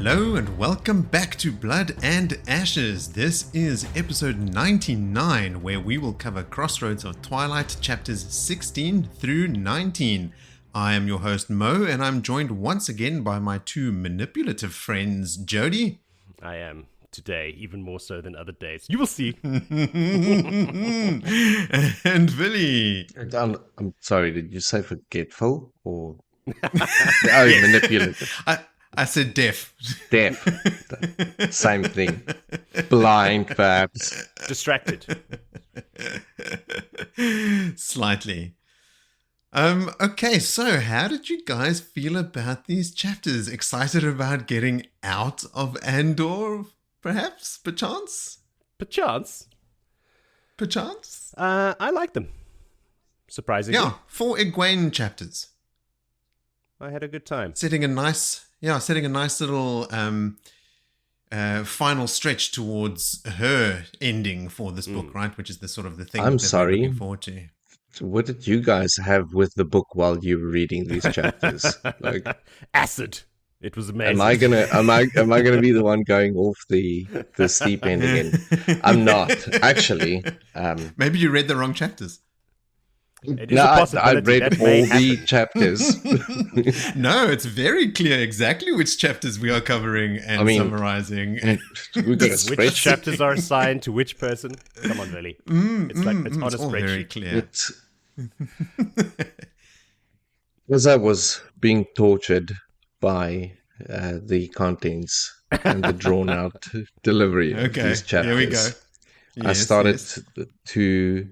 Hello and welcome back to Blood and Ashes. This is episode 99, where we will cover Crossroads of Twilight, chapters 16 through 19. I am your host Mo, and I'm joined once again by my two manipulative friends, Jody. I am today, even more so than other days. You will see. And Willie. I'm sorry, did you say forgetful or manipulative? I said deaf. Deaf. Same thing. Blind, perhaps. Distracted. Slightly. Okay, so how did you guys feel about these chapters? Excited about getting out of Andor, perhaps? Perchance? Perchance. I like them. Surprisingly. Yeah, 4 Egwene chapters. I had a good time. Setting a nice little final stretch towards her ending for this book, right? Which is the sort of the thing I'm that sorry. we're looking forward to. What did you guys have with the book while you were reading these chapters? Like, acid. It was amazing. am I gonna be the one going off the steep end again? I'm not actually. Maybe you read the wrong chapters. It is No, a possibility. I read That all may the happen. chapters. No, it's very clear exactly which chapters we are covering and summarizing. We got a Which spreadsheet. chapters are assigned to which person? Come on, Willie. It's on a It's all very spreadsheet. clear. As I was being tortured by the contents and the drawn-out delivery of Okay, these chapters, here we go. I Yes, started yes. to,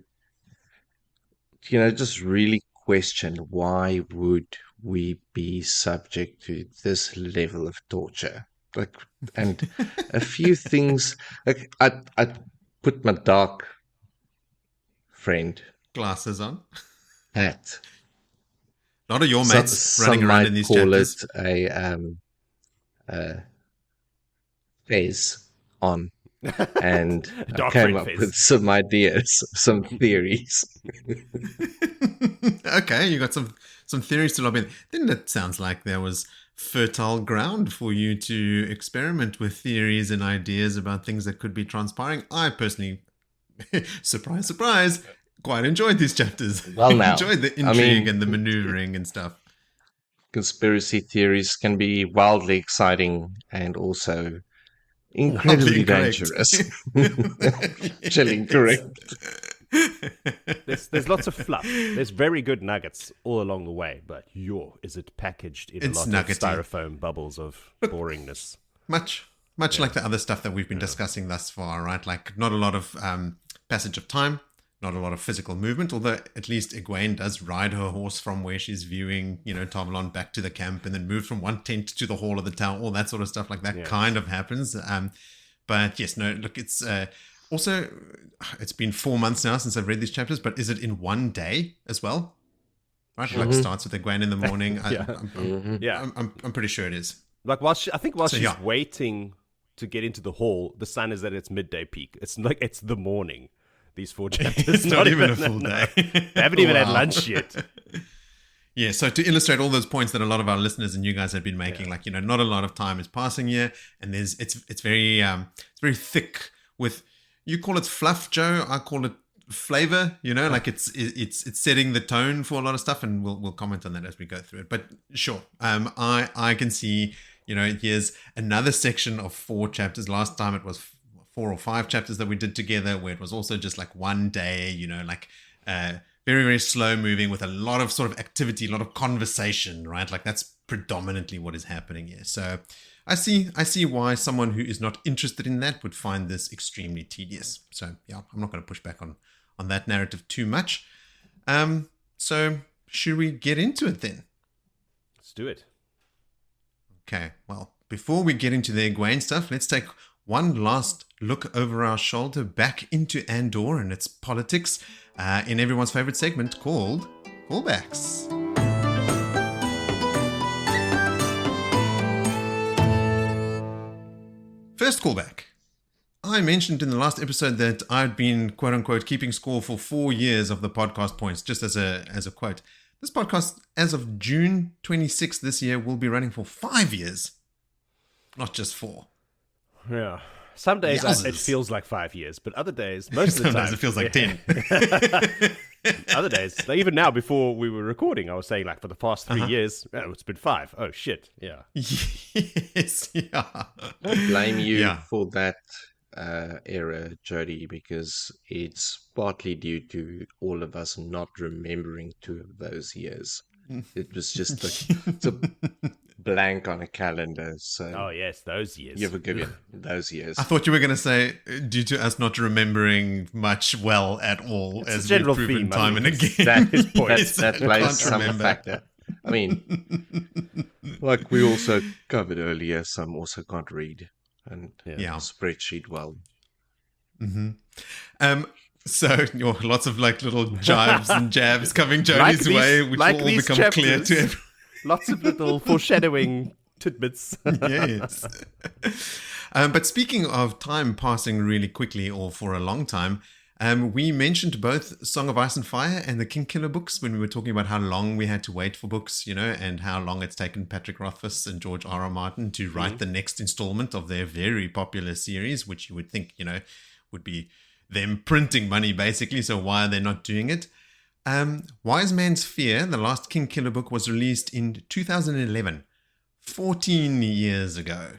just really question, why would we be subject to this level of torture? Like, and a few things, like I put my dark friend Glasses on. hat. A lot of your mates running around in these call chapters. it a phase on, and I Dark came friend up phase. with some ideas, some theories. Okay, you got some theories to lob in. Then it sounds like there was fertile ground for you to experiment with theories and ideas about things that could be transpiring. I personally, surprise, surprise, quite enjoyed these chapters. Well, now, enjoyed the I intrigue mean- and the maneuvering and stuff. Conspiracy theories can be wildly exciting and also incredibly incorrect. dangerous. Actually incorrect. There's lots of fluff. There's very good nuggets all along the way, but is it packaged in It's a lot nuggety. of styrofoam bubbles of boringness? Much like the other stuff that we've been discussing thus far, right? Like not a lot of passage of time, not a lot of physical movement, although at least Egwene does ride her horse from where she's viewing, Tar Valon back to the camp and then move from one tent to the hall of the tower, all that sort of stuff like that kind of happens. But yes, no, look, it's also, it's been 4 months now since I've read these chapters, but is it in one day as well? Right? Like starts with Egwene in the morning. I'm pretty sure it is. Like while she's yeah. waiting to get into the hall, the sun is at its midday peak. It's like it's the morning. These 4 chapters. It's not even a full day. They haven't even had Wow. lunch yet. Yeah, so to illustrate all those points that a lot of our listeners and you guys have been making, like, not a lot of time is passing here, and it's very thick with, you call it fluff, Joe, I call it flavor, like it's setting the tone for a lot of stuff, and we'll comment on that as we go through it. But sure, I can see, here's another section of 4 chapters. Last time it was 4 or 5 chapters that we did together, where it was also just like one day, very, very slow moving with a lot of sort of activity, a lot of conversation, right? Like that's predominantly what is happening here. So I see why someone who is not interested in that would find this extremely tedious. So yeah, I'm not going to push back on that narrative too much. So should we get into it then? Let's do it. Okay, well, before we get into the Egwene stuff, let's take one last look over our shoulder back into Andor and its politics in everyone's favorite segment called Callbacks. First callback. I mentioned in the last episode that I'd been, quote unquote, keeping score for 4 years of the podcast points, just as a quote. This podcast, as of June 26th this year, will be running for 5 years. not just 4. Yeah. Some days it Yowzers. feels like 5 years, but other days, most of the time, Sometimes it feels like 10. Other days, like even now, before we were recording, I was saying like for the past 3 years, it's been 5. Oh shit, yeah. Yes, yeah. I blame you Yeah. for that era, Jody, because it's partly due to all of us not remembering 2 of those years. It was just it's a blank on a calendar. So Oh yes, those years. you're forgiven those years. I thought you were going to say, due to us not remembering much well at all, It's as a general we've proven theme, I time mean, and again. That I plays can't some remember. factor. I mean, like we also covered earlier, some also can't read and Yeah. spreadsheet well. So lots of like little jibes and jabs coming Jody's Like these- way, which like will all these become clear chapters. to everyone. Lots of little foreshadowing tidbits. Yes. But speaking of time passing really quickly or for a long time, we mentioned both Song of Ice and Fire and the Kingkiller books when we were talking about how long we had to wait for books, and how long it's taken Patrick Rothfuss and George R.R. Martin to write the next installment of their very popular series, which you would think, would be them printing money basically. So why are they not doing it? Wise Man's Fear, the last Kingkiller book, was released in 2011, 14 years ago.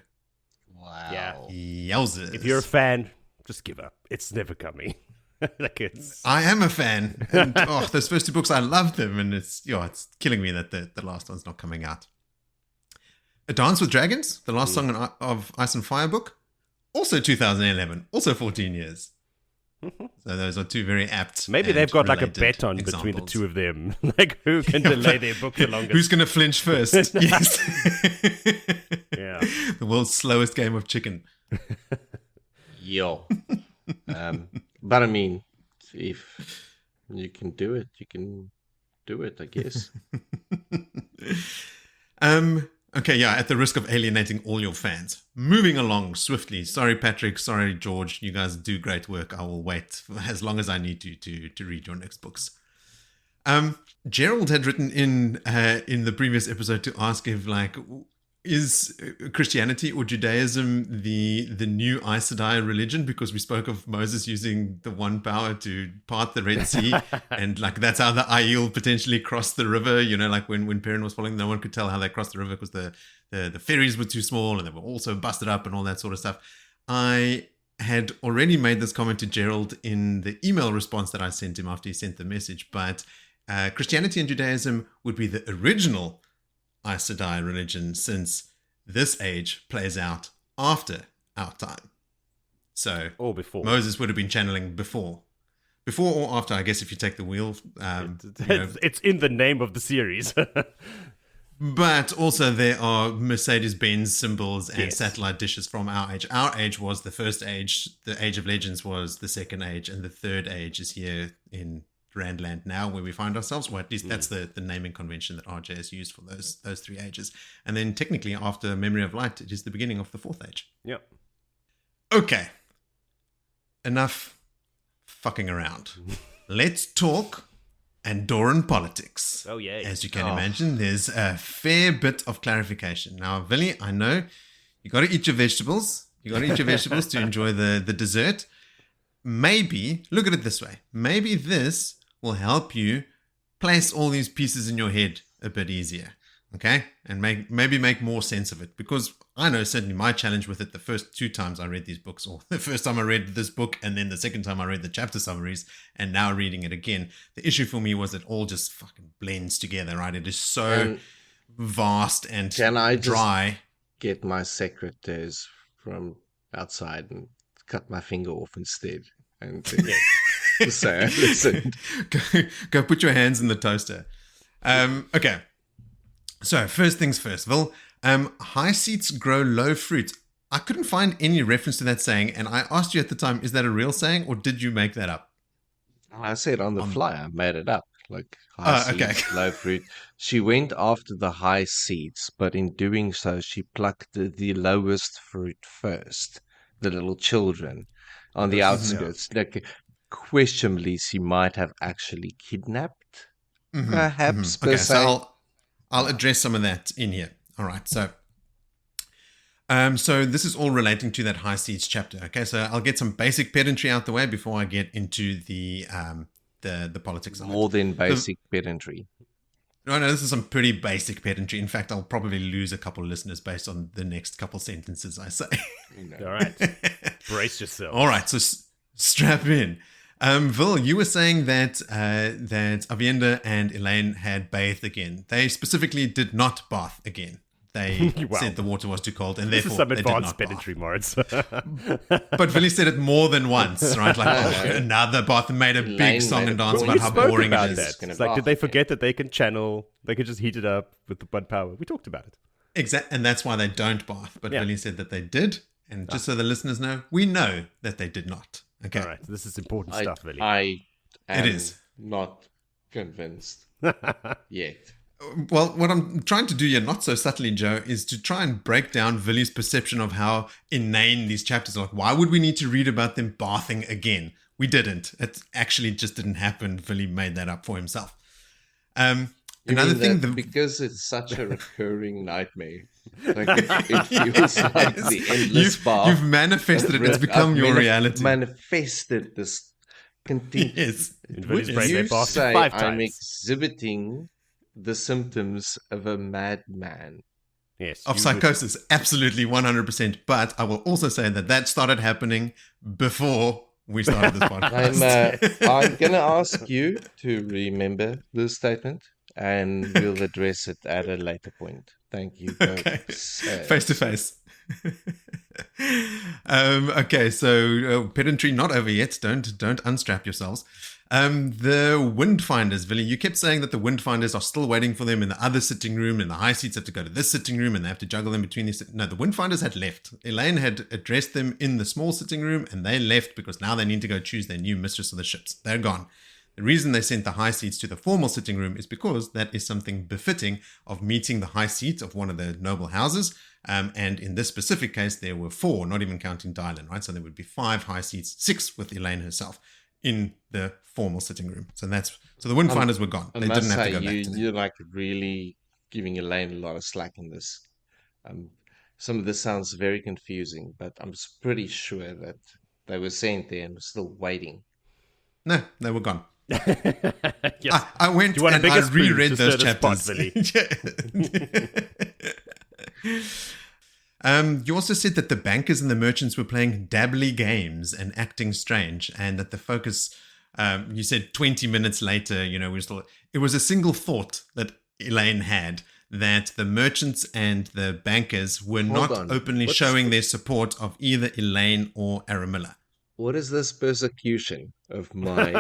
Wow. Yeah. Yowzers. If you're a fan, just give up. It's never coming. Like it's I am a fan. And, those first 2 books, I love them. And it's killing me that the last one's not coming out. A Dance with Dragons, the last song of Ice and Fire book, also 2011, also 14 years. So those are 2 very apt. maybe and they've got like a related bet on between the examples. 2 of them. Like who can delay their book the longest. Who's going to flinch first? Yes. Yeah. The world's slowest game of chicken. Yo. But I mean, if you can do it, you can do it, I guess. Okay, yeah, at the risk of alienating all your fans. Moving along swiftly. Sorry, Patrick. Sorry, George. You guys do great work. I will wait for as long as I need to read your next books. Gerald had written in the previous episode to ask if, like, is Christianity or Judaism the new Aes Sedai religion? Because we spoke of Moses using the one power to part the Red Sea, and like that's how the Aiel potentially crossed the river. Like when Perrin was following, no one could tell how they crossed the river because the ferries were too small and they were also busted up and all that sort of stuff. I had already made this comment to Gerald in the email response that I sent him after he sent the message, but Christianity and Judaism would be the original Aes Sedai religion, since this age plays out after our time. So, Or before. Moses would have been channeling before or after, I guess, if you take the wheel. It's in the name of the series. But also there are Mercedes-Benz symbols and Yes. satellite dishes from our age. Our age was the first age, the Age of Legends was the second age, and the third age is here in Randland now, where we find ourselves, or at least that's the naming convention that RJ has used for those 3 ages. And then technically after Memory of Light, it is the beginning of the 4th age. Yep. Okay. Enough fucking around. Let's talk Andoran politics. Oh, yay. As you can imagine, there's a fair bit of clarification. Now, Willie, I know you got to eat your vegetables. You got to eat your vegetables to enjoy the dessert. Maybe, look at it this way. Maybe this will help you place all these pieces in your head a bit easier. Okay? And maybe make more sense of it. Because I know certainly my challenge with it the first 2 times I read these books, or the first time I read this book, and then the second time I read the chapter summaries, and now reading it again, the issue for me was it all just fucking blends together, right? It is so vast and Can I just dry. get my secretaries from outside and cut my finger off instead? And say, listen. Go put your hands in the toaster. Okay. So first things first, Vil. High seats grow low fruit. I couldn't find any reference to that saying, and I asked you at the time, is that a real saying, or did you make that up? I said on the fly, I made it up. Like high okay. seeds, low fruit. She went after the high seeds, but in doing so, she plucked the lowest fruit first, the little children on the outskirts. Like, questionably, she might have actually kidnapped, perhaps. Okay, so I'll address some of that in here. All right, so So this is all relating to that High Seats chapter. Okay, so I'll get some basic pedantry out the way before I get into the politics of More it. than basic pedantry. No, this is some pretty basic pedantry. In fact, I'll probably lose a couple of listeners based on the next couple sentences I say. All right. Brace yourself. All right, so strap in. Vil, you were saying that that Avienda and Elaine had bathed again. They specifically did not bath again. They Wow. said the water was too cold, and This therefore is some they did advanced not pedantry, bath. Moritz. But Villy said it more than once, right? Like, another bath, and made a Elaine big song made and a dance point. about We how spoke boring about it that. is. It's like, did they forget that they can channel, they could just heat it up with the blood power? We talked about it. Exactly, and that's why they don't bath. But Yeah. Villy said that they did, and just so the listeners know, we know that they did not. Okay, All right. This is important stuff, really. I am It is. not convinced yet. Well, what I'm trying to do here, not so subtly, Joe, is to try and break down Villy's perception of how inane these chapters are. Like, why would we need to read about them bathing again? We didn't. It actually just didn't happen. Villy made that up for himself. You Another mean thing, that because it's such a recurring nightmare. Like it feels like the endless bath. you've manifested it. It's become I've your reality. Manifested this continuous. Yes. In Would Villy's brain, they you bathed say 5 I'm times. exhibiting the symptoms of a madman? Of Yes. you would- psychosis, absolutely 100%. But I will also say that started happening before we started this podcast. I'm going to ask you to remember this statement, and we'll address it at a later point. Thank you. Okay. Face to face. Okay, so pedantry not over yet. Don't unstrap yourselves. The Windfinders, Villy, you kept saying that the Windfinders are still waiting for them in the other sitting room, and the High Seats have to go to this sitting room, and they have to juggle them between these. No, the Windfinders had left. Elaine had addressed them in the small sitting room, and they left because now they need to go choose their new mistress of the ships. They're gone. The reason they sent the High Seats to the formal sitting room is because that is something befitting of meeting the High Seat of one of the noble houses. And in this specific case, there were 4, not even counting Dylan, right? So there would be 5 High Seats, 6 with Elaine herself in the formal sitting room. So the Windfinders were gone. I They must didn't have to say, go back to them. you're like really giving Elaine a lot of slack in this. Some of this sounds very confusing, but I'm pretty sure that they were sent there and were still waiting. No, they were gone. Yes. I went Do you want a and bigger I spoon reread to those stir the pot, chapters. You also said that the bankers and the merchants were playing dabbly games and acting strange, and that the focus, you said 20 minutes later, it was a single thought that Elaine had, that the merchants and the bankers were not on. openly What's showing their support of either Elaine or Aramilla. What is this persecution of my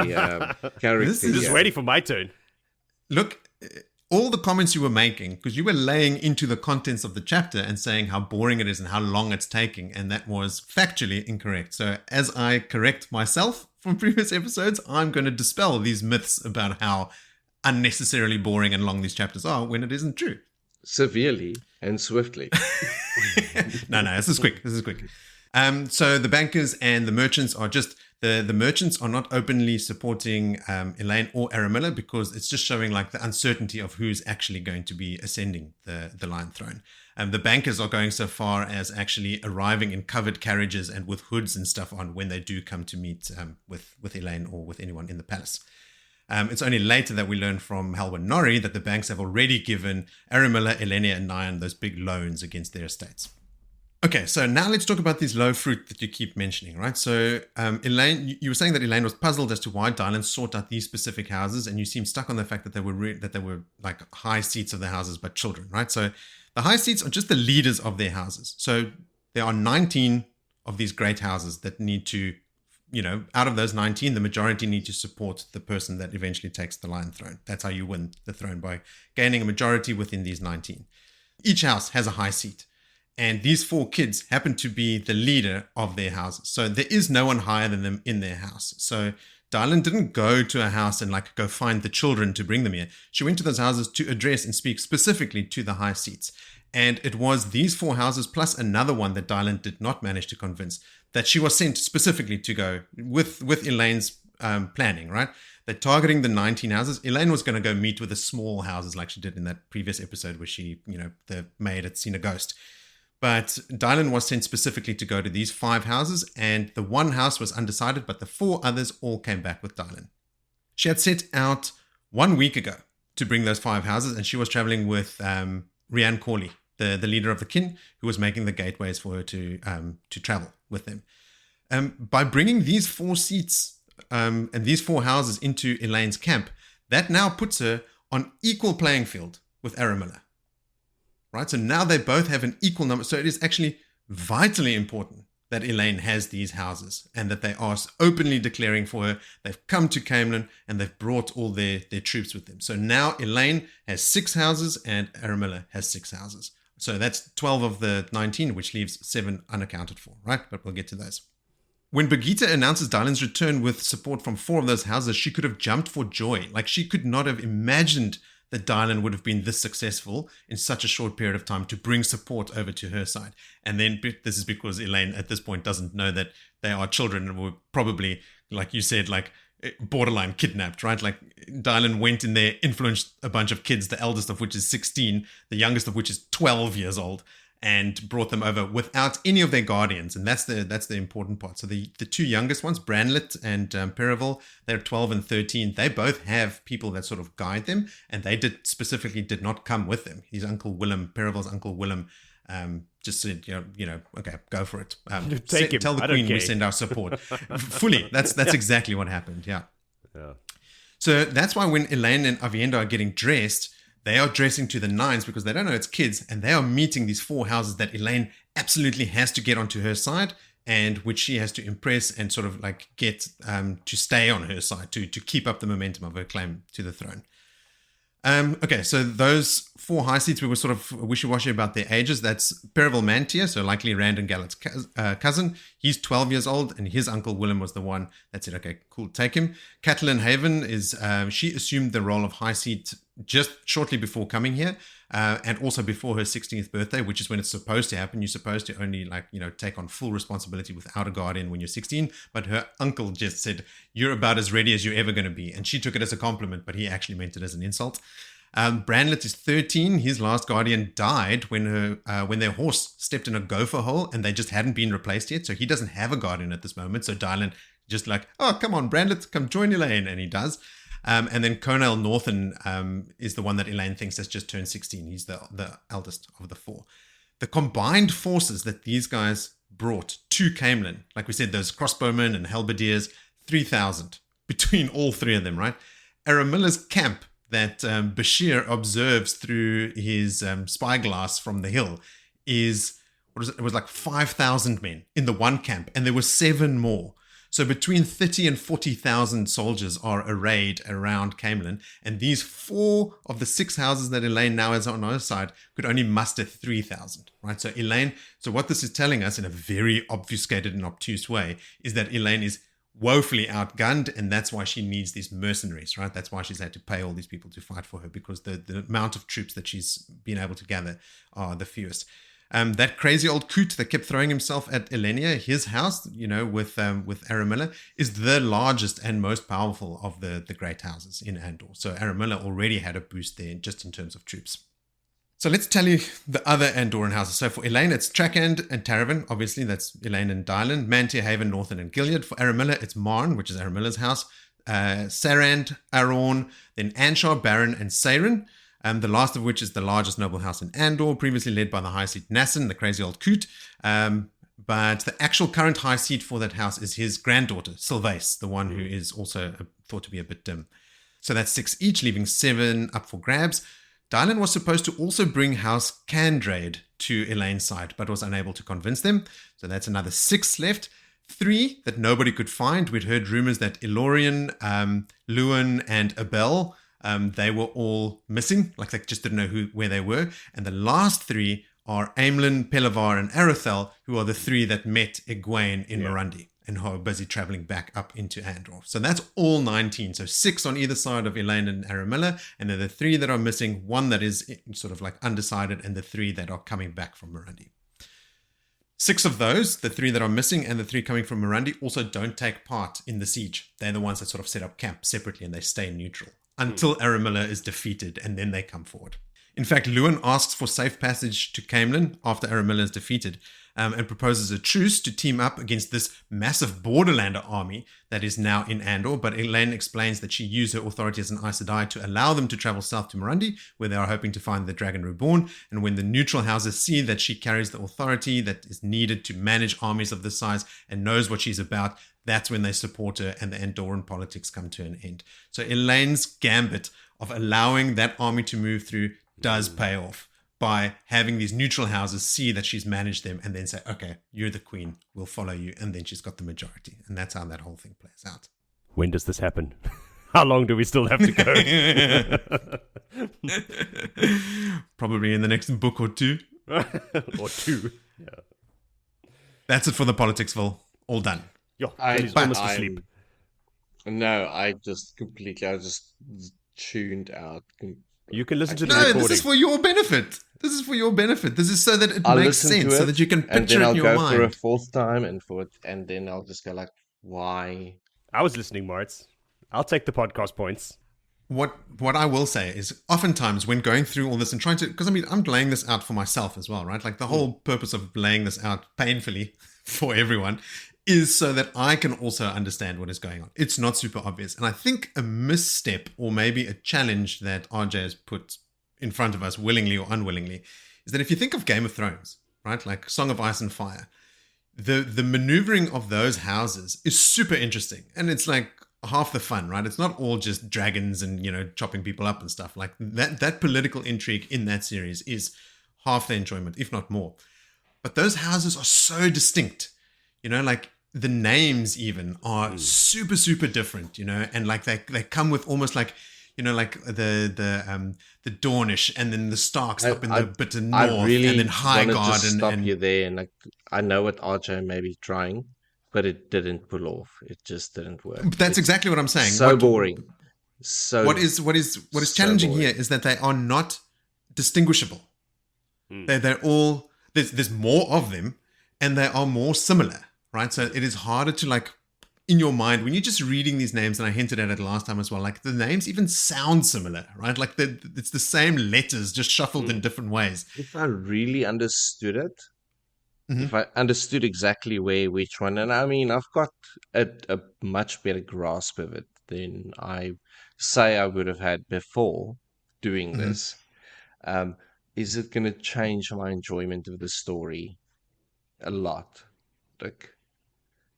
character? This is Just here? waiting for my turn. Look, all the comments you were making, because you were laying into the contents of the chapter and saying how boring it is and how long it's taking, and that was factually incorrect. So as I correct myself from previous episodes, I'm going to dispel these myths about how unnecessarily boring and long these chapters are when it isn't true. Severely and swiftly. No, this is quick. So the bankers and the merchants are just the merchants are not openly supporting Elaine or Aramilla because it's just showing like the uncertainty of who's actually going to be ascending the Lion Throne. The bankers are going so far as actually arriving in covered carriages and with hoods and stuff on when they do come to meet with Elaine or with anyone in the palace. It's only later that we learn from Halwyn Norrie that the banks have already given Aramilla, Elenia, and Nyan those big loans against their estates. Okay, so now let's talk about these low fruit that you keep mentioning, right? So Elaine, you were saying that Elaine was puzzled as to why Dylan sought out these specific houses, and you seem stuck on the fact that they were like high seats of the houses, but children, right? So the high seats are just the leaders of their houses. So there are 19 of these great houses that need to, out of those 19, the majority need to support the person that eventually takes the Lion Throne. That's how you win the throne, by gaining a majority within these 19. Each house has a high seat. And these 4 kids happen to be the leader of their houses. So there is no one higher than them in their house. So Dylan didn't go to a house and go find the children to bring them here. She went to those houses to address and speak specifically to the high seats. And it was these 4 houses plus another one that Dylan did not manage to convince that she was sent specifically to go with Elaine's planning, right? They're targeting the 19 houses. Elaine was going to go meet with the small houses like she did in that previous episode where she, the maid had seen a ghost. But Dylan was sent specifically to go to these 5 houses, and the one house was undecided, but the 4 others all came back with Dylan. She had set out 1 week ago to bring those 5 houses, and she was traveling with Rian Corley, the leader of the kin, who was making the gateways for her to travel with them. By bringing these 4 seats and these 4 houses into Elaine's camp, that now puts her on equal playing field with Aramilla. Right? So now they both have an equal number. So it is actually vitally important that Elaine has these houses and that they are openly declaring for her. They've come to Camelin and they've brought all their troops with them. So now Elaine has 6 houses and Aramilla has 6 houses. So that's 12 of the 19, which leaves 7 unaccounted for, right? But we'll get to those. When Birgitte announces Dylan's return with support from 4 of those houses, she could have jumped for joy. Like, she could not have imagined that Dylan would have been this successful in such a short period of time to bring support over to her side. And then this is because Elaine at this point doesn't know that they are children and were probably, like you said, like borderline kidnapped, right? Like, Dylan went in there, influenced a bunch of kids, the eldest of which is 16, the youngest of which is 12 years old, and brought them over without any of their guardians. And that's the important part. So the 2 youngest ones, Branlet and Perival, they're 12 and 13. They both have people that sort of guide them, and they did not come with them. His uncle Willem, Perival's uncle Willem, just said, okay, go for it. Take him. Tell the queen we send our support. Fully. That's exactly what happened. Yeah. So that's why when Elaine and Avienda are getting dressed, they are dressing to the nines because they don't know it's kids, and they are meeting these 4 houses that Elaine absolutely has to get onto her side, and which she has to impress and sort of like get to stay on her side to keep up the momentum of her claim to the throne. Okay, so those 4 high seats, we were sort of wishy-washy about their ages. That's Perival Mantia, so likely Rand and Gallet's cousin. He's 12 years old, and his uncle Willem was the one that said, okay, cool, take him. Catelyn Haven is, she assumed the role of high seat just shortly before coming here, and also before her 16th birthday, which is when it's supposed to happen. You're supposed to only take on full responsibility without a guardian when you're 16. But her uncle just said, you're about as ready as you're ever going to be. And she took it as a compliment, but he actually meant it as an insult. Branlet is 13. His last guardian died when their horse stepped in a gopher hole and they just hadn't been replaced yet. So he doesn't have a guardian at this moment. So Dylan just like, oh, come on, Branlet, come join Elaine. And he does. And then Conal Northen is the one that Elaine thinks has just turned 16. He's the eldest of the 4. The combined forces that these guys brought to Camelin, like we said, those crossbowmen and halberdiers, 3,000 between all 3 of them, right? Aramilla's camp that Bashir observes through his spyglass from the hill is, it was like 5,000 men in the one camp, and there were 7 more. So between 30 and 40,000 soldiers are arrayed around Camelin, and these 4 of the 6 houses that Elaine now has on her side could only muster 3,000, right? So what this is telling us in a very obfuscated and obtuse way is that Elaine is woefully outgunned, and that's why she needs these mercenaries, right? That's why she's had to pay all these people to fight for her, because the amount of troops that she's been able to gather are the fewest. That crazy old coot that kept throwing himself at Elenia, his house, with Aramilla, is the largest and most powerful of the great houses in Andor. So Aramilla already had a boost there just in terms of troops. So let's tell you the other Andoran houses. So for Elaine, it's Trakand and Taravan. Obviously, that's Elaine and Dylan. Mantia, Haven, Northern, and Gilead. For Aramilla, it's Marn, which is Aramilla's house. Sarand, Aron, then Anshar, Baron, and Saren. The last of which is the largest noble house in Andor, previously led by the High Seat Nassan, the crazy old coot. But the actual current High Seat for that house is his granddaughter, Sylvace, the one who is also thought to be a bit dim. So that's 6 each, leaving 7 up for grabs. Dylan was supposed to also bring House Candrade to Elaine's side, but was unable to convince them. So that's another 6 left. 3 that nobody could find. We'd heard rumors that Ilorian, Luan, and Abel, they were all missing, like they just didn't know where they were. And the last 3 are Aemlyn, Pelavar, and Arathel, who are the 3 that met Egwene in Mirundi and who are busy traveling back up into Andor. So that's all 19. So 6 on either side of Elaine and Aramilla, and then the 3 that are missing, 1 that is sort of like undecided, and the 3 that are coming back from Mirundi. 6 of those, the 3 that are missing and the 3 coming from Mirundi, also don't take part in the siege. They're the ones that sort of set up camp separately and they stay neutral until Aramilla is defeated, and then they come forward. In fact, Lewin asks for safe passage to Caemlyn after Aramilla is defeated, and proposes a truce to team up against this massive Borderlander army that is now in Andor. But Elaine explains that she used her authority as an Aes Sedai to allow them to travel south to Mirundi, where they are hoping to find the Dragon Reborn. And when the neutral houses see that she carries the authority that is needed to manage armies of this size and knows what she's about, that's when they support her and the Andoran politics come to an end. So Elaine's gambit of allowing that army to move through does pay off by having these neutral houses see that she's managed them and then say, okay, you're the queen, we'll follow you. And then she's got the majority. And that's how that whole thing plays out. When does this happen? How long do we still have to go? Probably in the next book or two. Or two. Yeah. That's it for the politicsville. All done. Yo, he's almost asleep. No, I just tuned out. You can listen to the No, recording. this is for your benefit. This is for your benefit. This is so that it makes sense, so that you can picture it in your mind. And then I'll go mind. for a fourth time, and then I'll just go like, why? I was listening, Moritz. I'll take the podcast points. What I will say is, oftentimes when going through all this and trying to, because I mean, I'm laying this out for myself as well, right? Like the whole purpose of laying this out painfully for everyone is so that I can also understand what is going on. It's not super obvious. And I think a misstep or maybe a challenge that RJ has put in front of us, willingly or unwillingly, is that if you think of Game of Thrones, right, like Song of Ice and Fire, the maneuvering of those houses is super interesting. And it's like half the fun, right? It's not all just dragons and, chopping people up and stuff. Like that political intrigue in that series is half the enjoyment, if not more. But those houses are so distinct, like the names even are super, super different, and like they come with almost like, like the Dornish and then the Starks up in the bit of north and then Highgarden. To stop you there, and I know what RJ may be trying, but it didn't pull off. It just didn't work. But that's exactly what I'm saying. So boring. So what is challenging boring here is that they are not distinguishable. They're all there's more of them, and they are more similar, right? So it is harder to like in your mind when you're just reading these names, and I hinted at it last time as well. Like the names even sound similar, right? Like it's the same letters just shuffled in different ways. If I really understood it, if I understood exactly which one, and I mean, I've got a much better grasp of it than I say I would have had before doing this. Is it going to change my enjoyment of the story a lot? Like,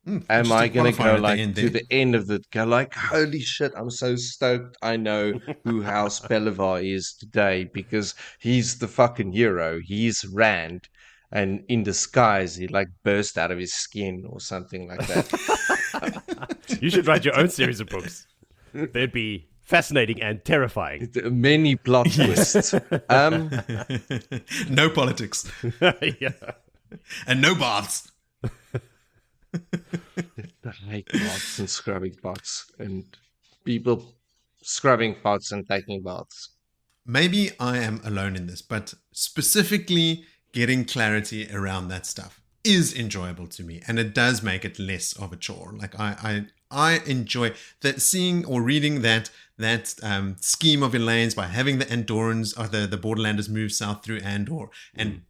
am I going to go like to the end of the go like, holy shit, I'm so stoked I know who House Belivar is today because he's the fucking hero. He's Rand. And in disguise, he like burst out of his skin or something like that. You should write your own series of books. They'd be fascinating and terrifying. Many plot twists. No politics. Yeah. And no baths. I hate baths and scrubbing pots and people scrubbing pots and taking baths. Maybe I am alone in this, but specifically getting clarity around that stuff is enjoyable to me, and it does make it less of a chore. Like I enjoy that, seeing or reading that scheme of Elaine's by having the Andorans or the Borderlanders move south through Andor and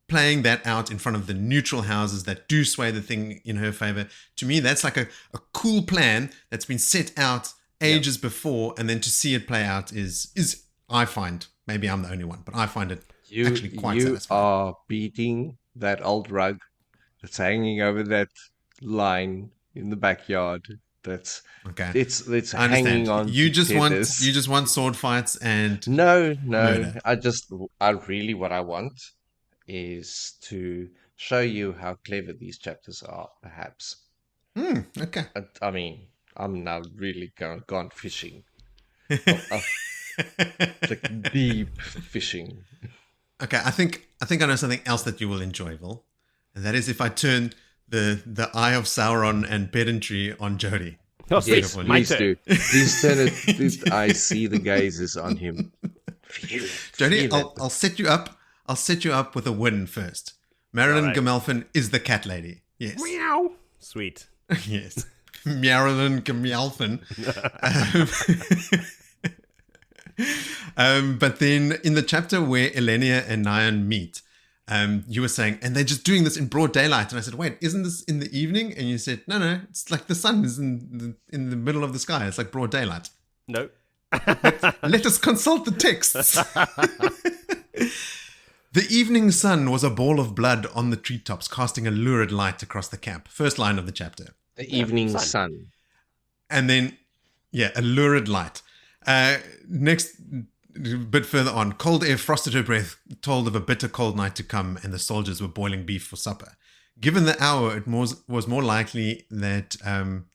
playing that out in front of the neutral houses that do sway the thing in her favor. To me, that's like a cool plan that's been set out ages before, and then to see it play out is I find, maybe I'm the only one, but I find it actually quite satisfying. You are beating that old rug that's hanging over that line in the backyard. That's okay. It's hanging on. You just want sword fights and no. murder. I really what I want is to show you how clever these chapters are. Perhaps. Okay. I mean, I'm now really gone fishing. Like deep fishing. Okay, I think I know something else that you will enjoy, Vil, and that is if I turn the Eye of Sauron and pedantry on Jody. Oh, yes, please do. Please turn it. Please, I see the gazes on him. Jody, I'll set you up. I'll set you up with a win first. Marilyn Gamelfin is the cat lady. Yes. Meow. Sweet. Yes. Marilyn Gamelfin. But then in the chapter where Elenia and Nyan meet, you were saying, and they're just doing this in broad daylight. And I said, wait, isn't this in the evening? And you said, no, it's like the sun is in the middle of the sky. It's like broad daylight. No. Let us consult the texts. The evening sun was a ball of blood on the treetops, casting a lurid light across the camp. First line of the chapter. The evening sun. And then, a lurid light. Next, a bit further on, cold air frosted her breath, told of a bitter cold night to come, and the soldiers were boiling beef for supper. Given the hour, it was more likely that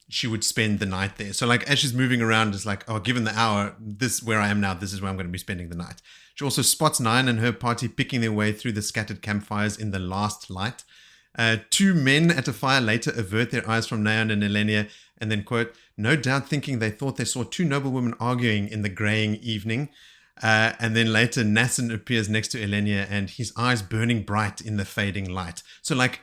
she would spend the night there. So, like, as she's moving around, it's like, oh, given the hour, this where I am now, this is where I'm going to be spending the night. She also spots Nyan and her party picking their way through the scattered campfires in the last light. Two men at a fire later avert their eyes from Nyan and Elenia, and then, quote, no doubt thinking they thought they saw two noblewomen arguing in the greying evening. And then later, Nassan appears next to Elenia, and his eyes burning bright in the fading light. So, like,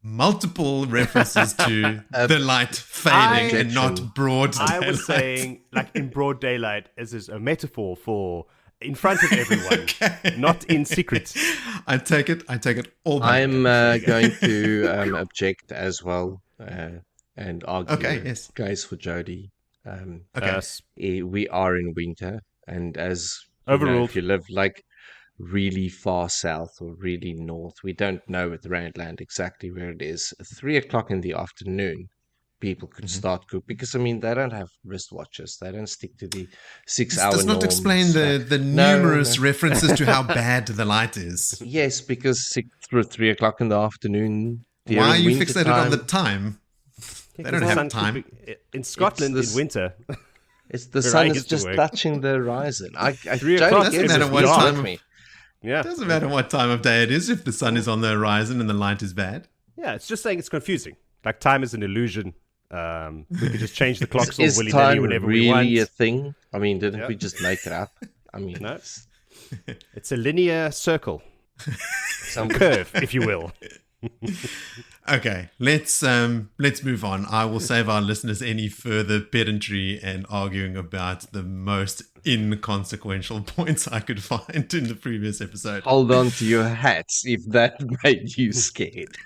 multiple references to the light fading and not broad daylight. I was saying, like, in broad daylight as a metaphor for in front of everyone, not in secret. I take it all back. I'm going to object as well and argue guys for Jody. We are in winter, and as overall, if you live like really far south or really north, we don't know with Randland exactly where it is. 3 o'clock in the afternoon, people could start cook because they don't have wristwatches. They don't stick to the 6 hour. Does not norms. explain the numerous references to how bad the light is. Yes, because 3 o'clock in the afternoon. Why are you fixated on the time? Yeah, they don't have time. In Scotland in winter. It's the sun is just touching the horizon. 3 o'clock doesn't matter what time. Yeah, it doesn't matter what time of day it is if the sun is on the horizon and the light is bad. Yeah, it's just saying it's confusing. Like, time is an illusion. We could just change the clocks all is willy-nilly time whenever we want. Really a thing? I mean, didn't we just make it up? I mean, no. It's a linear circle, some curve, if you will. Okay, let's move on. I will save our listeners any further pedantry and arguing about the most inconsequential points I could find in the previous episode. Hold on to your hats if that made you scared.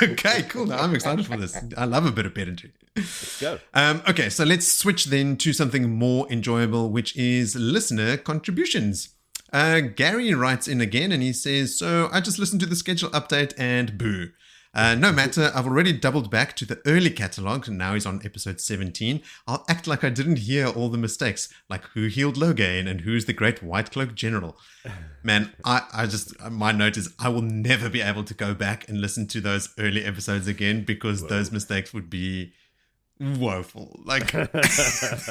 Okay, cool. Now I'm excited for this. I love a bit of pedantry. Let's go. Okay, so let's switch then to something more enjoyable, which is listener contributions. Gary writes in again and he says, so I just listened to the schedule update and boo. No matter, I've already doubled back to the early catalogue and now he's on episode 17. I'll act like I didn't hear all the mistakes, like who healed Loghain and who's the great White Cloak General. Man, I just, my note is I will never be able to go back and listen to those early episodes again because those mistakes would be woeful. Like, because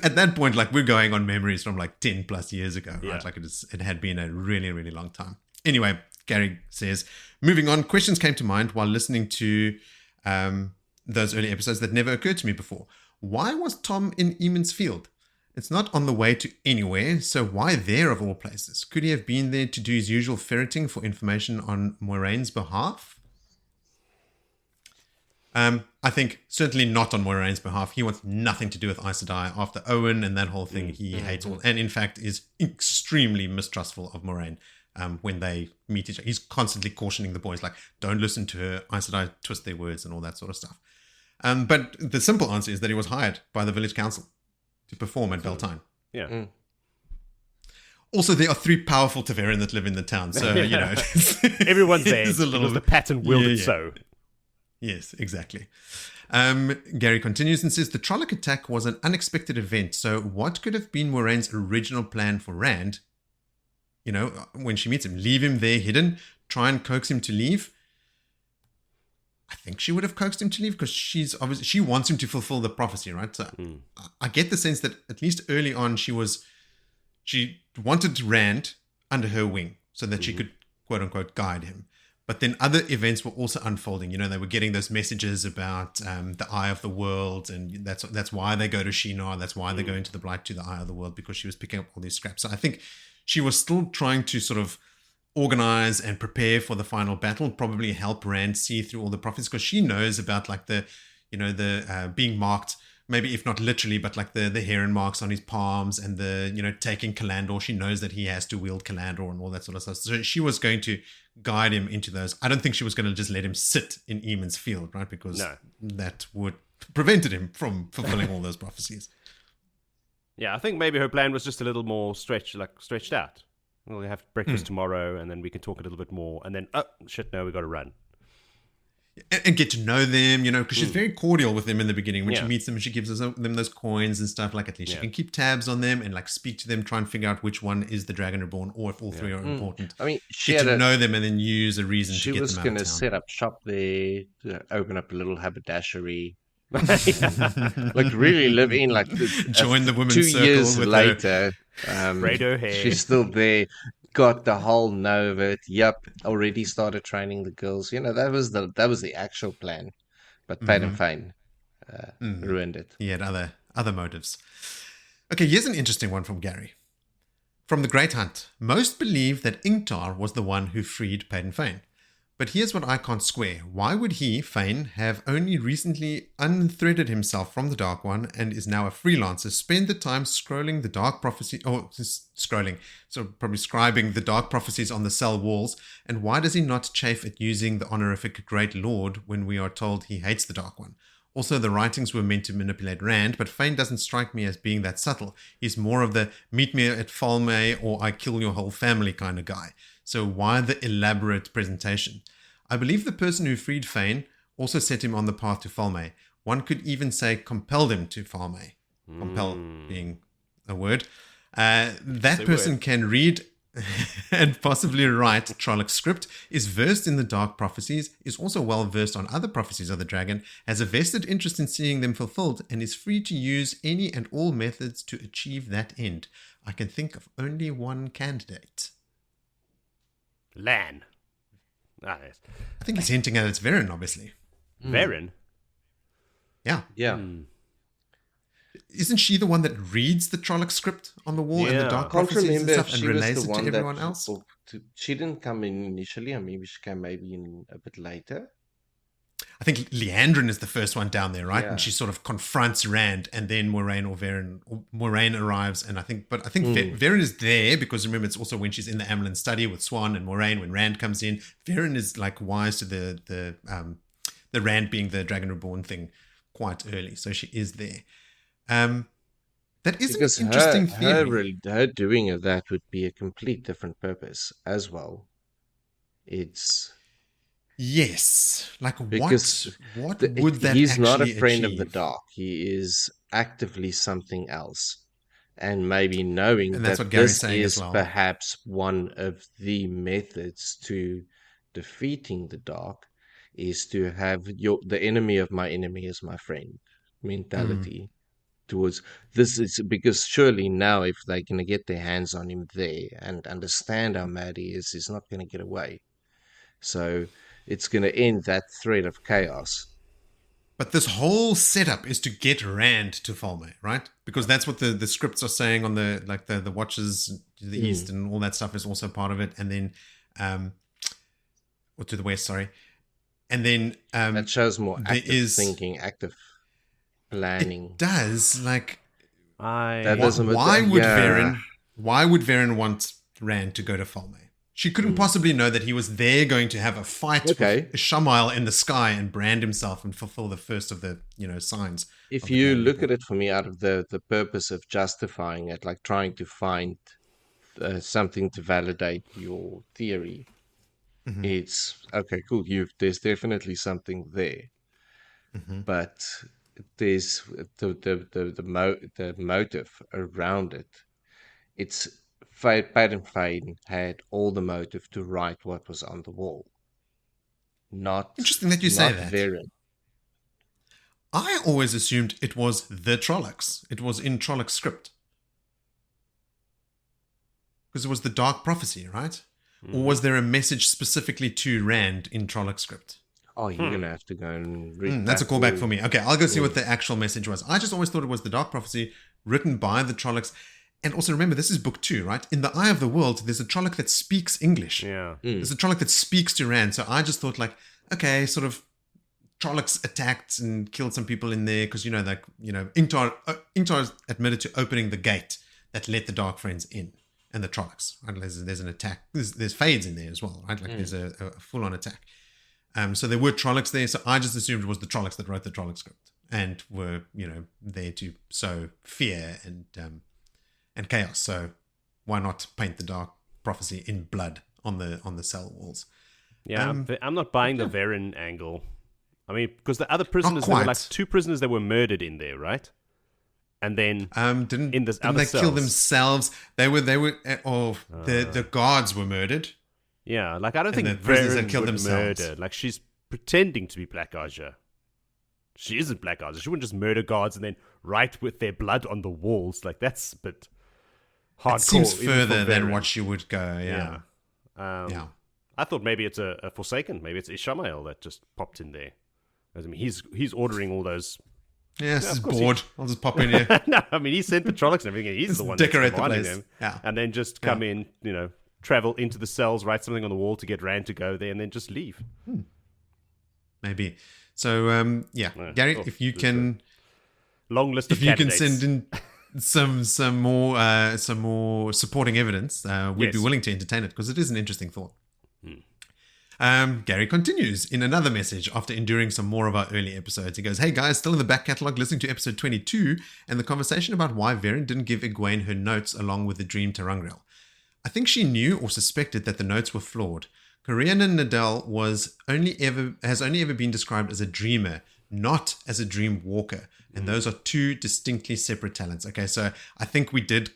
at that point, like, we're going on memories from like 10 plus years ago, right? Like it had been a really, really long time. Anyway, Gary says, moving on, questions came to mind while listening to those early episodes that never occurred to me before. Why was Tom in Eamon's Field? It's not on the way to anywhere, so why there of all places? Could he have been there to do his usual ferreting for information on Moiraine's behalf? I think certainly not on Moiraine's behalf. He wants nothing to do with Aes Sedai after Owen and that whole thing. He hates all, and in fact is extremely mistrustful of Moiraine when they meet each other. He's constantly cautioning the boys, like, don't listen to her. Aes Sedai twist their words and all that sort of stuff. But the simple answer is that he was hired by the village council to perform at Beltane. Yeah. Mm. Also, there are 3 powerful Taveran that live in the town, so, you know. Everyone's there because the pattern willed it so. Yes, exactly. Gary continues and says, the Trolloc attack was an unexpected event, so what could have been Moiraine's original plan for Rand? You know, when she meets him, leave him there hidden, try and coax him to leave? I think she would have coaxed him to leave because she wants him to fulfill the prophecy, right? So I get the sense that at least early on she wanted Rand under her wing so that she could, quote unquote, guide him. But then other events were also unfolding. You know, they were getting those messages about the Eye of the World, and that's why they go to Shinar. That's why they go into the Blight to the Eye of the World, because she was picking up all these scraps. So I think she was still trying to sort of organize and prepare for the final battle, probably help Rand see through all the prophecies, because she knows about like the being marked maybe if not literally, but like the heron marks on his palms and the, taking Calandor. She knows that he has to wield Calandor and all that sort of stuff. So she was going to guide him into those. I don't think she was going to just let him sit in Eamon's field, right? Because that would prevented him from fulfilling all those prophecies. Yeah, I think maybe her plan was just a little more stretched out. We'll have breakfast tomorrow, and then we can talk a little bit more. And then, we got to run. And get to know them, because she's very cordial with them in the beginning. When she meets them, she gives them those coins and stuff. Like, at least she can keep tabs on them and like speak to them, try and figure out which one is the Dragon Reborn, or if all three are important. I mean, get to know them and then use a reason to get them out of town. She was going to set up shop there, to open up a little haberdashery. Like really live in, like join the women's 2 circle years with later. Braid her hair. She's still there. Got the whole know of it. Yep, already started training the girls. That was the actual plan, but Paden Fane ruined it. He had other motives. Okay, here's an interesting one from Gary. From the Great Hunt, most believe that Ingtar was the one who freed Paden Fane. But here's what I can't square. Why would he, Fane, have only recently unthreaded himself from the Dark One and is now a freelancer, spend the time scrolling the Dark Prophecy, probably scribing the Dark Prophecies on the cell walls, and why does he not chafe at using the honorific Great Lord when we are told he hates the Dark One? Also, the writings were meant to manipulate Rand, but Fane doesn't strike me as being that subtle. He's more of the meet me at Falme or I kill your whole family kind of guy. So why the elaborate presentation? I believe the person who freed Fane also set him on the path to Falme. One could even say compelled him to Falme. Compel being a word. That person can read and possibly write Trolloc script, is versed in the Dark Prophecies, is also well versed on other prophecies of the dragon, has a vested interest in seeing them fulfilled, and is free to use any and all methods to achieve that end. I can think of only one candidate. Lan. Yes. I think he's hinting at it's Varen, obviously. Varen? Yeah. Yeah. Isn't she the one that reads the Trolloc script on the wall and the Dark Prophecies and stuff and relays it to everyone else? She didn't come in initially. I mean, she came maybe in a bit later. I think Leandrin is the first one down there, right? Yeah. And she sort of confronts Rand, and then Moiraine arrives, and I think Varen is there because remember it's also when she's in the Amelin study with Swan and Moiraine when Rand comes in. Varen is like wise to the Rand being the Dragon Reborn thing quite early, so she is there. That is because an interesting theory. Her doing of that would be a complete different purpose as well. Yes, like because what would that he's actually not a friend achieve? of the dark. He is actively something else, and maybe knowing that's that what Gary's this saying is as well. perhaps one of the methods to defeating the dark is to have the enemy of my enemy is my friend mentality towards this. Is because surely now if they're going to get their hands on him there and understand how mad he is, he's not going to get away. So it's going to end that thread of chaos. But this whole setup is to get Rand to Falme, right? Because that's what the scripts are saying on the watches to the east and all that stuff is also part of it. And then, or to the west, sorry. And then that shows more active thinking, active planning. It does. Like, why would Varen want Rand to go to Falme? She couldn't possibly know that he was there going to have a fight with Shamail in the sky and brand himself and fulfill the first of the signs. If you look at it for me out of the purpose of justifying it, like trying to find something to validate your theory, it's okay, cool. There's definitely something there, but there's the motive around it. It's Paden Fane had all the motive to write what was on the wall. Not interesting that you say that. Varen. I always assumed it was the Trollocs. It was in Trolloc script. Because it was the Dark Prophecy, right? Or was there a message specifically to Rand in Trolloc script? Oh, you're going to have to go and read that's a callback for me. Okay, I'll go see what the actual message was. I just always thought it was the Dark Prophecy written by the Trollocs. And also remember, this is book 2, right? In the Eye of the World, there's a Trolloc that speaks English. Yeah. There's a Trolloc that speaks to Rand. So I just thought like, okay, sort of Trollocs attacked and killed some people in there because Ingtar admitted to opening the gate that let the Dark Friends in and the Trollocs. Right? There's an attack. There's Fades in there as well, right? Like there's a full-on attack. So there were Trollocs there. So I just assumed it was the Trollocs that wrote the Trolloc script and were there to sow fear and chaos. So why not paint the Dark Prophecy in blood on the cell walls? Yeah, I'm not buying the Varen angle. I mean, because the other prisoners, there were like 2 prisoners that were murdered in there, right? And then didn't other they cells, kill themselves? The guards were murdered. Yeah, like I don't think the prisoners Varen had killed would themselves. murder. Like she's pretending to be Black Ajah. She isn't Black Ajah. She wouldn't just murder guards and then write with their blood on the walls. Like that's a bit hardcore. It seems even for further than Varen. what she would go. Yeah. Yeah. I thought maybe it's a Forsaken. Maybe it's Ishamael that just popped in there. I mean, he's ordering all those. Yeah, this is bored. I'll just pop in here. No, I mean, he sent the Trollocs and everything. He's Just the one decorate that's the commanding place. them. Yeah. And then just come in, travel into the cells, write something on the wall to get Rand to go there, and then just leave. Maybe. So, Gary, if you can... Long list of If you can candidates. send in some more supporting evidence, we'd be willing to entertain it because it is an interesting thought. Gary continues in another message after enduring some more of our early episodes. He goes, "Hey guys, still in the back catalogue listening to episode 22 and the conversation about why Varen didn't give Egwene her notes along with the Dream Tarangrel. I think she knew or suspected that the notes were flawed. Corianin Nadal has only ever been described as a dreamer, not as a dream walker. And those are 2 distinctly separate talents." Okay, so I think we did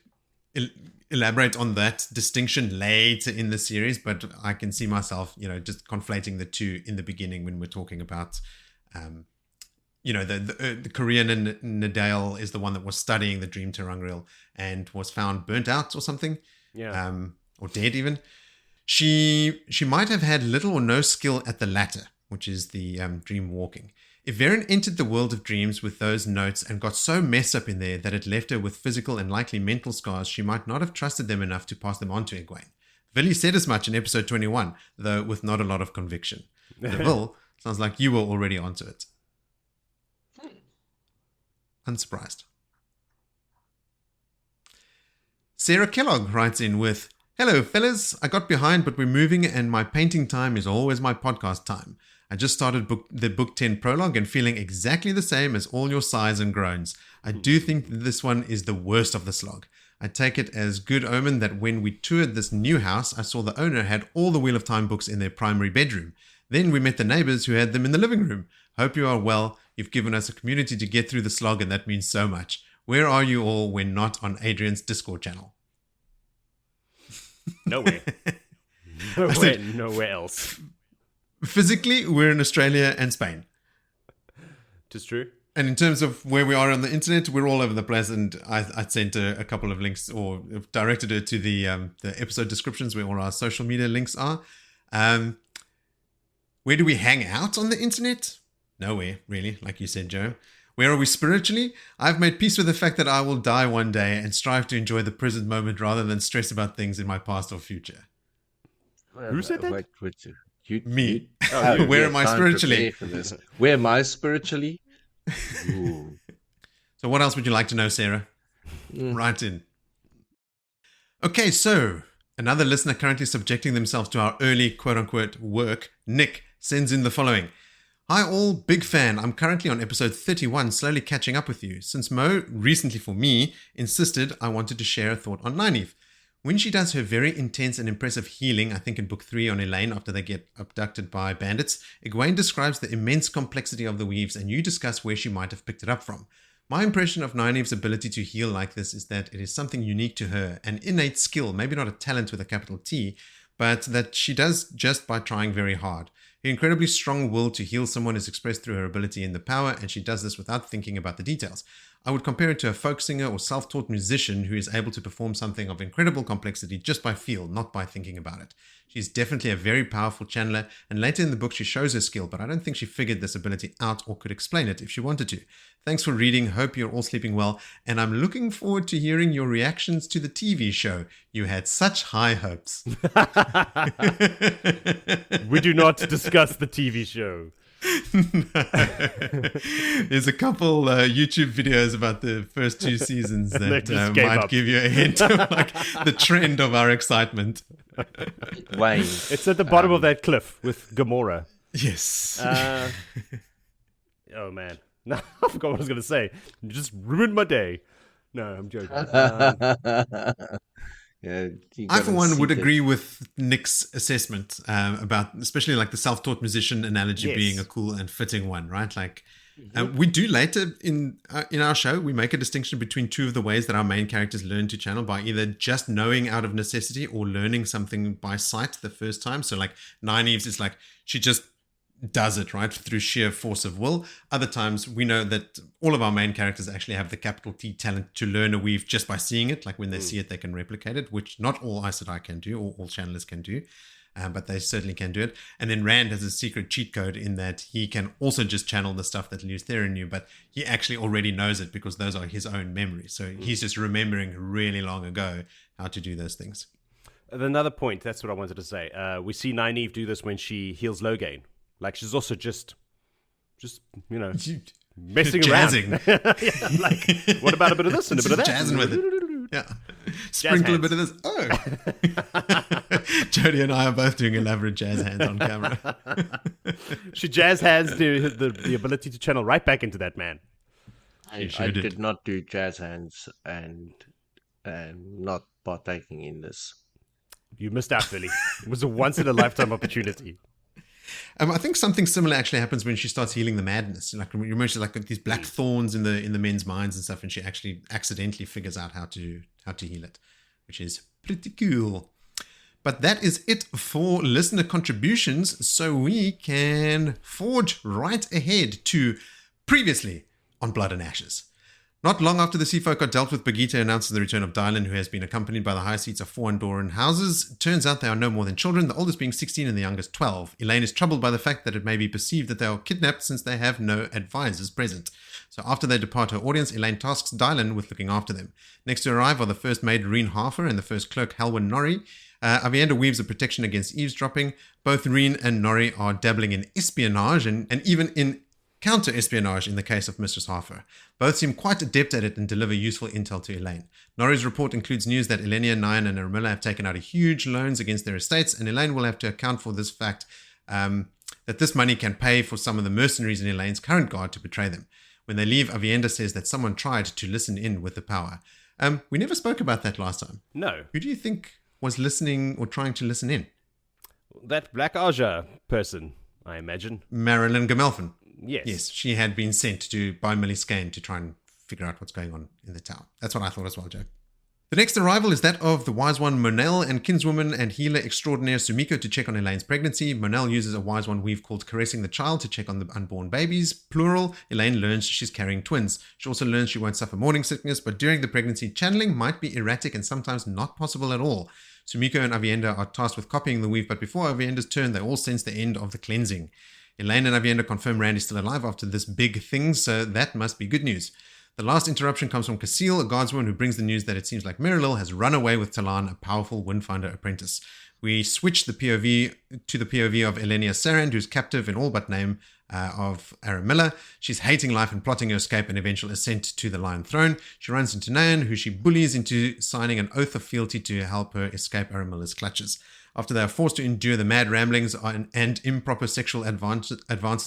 elaborate on that distinction later in the series, but I can see myself, just conflating the 2 in the beginning when we're talking about, the Korean Nadal is the one that was studying the Dream Tarangril and was found burnt out or something, or dead even. She might have had little or no skill at the latter, which is the dream walking. If Varen entered the world of dreams with those notes and got so messed up in there that it left her with physical and likely mental scars, she might not have trusted them enough to pass them on to Egwene. Villy said as much in episode 21, though with not a lot of conviction. Vil, sounds like you were already onto it. Unsurprised. Sarah Kellogg writes in with, "Hello, fellas. I got behind, but we're moving and my painting time is always my podcast time. I just started the book 10 prologue and feeling exactly the same as all your sighs and groans. I do think that this one is the worst of the slog. I take it as good omen that when we toured this new house, I saw the owner had all the Wheel of Time books in their primary bedroom. Then we met the neighbors who had them in the living room. Hope you are well. You've given us a community to get through the slog and that means so much. Where are you all when not on Adrian's Discord channel?" Nowhere. Nowhere else. Physically, we're in Australia and Spain. It's true. And in terms of where we are on the internet, we're all over the place. And I sent a couple of links or directed her to the episode descriptions where all our social media links are. Where do we hang out on the internet? Nowhere, really, like you said, Joe. Where are we spiritually? I've made peace with the fact that I will die one day and strive to enjoy the present moment rather than stress about things in my past or future. Who said that? Me. Oh, Where am I spiritually? Where am I spiritually? Ooh. So what else would you like to know, Sarah? Write in. Okay, so another listener currently subjecting themselves to our early quote-unquote work, Nick, sends in the following. "Hi all, big fan. I'm currently on episode 31, slowly catching up with you. Since Mo, recently for me, insisted I wanted to share a thought on Nynaeve. When she does her very intense and impressive healing, I think in book 3 on Elaine after they get abducted by bandits, Egwene describes the immense complexity of the weaves and you discuss where she might have picked it up from. My impression of Nynaeve's ability to heal like this is that it is something unique to her, an innate skill, maybe not a talent with a capital T, but that she does just by trying very hard. Her incredibly strong will to heal someone is expressed through her ability in the power, and she does this without thinking about the details. I would compare it to a folk singer or self-taught musician who is able to perform something of incredible complexity just by feel, not by thinking about it. She's definitely a very powerful channeler, and later in the book she shows her skill, but I don't think she figured this ability out or could explain it if she wanted to. Thanks for reading, hope you're all sleeping well, and I'm looking forward to hearing your reactions to the TV show. You had such high hopes." We do not discuss the TV show. There's a couple YouTube videos about the first 2 seasons They that just gave might up. give you a hint of like the trend of our excitement. Wayne, It's at the bottom of that cliff with Gamora. Yes. Oh man, no, I forgot what I was going to say. You just ruined my day. No, I'm joking. yeah, I, for one, would agree with Nick's assessment about, especially like the self-taught musician analogy Yes. being a cool and fitting one, right? Like, we do later in our show, we make a distinction between 2 of the ways that our main characters learn to channel, by either just knowing out of necessity or learning something by sight the first time. So like Nynaeve's is like, she just does it, right, through sheer force of will. Other times we know that all of our main characters actually have the capital T talent to learn a weave just by seeing it. Like when they see it, they can replicate it, which not all Aes Sedai can do, or all channelers can do. But they certainly can do it. And then Rand has a secret cheat code in that he can also just channel the stuff that Lews Therin knew, but he actually already knows it because those are his own memories. So he's just remembering really long ago how to do those things. Another point, that's what I wanted to say. We see Nynaeve do this when she heals Logain. Like, she's also just messing Jazzing. around. Yeah, like, what about a bit of this and a bit of that? Jazzing with it. Yeah. Sprinkle a bit of this. Oh. Jody and I are both doing elaborate jazz hands on camera. She jazz hands the ability to channel right back into that man. I sure did. did not do jazz hands and not partaking in this. You missed out, Billy. It was a once-in-a-lifetime opportunity. I think something similar actually happens when she starts healing the madness. Like you mentioned, like these black thorns in the men's minds and stuff, and she actually accidentally figures out how to heal it, which is pretty cool. But that is it for listener contributions, so we can forge right ahead to previously on Blood and Ashes. Not long after the Sea Folk are dealt with, Birgitte announces the return of Dylan, who has been accompanied by the high seats of 4 Andoran houses. Turns out they are no more than children, the oldest being 16 and the youngest 12. Elaine is troubled by the fact that it may be perceived that they are kidnapped since they have no advisors present. So after they depart her audience, Elaine tasks Dylan with looking after them. Next to arrive are the first maid Reen Harfer and the first clerk Halwyn Norrie. Avienda weaves a protection against eavesdropping. Both Reen and Norrie are dabbling in espionage and even in counter-espionage in the case of Mistress Harfer. Both seem quite adept at it and deliver useful intel to Elaine. Norrie's report includes news that Elenia, Nyan, and Aramilla have taken out huge loans against their estates, and Elaine will have to account for this fact that this money can pay for some of the mercenaries in Elaine's current guard to betray them. When they leave, Avienda says that someone tried to listen in with the power. We never spoke about that last time. No. Who do you think was listening or trying to listen in? That Black Ajah person, I imagine. Marilyn Gamelfin. Yes. She had been sent by Millie Skane to try and figure out what's going on in the tower. That's what I thought as well, Joe. The next arrival is that of the wise one Monel and kinswoman and healer extraordinaire Sumiko to check on Elaine's pregnancy. Monel uses a wise one weave called Caressing the Child to check on the unborn babies, plural. Elaine learns she's carrying twins. She also learns she won't suffer morning sickness, but during the pregnancy, channeling might be erratic and sometimes not possible at all. Sumiko and Avienda are tasked with copying the weave, but before Avienda's turn, they all sense the end of the cleansing. Elaine and Avienda confirm Rand is still alive after this big thing, so that must be good news. The last interruption comes from Casil, a guardswoman who brings the news that it seems like Merilil has run away with Talan, a powerful Windfinder apprentice. We switch the POV to the POV of Elenia Sarand, who's captive in all but name of Aramilla. She's hating life and plotting her escape and eventual ascent to the Lion Throne. She runs into Nayan, who she bullies into signing an oath of fealty to help her escape Aramilla's clutches. After they are forced to endure the mad ramblings and improper sexual advances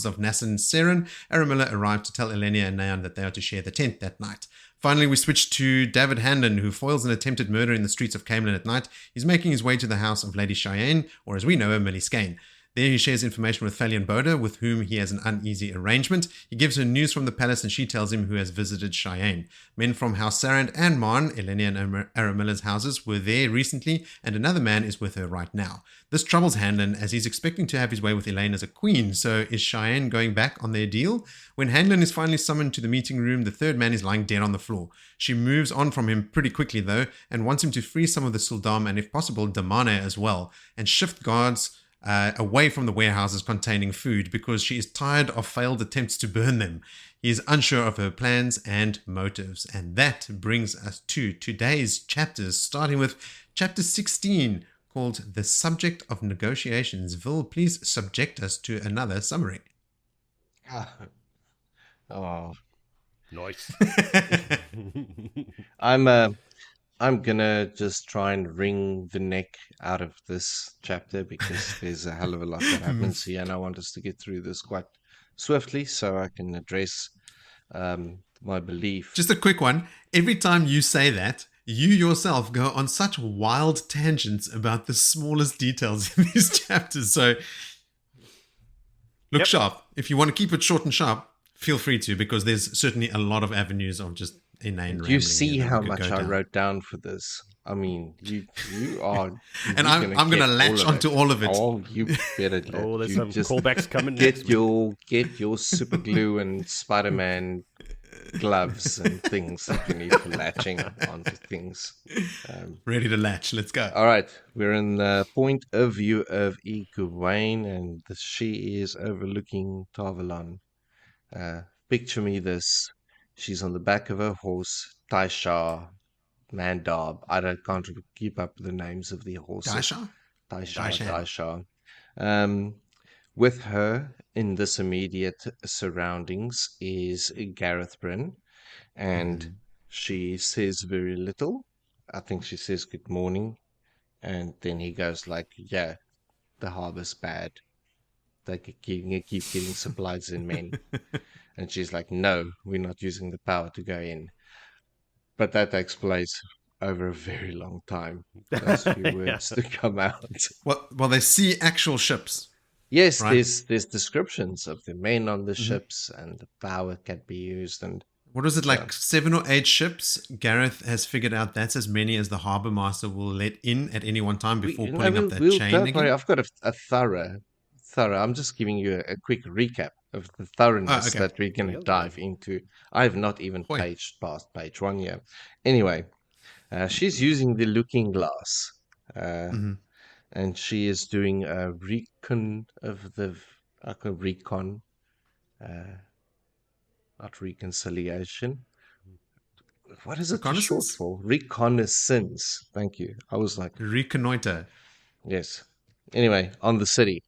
of Nassan Seren, Aramilla arrives to tell Elenia and Nayan that they are to share the tent that night. Finally, we switch to David Handon, who foils an attempted murder in the streets of Camelin at night. He's making his way to the house of Lady Cheyenne, or as we know her, Millie Skane. There he shares information with Thalion Boda, with whom he has an uneasy arrangement. He gives her news from the palace and she tells him who has visited Cheyenne. Men from House Sarand and Marn, Elenia and Aramilla's houses, were there recently, and another man is with her right now. This troubles Hanlon, as he's expecting to have his way with Elaine as a queen, so is Cheyenne going back on their deal? When Hanlon is finally summoned to the meeting room, the third man is lying dead on the floor. She moves on from him pretty quickly though, and wants him to free some of the Suldam and if possible Damane as well, and shift guards away from the warehouses containing food because she is tired of failed attempts to burn them. He is unsure of her plans and motives. And that brings us to today's chapters, starting with chapter 16, called The Subject of Negotiations. Vil, please subject us to another summary. Ah, oh, Nice. I'm I'm gonna just try and wring the neck out of this chapter because there's a hell of a lot that happens here, and I want us to get through this quite swiftly so I can address my belief. Just a quick one. Every time you say that, you yourself go on such wild tangents about the smallest details in these chapters. So look Yep. sharp. If you want to keep it short and sharp, feel free to, because there's certainly a lot of avenues of just inane rambling. You see here that how we could much go I down. wrote down for this. I mean, you are, And you're I'm gonna get latch all of onto it. all of it. Oh, you better Oh, there's you some just callbacks coming next get week. your super glue and Spider-Man gloves and things that you need for latching onto things. Ready to latch. Let's go. All right, we're in the point of view of Egwene, and she is overlooking Tar Valon. Picture me this: she's on the back of her horse, Taisha, Mandab. Can't keep up with the names of the horses. Daisha? Taisha, Daishan. Taisha. Um, with her in this immediate surroundings is Gareth Bryne, and she says very little. I think she says good morning, and then he goes like, "Yeah, the harbor's bad. They keep getting supplies in men." And she's like, "No, we're not using the power to go in." But that takes place over a very long time. Those few Yeah. words to come out. Well, they see actual ships, Yes, right? there's descriptions of the men on the Mhm. ships and the power can be used, and What was it, so like 7 or 8 ships? Gareth has figured out that's as many as the harbor master will let in at any one time before we no, pulling up that we'll chain don't worry. again. I've got a thorough. I'm just giving you a quick recap of the Oh, thoroughness okay. that we're going to Yeah, dive into. I have not even Hoi. past page 1 yet. Anyway, she's using the looking glass, Mhm. and she is doing a recon of the like a recon, uh, not reconciliation. What is it short Reconnaissance? for? Reconnaissance. Thank you. I was like, Reconnoiter. yes. Anyway, on the city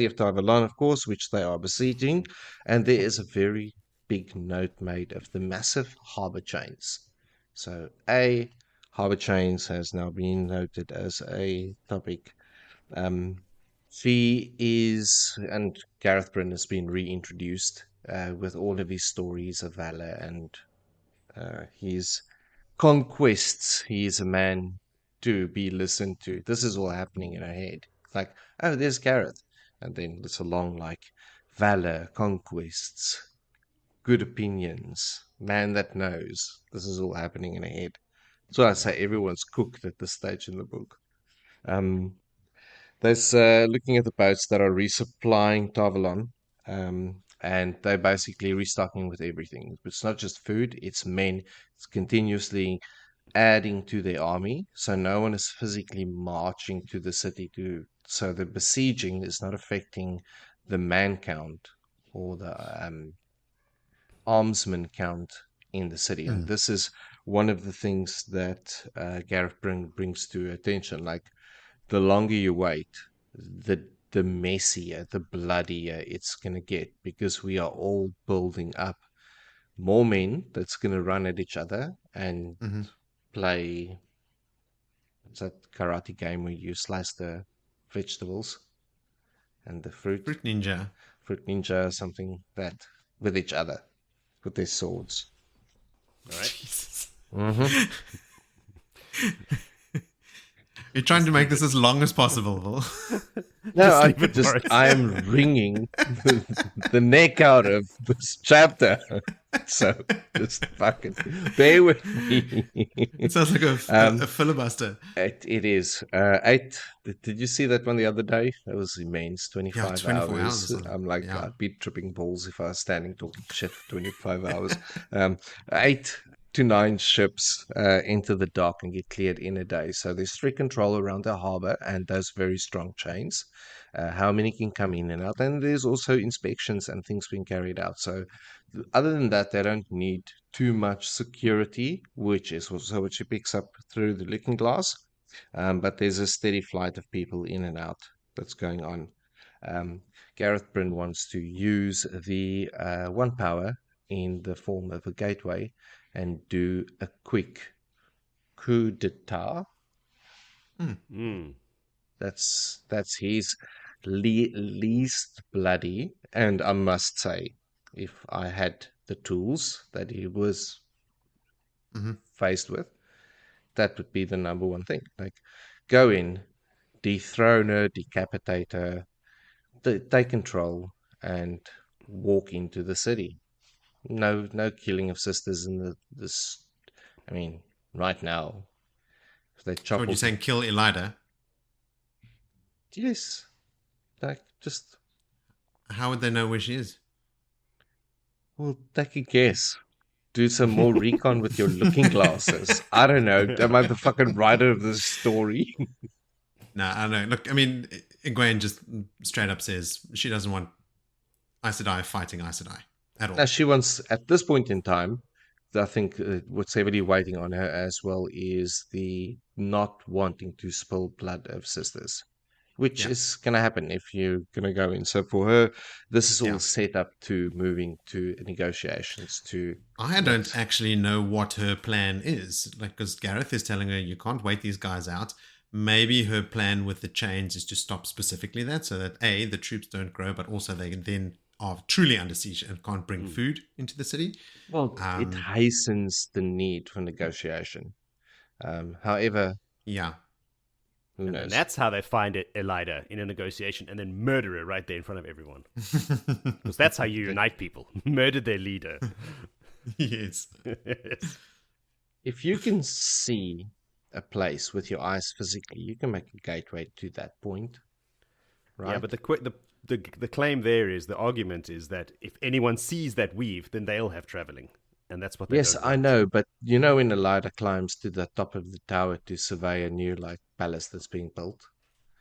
of Tar Valon, of course, which they are besieging, and there is a very big note made of the massive harbor chains. So, harbor chains has now been noted as a topic. Um, she is, and Gareth Bryne has been reintroduced with all of his stories of valor and his conquests. He is a man to be listened to. This is all happening in her head. It's like, oh, there's Gareth. And then it's along like valor, conquests, good opinions, man that knows. This is all happening in her head. So I say everyone's cooked at this stage in the book. Um, there's looking at the boats that are resupplying Tar Valon, and they're basically restocking with everything. It's not just food; it's men. It's continuously adding to their army, so no one is physically marching to the city to. So the besieging is not affecting the man count or the armsman count in the city, and Mm. this is one of the things that Gareth brings to attention. Like the longer you wait, the messier, the bloodier it's going to get because we are all building up more men that's going to run at each other and Hmm. play. It's that karate game where you slice the vegetables and the fruit, Fruit ninja. fruit ninja, something that with each other with their swords. All right. Jesus. Mm-hmm. You're trying to make this as long as possible, Will. No, Just leave it, Boris. I am wringing the neck out of this chapter. So just fucking bear with me. It sounds like a filibuster. It is. Did you see that one the other day? That was immense. Yeah, 25 24 hours or hours. something. I'm like, Yeah. I'd be tripping balls if I was standing talking shit for 25 hours. 8 to 9 ships enter the dock and get cleared in a day. So there's strict control around the harbor and those very strong chains. How many can come in and out? And there's also inspections and things being carried out. So other than that, they don't need too much security, which is also what she picks up through the looking glass. But there's a steady flight of people in and out that's going on. Gareth Bryne wants to use the one power in the form of a gateway and do a quick coup d'etat. That's his least bloody, and I must say, if I had the tools that he was faced with, that would be the number one thing. Like, go in, dethrone her, decapitate her, take control, and walk into the city. No killing of sisters in this. I mean, right now, if they So chop what you're off. saying, kill Elida? Yes, like just. How would they know where she is? Well, take a guess. Do some more recon with your looking glasses. I don't know. Am I the fucking writer of this story? No, I don't know. Look, I mean, Egwene just straight up says she doesn't want Aes Sedai fighting Aes Sedai at all. Now, she wants, at this point in time, I think what's heavily waiting on her as well is the not wanting to spill blood of sisters, which is going to happen if you're going to go in. So for her, this is all set up to moving to negotiations. I don't actually know what her plan is. Like, because Gareth is telling her you can't wait these guys out. Maybe her plan with the chains is to stop specifically that, so that A, the troops don't grow, but also they then are truly under siege and can't bring food into the city. Well, it hastens the need for negotiation. However, who knows? And that's how they find Elida in a negotiation and then murder her right there in front of everyone. Because that's how you unite people. Murder their leader. Yes. If you can see a place with your eyes physically, you can make a gateway to that point, right? Yeah, but the claim there is, the argument is that if anyone sees that weave, then they'll have traveling. And that's what they Yes, don't I want. know, but you know when Elida climbs to the top of the tower to survey a new palace that's being built?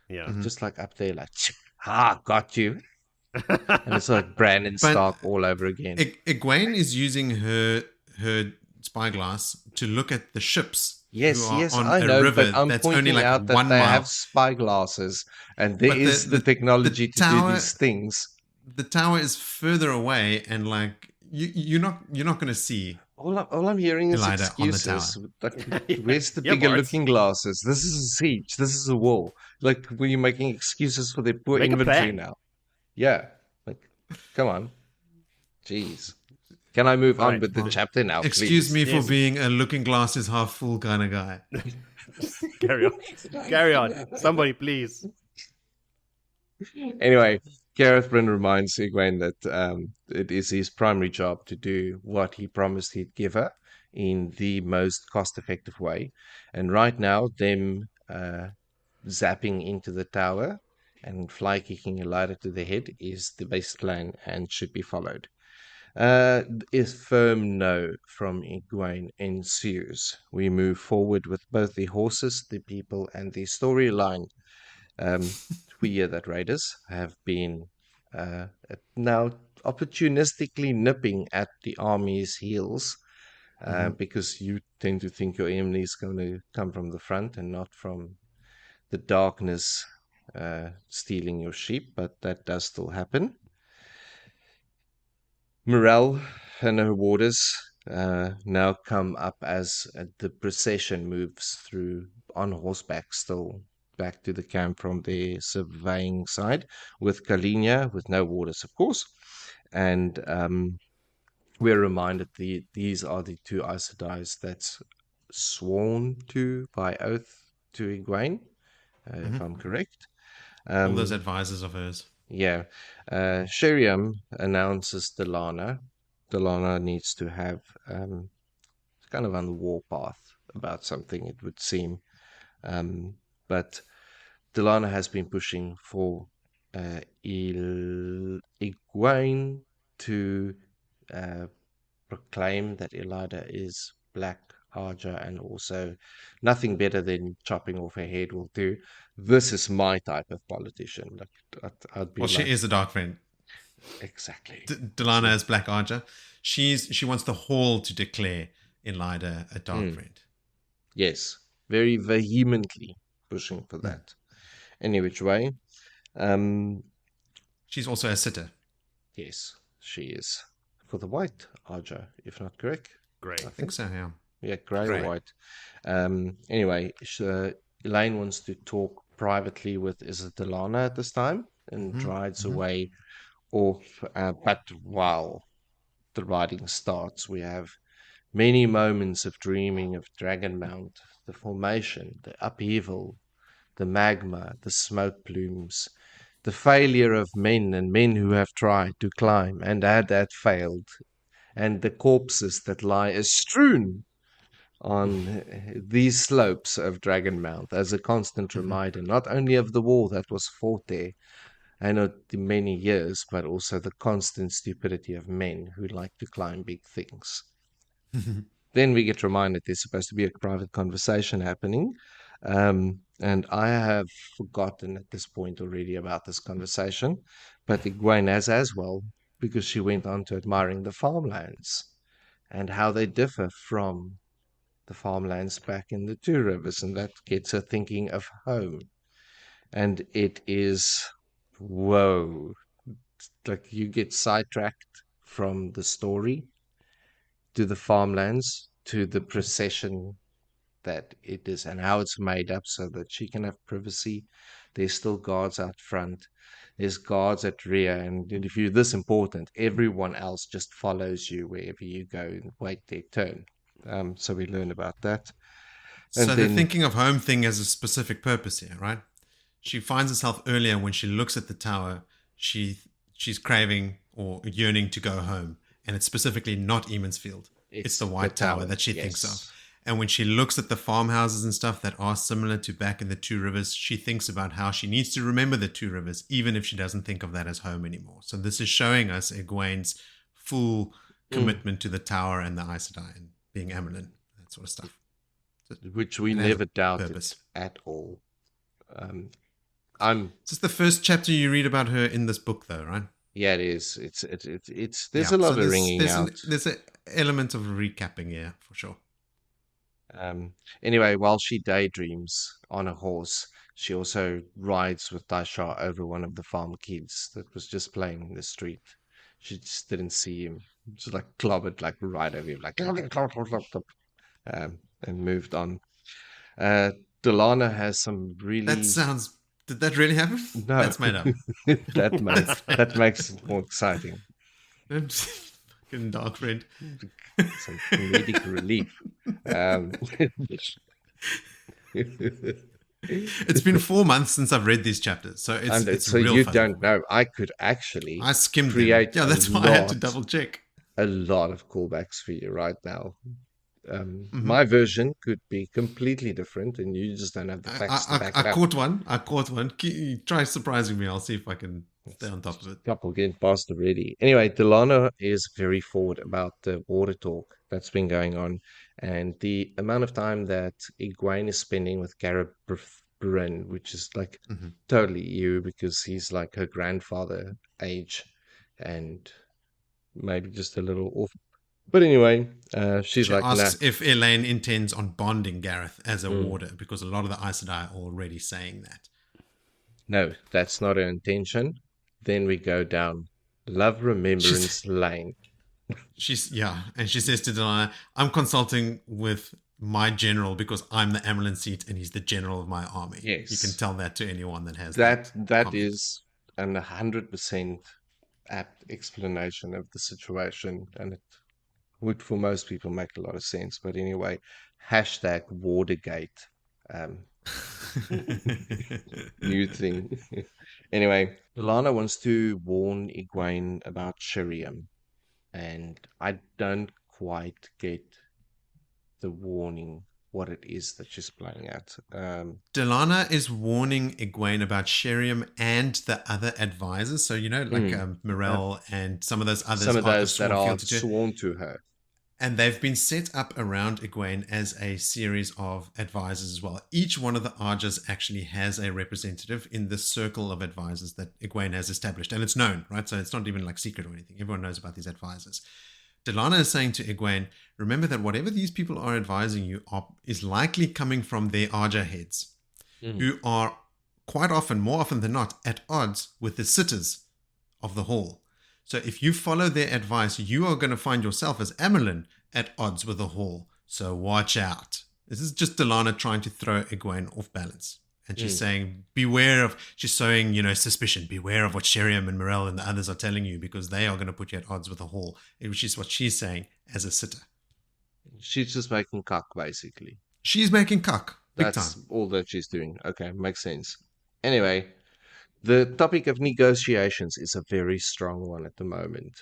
Yeah. Just like up there, like, got you. And it's like Brandon Stark all over again. Egwene is using her spyglass to look at the ships. Yes, who are on I a know, river but I'm that's pointing only like out that 1 they mile. have spyglasses, and there But is the technology to do tower- these things. The tower is further away, and like you're not going to see. All I'm hearing is Elida on the excuses. Like, where's the Yeah, bigger Bart. looking glasses? This is a siege. This is a war. Like, were you making excuses for their poor Make a inventory plan. now? Yeah. Like, come on. Jeez. Can I move on Right, with the chapter now, Excuse please? me for Yes. being a looking glass is half full kind of guy. Carry on. Carry on. Somebody, please. Anyway, Gareth Bryne reminds Egwene that it is his primary job to do what he promised he'd give her in the most cost-effective way. And right now, them zapping into the tower and fly kicking Elida to the head is the best plan and should be followed. Is firm no from Egwene ensues. We move forward with both the horses, the people, and the storyline. We hear that raiders have been now opportunistically nipping at the army's heels because you tend to think your enemy is going to come from the front and not from the darkness stealing your sheep, but that does still happen. Morale and her warders now come up as the procession moves through on horseback still back to the camp from the surveying side with Kalinia, with no warders, of course. And we're reminded these are the two Aes Sedai that's sworn to by oath to Egwene, if I'm correct. All those advisors of hers. Yeah. Sheriam announces Delana. Delana needs to have kind of on the warpath about something, it would seem. But Delana has been pushing for Egwene to proclaim that Elida is Black Ajah, and also nothing better than chopping off her head will do. This is my type of politician. Like, I'd be Well, she is a dark friend. Exactly. Delana as Black Ajah. She wants the Hall to declare Elida a dark friend. Yes, very vehemently pushing for that. Any which way. She's also a sitter. Yes, she is. For the White Ajah, if not correct. Great. I think so, yeah. Yeah, grey Grey. or white. Anyway, Elaine wants to talk privately with, is it Delana at this time? And rides away off. But while the riding starts, we have many moments of dreaming of Dragonmount, the formation, the upheaval, the magma, the smoke plumes, the failure of men and men who have tried to climb and had failed, and the corpses that lie as strewn on these slopes of Dragonmouth as a constant reminder, not only of the war that was fought there and of the many years, but also the constant stupidity of men who like to climb big things. Then we get reminded there's supposed to be a private conversation happening. And I have forgotten at this point already about this conversation, but Egwene has as well, because she went on to admiring the farmlands and how they differ from the farmlands back in the Two Rivers, and that gets her thinking of home. And it is, whoa, like you get sidetracked from the story to the farmlands to the procession that it is and how it's made up so that she can have privacy. There's still guards out front. There's guards at rear, and if you're this important, everyone else just follows you wherever you go and wait their turn. So we learn about that. And So then, the thinking of home thing has a specific purpose here, right? She finds herself earlier when she looks at the tower, she's craving or yearning to go home. And it's specifically not Emansfield. It's the White Tower that she thinks of. And when she looks at the farmhouses and stuff that are similar to back in the Two Rivers, she thinks about how she needs to remember the Two Rivers, even if she doesn't think of that as home anymore. So this is showing us Egwene's full commitment to the tower and the Aes Sedai and being Amelin, that sort of stuff. which we It has never a doubted purpose. at all. Is this the first chapter you read about her in this book, though, right? Yeah, it is. It's there's Yeah, a lot so of ringing out. There's an element of recapping here, for sure. Anyway, while she daydreams on a horse, she also rides with Daisha over one of the farm kids that was just playing in the street. She just didn't see him. Just like clobbered, like right over him, like and moved on. Delana has some really Did that really happen? no. That's made up. that makes it more exciting. Fucking dark friend. Some comedic relief. It's been 4 months since I've read these chapters, so it's so real you fun. don't know. I could actually I skimmed them. create Yeah, that's a why I had to lot- double check. a lot of callbacks for you right now. My version could be completely different, and you just don't have the facts to back it I up. caught one. Try surprising me. I'll see if I can stay on top of it. Couple getting past already. Anyway, Delano is very forward about the water talk that's been going on, and the amount of time that Egwene is spending with Gareth Bryne, which is like totally you, because he's like her grandfather age, and maybe just a little off. But anyway, she's She like, asks nah. if Elaine intends on bonding Gareth as a warder, because a lot of the Aes Sedai are already saying that. No, that's not her intention. Then we go down Love Remembrance Lane. And she says to Delana, I'm consulting with my general because I'm the Amelin seat and he's the general of my army. Yes. You can tell that to anyone that has That comment. is an 100% apt explanation of the situation, and it would for most people make a lot of sense. But anyway, hashtag Watergate. New thing. Anyway, Lana wants to warn Egwene about Sheriam, and I don't quite get the warning, what it is that she's playing at. Delana is warning Egwene about Sheriam and the other advisors. So, like Morel and some of those others. Some of those that are to her. sworn to her. And they've been set up around Egwene as a series of advisors as well. Each one of the Ajahs actually has a representative in the circle of advisors that Egwene has established. And it's known, right? So it's not even like secret or anything. Everyone knows about these advisors. Delana is saying to Egwene, remember that whatever these people are advising you is likely coming from their Ajah heads, who are quite often, more often than not, at odds with the sitters of the Hall. So if you follow their advice, you are going to find yourself as Amelin at odds with the Hall. So watch out. This is just Delana trying to throw Egwene off balance. And she's saying, she's sowing, suspicion. Beware of what Sheriam and Morel and the others are telling you, because they are going to put you at odds with the Hall, which is what she's saying as a sitter. She's just making cuck, basically. She's making cuck. Big That's time. all that she's doing. Okay, makes sense. Anyway, the topic of negotiations is a very strong one at the moment,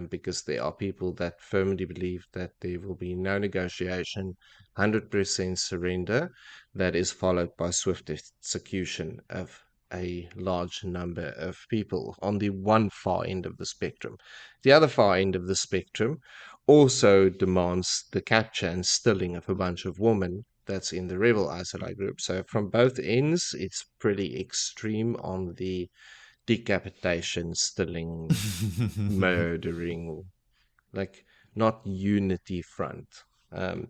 because there are people that firmly believe that there will be no negotiation, 100% surrender, that is followed by swift execution of a large number of people on the one far end of the spectrum. The other far end of the spectrum also demands the capture and stilling of a bunch of women that's in the rebel Aes Sedai group. So from both ends, it's pretty extreme on the decapitation, stilling, murdering, like not unity front. A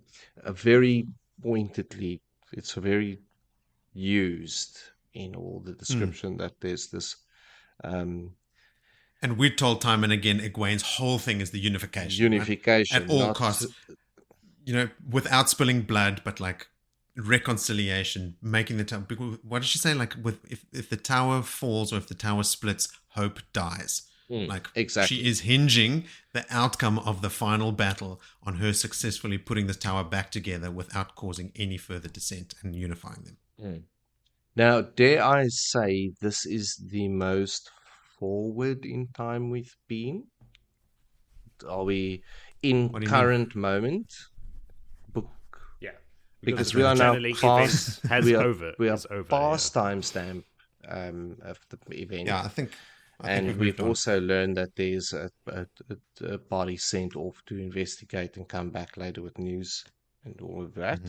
very pointedly, it's very used in all the description that there's this. And we're told time and again, Egwene's whole thing is the unification. Unification. Right? At all costs. Without spilling blood, but like reconciliation, making the tower. What did she say? Like, if the tower falls or if the tower splits, hope dies. Exactly. She is hinging the outcome of the final battle on her successfully putting the tower back together without causing any further dissent and unifying them. Now, dare I say this is the most forward in time we've been? Are we in current moment? Book. Yeah. Because we are now past. We are past yeah. timestamp of the event. Yeah, I think and we've also learned that there's a body sent off to investigate and come back later with news and all of that.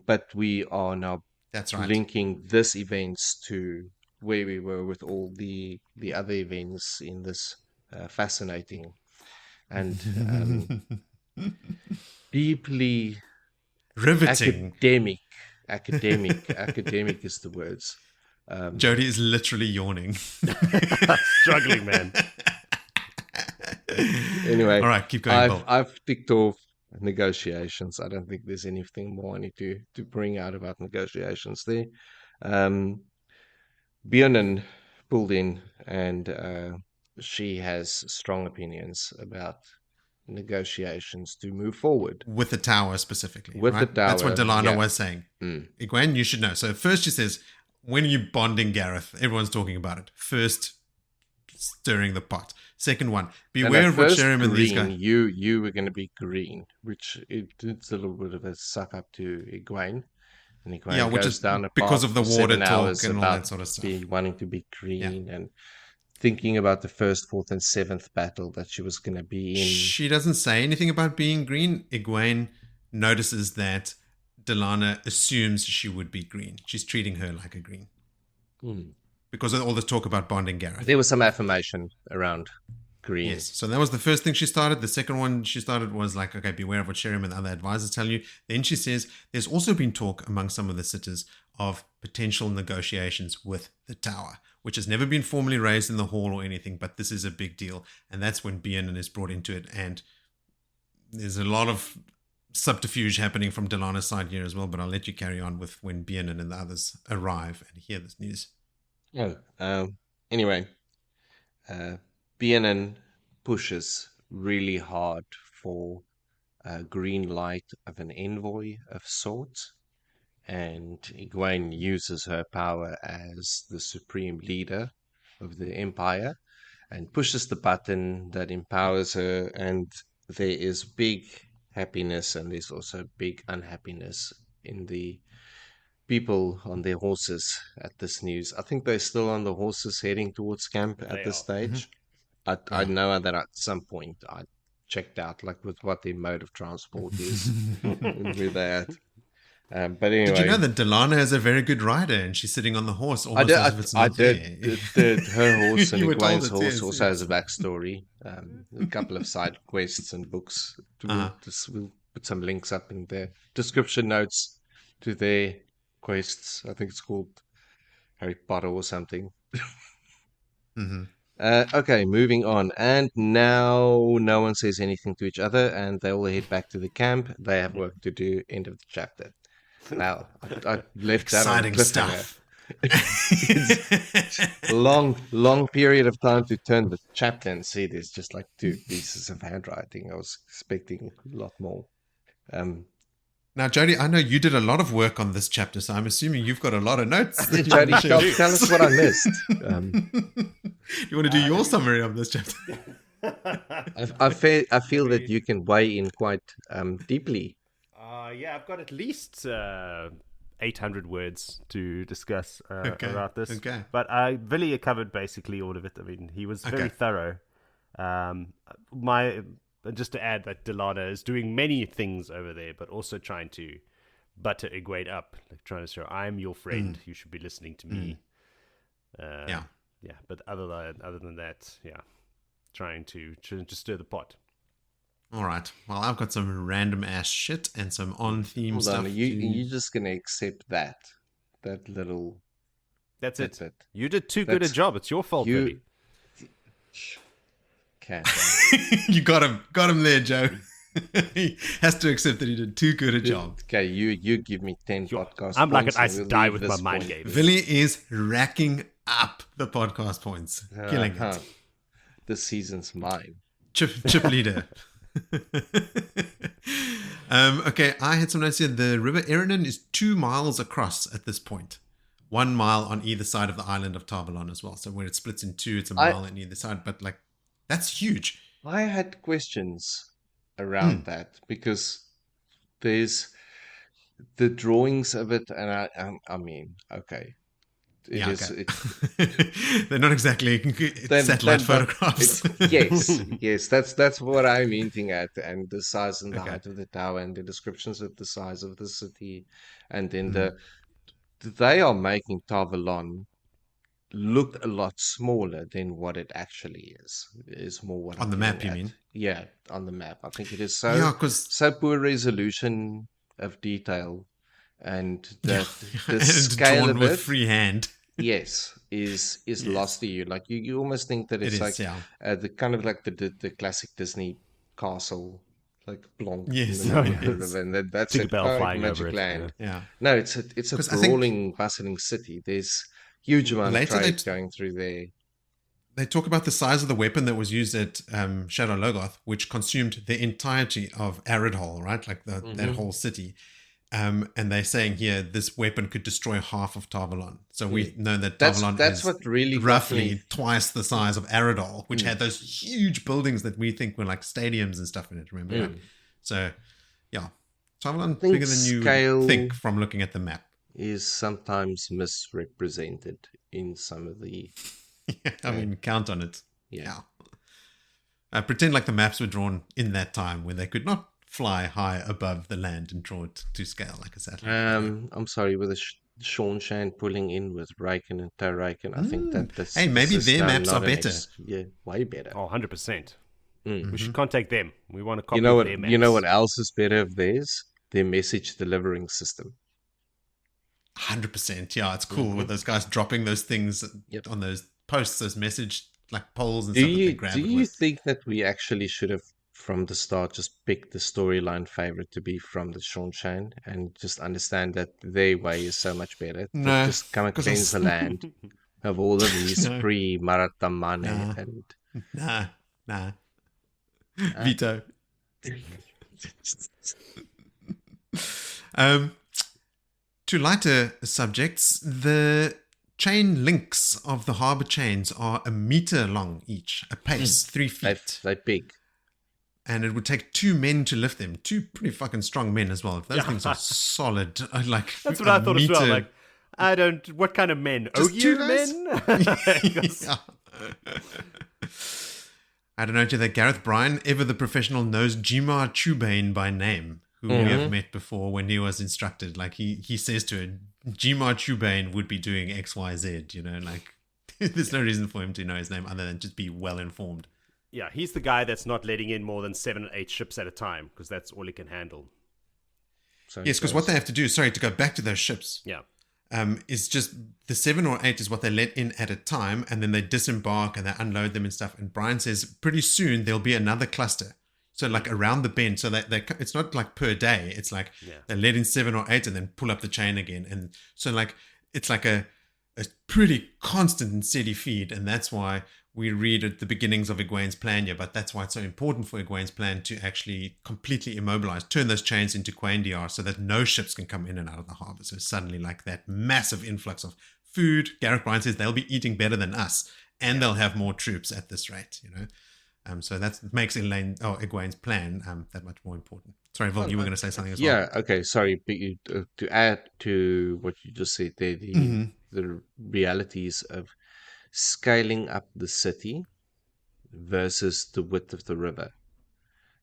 But we are now linking this events to where we were with all the other events in this fascinating and deeply riveting academic is the words. Jody is literally yawning. Struggling, man. Anyway, all right, keep going. I've ticked off negotiations. I don't think there's anything more I need to bring out about negotiations there. Bjornen pulled in, and she has strong opinions about negotiations to move forward. With the tower specifically. With the tower. That's what Delana was saying. Egwene, you should know. So first she says, when are you bonding Gareth? Everyone's talking about it. First, stirring the pot. Second one, beware of what Sheriam and these guys... You were going to be green, which it's a little bit of a suck up to Egwene. And Egwene which goes is down a because of the water talk and all about that sort of stuff. Wanting to be green and thinking about the first, fourth, and seventh battle that she was going to be in. She doesn't say anything about being green. Egwene notices that Delana assumes she would be green. She's treating her like a green. Because of all this talk about bonding Gareth. There was some affirmation around green. Yes. So that was the first thing she started. The second one she started was like, okay, beware of what Sheriam and other advisors tell you. Then she says, there's also been talk among some of the sitters of potential negotiations with the tower, which has never been formally raised in the hall or anything, but this is a big deal. And that's when Bjornen is brought into it. And there's a lot of subterfuge happening from Delana's side here as well, but I'll let you carry on with when Bjornen and the others arrive and hear this news. Anyway, Bjornen pushes really hard for a green light of an envoy of sorts, and Egwene uses her power as the supreme leader of the empire and pushes the button that empowers her, and there is big happiness and there's also big unhappiness in the people on their horses at this news. I think they're still on the horses heading towards camp at this stage. I know that at some point I checked out like with what their mode of transport is and where they're at. But anyway, did you know that Delana is a very good rider and she's sitting on the horse almost as if it's not her horse and Egwene's horse also has a backstory. A couple of side quests and books. We'll put some links up in the description notes to their quests. I think it's called Harry Potter or something. Okay, moving on. And now no one says anything to each other, and they all head back to the camp. They have work to do. End of the chapter. Now, I left that on a Exciting cliffhanger. stuff. It's long period of time to turn the chapter and see there's just like 2 pieces of handwriting. I was expecting a lot more. Now, Jody, I know you did a lot of work on this chapter, so I'm assuming you've got a lot of notes. that you Jody, want to share. tell us what I missed. You want to do your summary of this chapter? I feel that you can weigh in quite deeply. Yeah, I've got at least 800 words to discuss about this. Okay. But Willie covered basically all of it. I mean, he was very thorough. Just to add that Delana is doing many things over there, but also trying to butter Egwene up, like trying to show I'm your friend. You should be listening to me. Yeah. But other than that, trying to stir the pot. All right. Well, I've got some random ass shit and some on-theme Hold stuff. on, you're just gonna accept that little. That's it. You did too good a job. It's your fault, Willie. Can't. You got him there, Joe. He has to accept that he did too good a job. Okay, you give me 10 podcasts. I'm like an Aes Sedai with my mind games. Willie is racking up the podcast points, killing it. This season's mine. Chip leader. Okay, I had some notes here. The River Eranin is 2 miles across at this point. 1 mile on either side of the island of Tar Valon as well. So where it splits in 2, it's a mile on either side. But like, that's huge. I had questions around that because there's the drawings of it, and I mean, okay. They're not exactly satellite photographs. Yes, that's what I'm hinting at, and the size and the height of the tower, and the descriptions of the size of the city, and then they are making Tar Valon look a lot smaller than what it actually is. Is more what on I'm the map, getting you at. mean? Yeah, on the map. I think it is so poor resolution of detail, and the scale drawn of with it. freehand. Yes, is lost to you. Like you almost think that it's the kind of like the classic Disney castle, like Blanc. Yes, and that's it. Bell flying Magic over Land. it. Yeah. No, it's a brawling, bustling city. There's huge amount of trade going through there. They talk about the size of the weapon that was used at Shadar Logoth, which consumed the entirety of Aridhol, right? Like that whole city. And they're saying here this weapon could destroy half of Tar Valon. So we know that Tar Valon is what really roughly twice the size of Aridhol, which had those huge buildings that we think were like stadiums and stuff in it, remember? Right? So, yeah. Tar Valon bigger than you would think from looking at the map. Is sometimes misrepresented in some of the... I mean, count on it. Yeah. Pretend like the maps were drawn in that time when they could not fly high above the land and draw it to scale like a satellite. I'm sorry, with Sean Shan pulling in with Riken and Tar Riken, I think that's... Hey, maybe their maps are better. Way better. Oh, 100%. We should contact them. We want to copy their maps. You know what else is better of theirs? Their message delivering system. 100%. Yeah, it's cool with those guys dropping those things on those posts, those message like polls and stuff that they grab. Do you think that we actually should have from the start just picked the storyline favorite to be from the Sean Shan and just understand that their way is so much better? No, just come and cleanse the land of all of these pre-Maratamane and... Nah. Veto. To lighter subjects, the chain links of the harbour chains are 1 meter long each, a pace, 3 feet. They're big. And it would take 2 men to lift them. 2 pretty fucking strong men as well. If those things are solid, like that's what I thought as well. Like, I don't. What kind of men? Just you men? I don't know that Gareth Bryne, ever the professional, knows Jimar Chubane by name, who we have met before when he was instructed. Like he says to her, Jimar Chubane would be doing X, Y, Z. You know, like there's no reason for him to know his name other than just be well informed. Yeah, he's the guy that's not letting in more than 7 or 8 ships at a time because that's all he can handle. So yes, because what they have to do, to go back to those ships. Yeah. is just the 7 or 8 is what they let in at a time, and then they disembark and they unload them and stuff. And Bryne says pretty soon there'll be another cluster. So like around the bend. So they it's not like per day. It's like they let in 7 or 8 and then pull up the chain again. And so like it's like a pretty constant and steady feed. And that's why we read at the beginnings of Egwene's plan here, but that's why it's so important for Egwene's plan to actually completely immobilize, turn those chains into Quaindiar so that no ships can come in and out of the harbor. So suddenly like that massive influx of food, Gareth Bryne says they'll be eating better than us and they'll have more troops at this rate, you know. So that makes Egwene's plan that much more important. Sorry, Vol, you were going to say something as well. Yeah, okay, sorry. But to add to what you just said there, the realities of scaling up the city versus the width of the river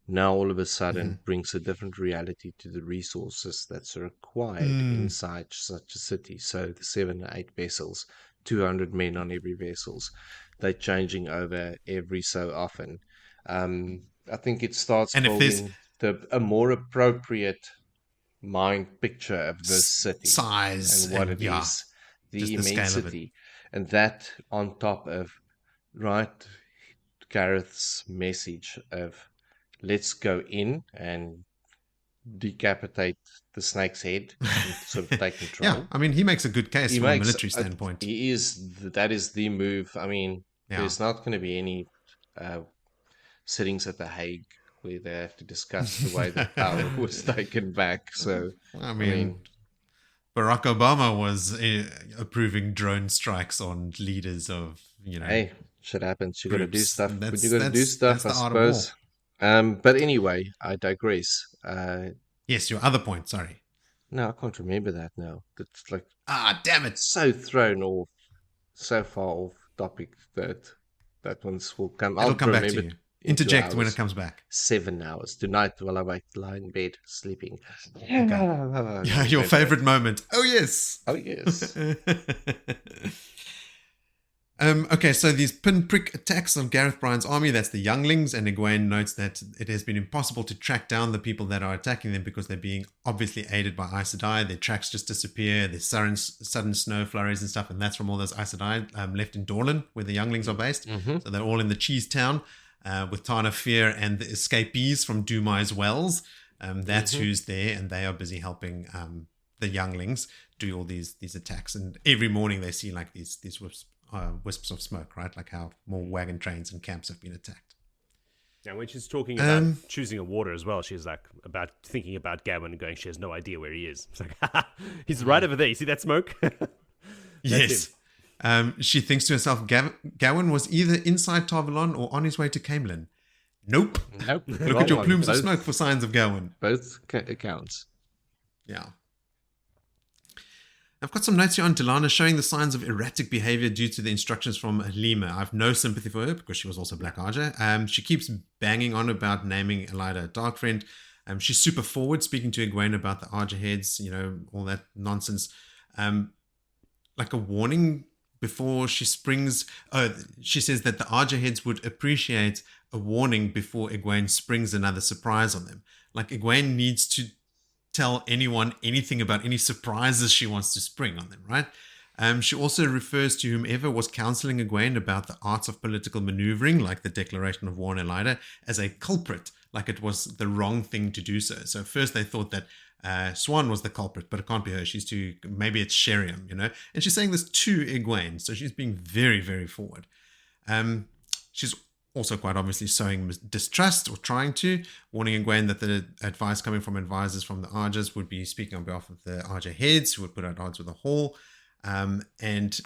now all of a sudden brings a different reality to the resources that's required inside such a city. So the 7 or 8 vessels, 200 men on every vessels, they're changing over every so often. I think it starts building a more appropriate mind picture of this city, size and what it is, the immensity, and that on top of Gareth's message of let's go in and decapitate the snake's head and sort of take control. Yeah, I mean, he makes a good case from a military standpoint. That is the move. I mean, there's not going to be any sittings at The Hague where they have to discuss the way that power was taken back. So, I mean Barack Obama was approving drone strikes on leaders of, you know. Hey, shit happens. You got to do stuff. But you got to do stuff, I suppose. But anyway, I digress. Yes, your other point. Sorry. No, I can't remember that now. It's like damn it! So thrown off, so far off topic that one's will come. It'll come back to you. Interject when it comes back. 7 hours tonight while I lie in bed sleeping. Okay. Your favorite moment. Oh yes. Oh yes. Okay, so these pinprick attacks on Gareth Bryne's army, that's the younglings, and Egwene notes that it has been impossible to track down the people that are attacking them because they're being obviously aided by Aes Sedai. Their tracks just disappear, there's sudden snow flurries and stuff, and that's from all those Aes Sedai left in Dorlan, where the younglings are based. So they're all in the Cheese Town with Tana Fear and the escapees from Dumai's Wells. That's who's there, and they are busy helping the younglings do all these attacks. And every morning they see like these wisps of smoke, right? Like how more wagon trains and camps have been attacked. Yeah, when she's talking about choosing a water as well, she's like thinking about Gawain and going, she has no idea where he is. It's like, he's right over there. You see that smoke? Yes. She thinks to herself, Gawain was either inside Tar Valon or on his way to Camelin. Nope. Look at your plumes of smoke for signs of Gawain. Both accounts. Yeah. I've got some notes here on Delana showing the signs of erratic behavior due to the instructions from Halima. I have no sympathy for her because she was also Black Ajah. She keeps banging on about naming Elida a dark friend. She's super forward, speaking to Egwene about the Ajah heads, you know, all that nonsense. Like a warning before she springs. She says that the Ajah heads would appreciate a warning before Egwene springs another surprise on them. Like Egwene needs to tell anyone anything about any surprises she wants to spring on them, right? She also refers to whomever was counseling Egwene about the arts of political maneuvering, like the declaration of war on Elida, as a culprit, like it was the wrong thing to do so. So first they thought that Swan was the culprit, but it can't be her. Maybe it's Sheriam, you know? And she's saying this to Egwene, so she's being very, very forward. She's also quite obviously sowing distrust, or trying to, warning Egwene that the advice coming from advisors from the Ajahs would be speaking on behalf of the Ajah heads, who would put at odds with the Hall. And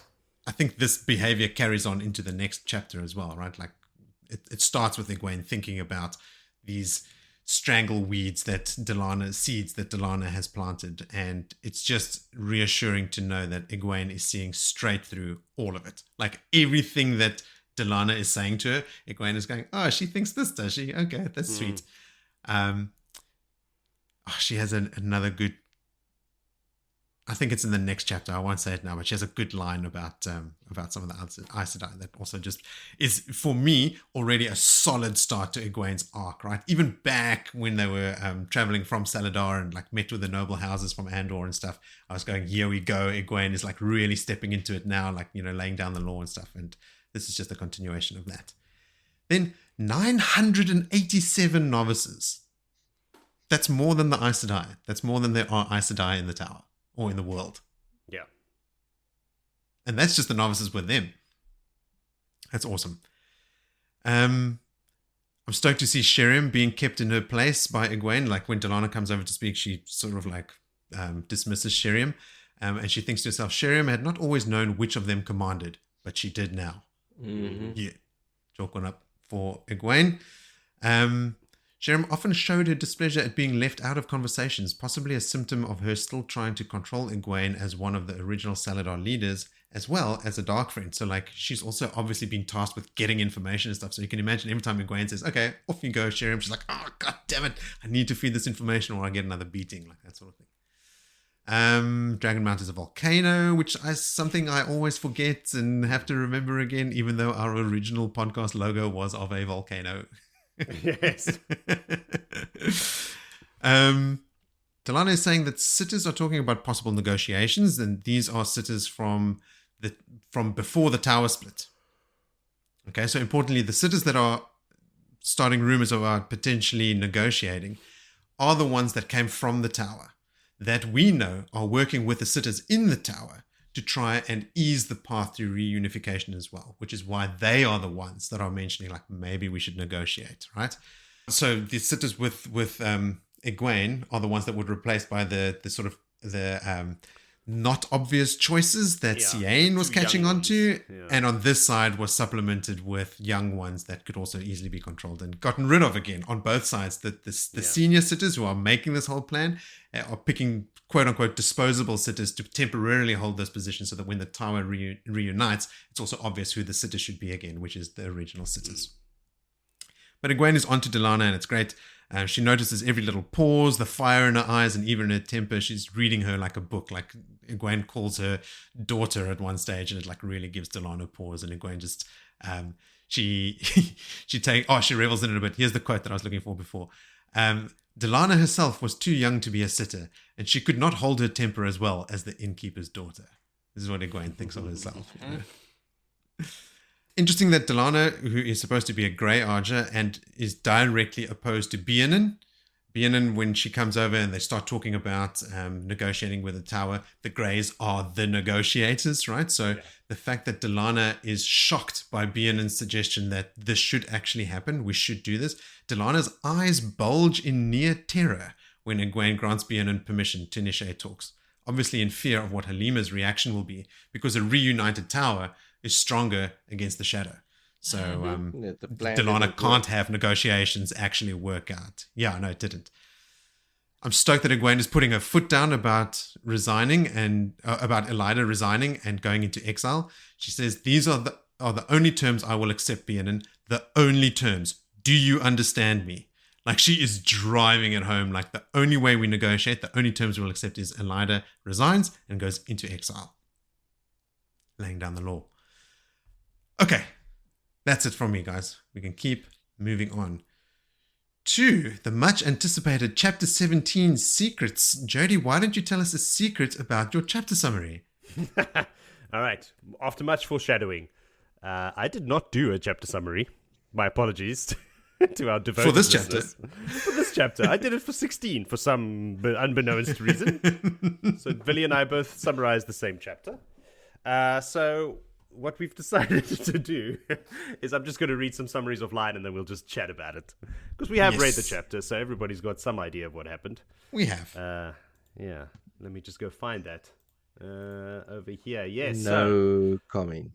I think this behavior carries on into the next chapter as well, right? Like it starts with Egwene thinking about these strangle seeds that Delana has planted, and it's just reassuring to know that Egwene is seeing straight through all of it. Like everything that Delana is saying to her, Egwene is going, oh, she thinks this, does she? Okay, that's sweet. She has another good I think it's in the next chapter. I won't say it now, but she has a good line about some of the Aes Sedai that also just is, for me, already a solid start to Egwene's arc, right? Even back when they were traveling from Saladar and like met with the noble houses from Andor and stuff, I was going, here we go. Egwene is like really stepping into it now, like, you know, laying down the law and stuff. And this is just a continuation of that. Then 987 novices. That's more than the Aes Sedai. That's more than there are Aes Sedai in the tower. Or in the world. Yeah. And that's just the novices with them. That's awesome. I'm stoked to see Sheriam being kept in her place by Egwene. Like when Delana comes over to speak, she sort of like dismisses Sheriam. And she thinks to herself, Sheriam had not always known which of them commanded, but she did now. Mm-hmm. Yeah. Chalk one up for Egwene. Sheriam often showed her displeasure at being left out of conversations, possibly a symptom of her still trying to control Egwene as one of the original Saladar leaders, as well as a dark friend. So, like, she's also obviously been tasked with getting information and stuff. So you can imagine every time Egwene says, okay, off you go, Sheriam, she's like, oh, god damn it, I need to feed this information or I get another beating, like that sort of thing. Dragonmount is a volcano, which is something I always forget and have to remember again, even though our original podcast logo was of a volcano. Yes. Delana is saying that sitters are talking about possible negotiations, and these are sitters from before the tower split. Okay, so importantly, the sitters that are starting rumors about potentially negotiating are the ones that came from the tower, that we know are working with the sitters in the tower to try and ease the path to reunification as well, which is why they are the ones that are mentioning, like, maybe we should negotiate, right? So the sitters with Egwene are the ones that would replace by the sort of the not obvious choices that Siain was catching on to, and on this side was supplemented with young ones that could also easily be controlled and gotten rid of again on both sides. That the senior sitters who are making this whole plan are picking quote-unquote disposable sitters to temporarily hold those positions so that when the tower reunites, it's also obvious who the sitter should be again, which is the original sitters. But Egwene is onto Delana, and it's great. She notices every little pause, the fire in her eyes, and even in her temper. She's reading her like a book. Like Egwene calls her daughter at one stage, and it like really gives Delana pause. And Egwene just she revels in it a bit. Here's the quote that I was looking for before. Delana herself was too young to be a sitter, and she could not hold her temper as well as the innkeeper's daughter. This is what Egwene thinks of herself. You know? Interesting that Delana, who is supposed to be a Grey Ajah and is directly opposed to Bianan, when she comes over and they start talking about negotiating with the tower, the Greys are the negotiators, right? So the fact that Delana is shocked by Bianan's suggestion that this should actually happen, we should do this, Delana's eyes bulge in near terror when Egwene grants Bianan permission to initiate talks, obviously in fear of what Halima's reaction will be, because a reunited tower is stronger against the shadow. So Delana can't have negotiations actually work out. Yeah, no, it didn't. I'm stoked that Egwene is putting her foot down about resigning and about Elaida resigning and going into exile. She says, these are the only terms I will accept, Bianan. The only terms. Do you understand me? Like, she is driving it home. Like, the only way we negotiate, the only terms we'll accept is Elaida resigns and goes into exile. Laying down the law. Okay, that's it from me, guys. We can keep moving on to the much anticipated Chapter 17 secrets. Jody, why don't you tell us a secret about your chapter summary? All right. After much foreshadowing, I did not do a chapter summary. My apologies to our devoted for this listeners. For this chapter. I did it for 16 for some unbeknownst reason. So Willie and I both summarized the same chapter. So what we've decided to do is I'm just going to read some summaries offline and then we'll just chat about it. Because we have read the chapter, so everybody's got some idea of what happened. We have. Yeah. Let me just go find that. Over here. Yes. No comment.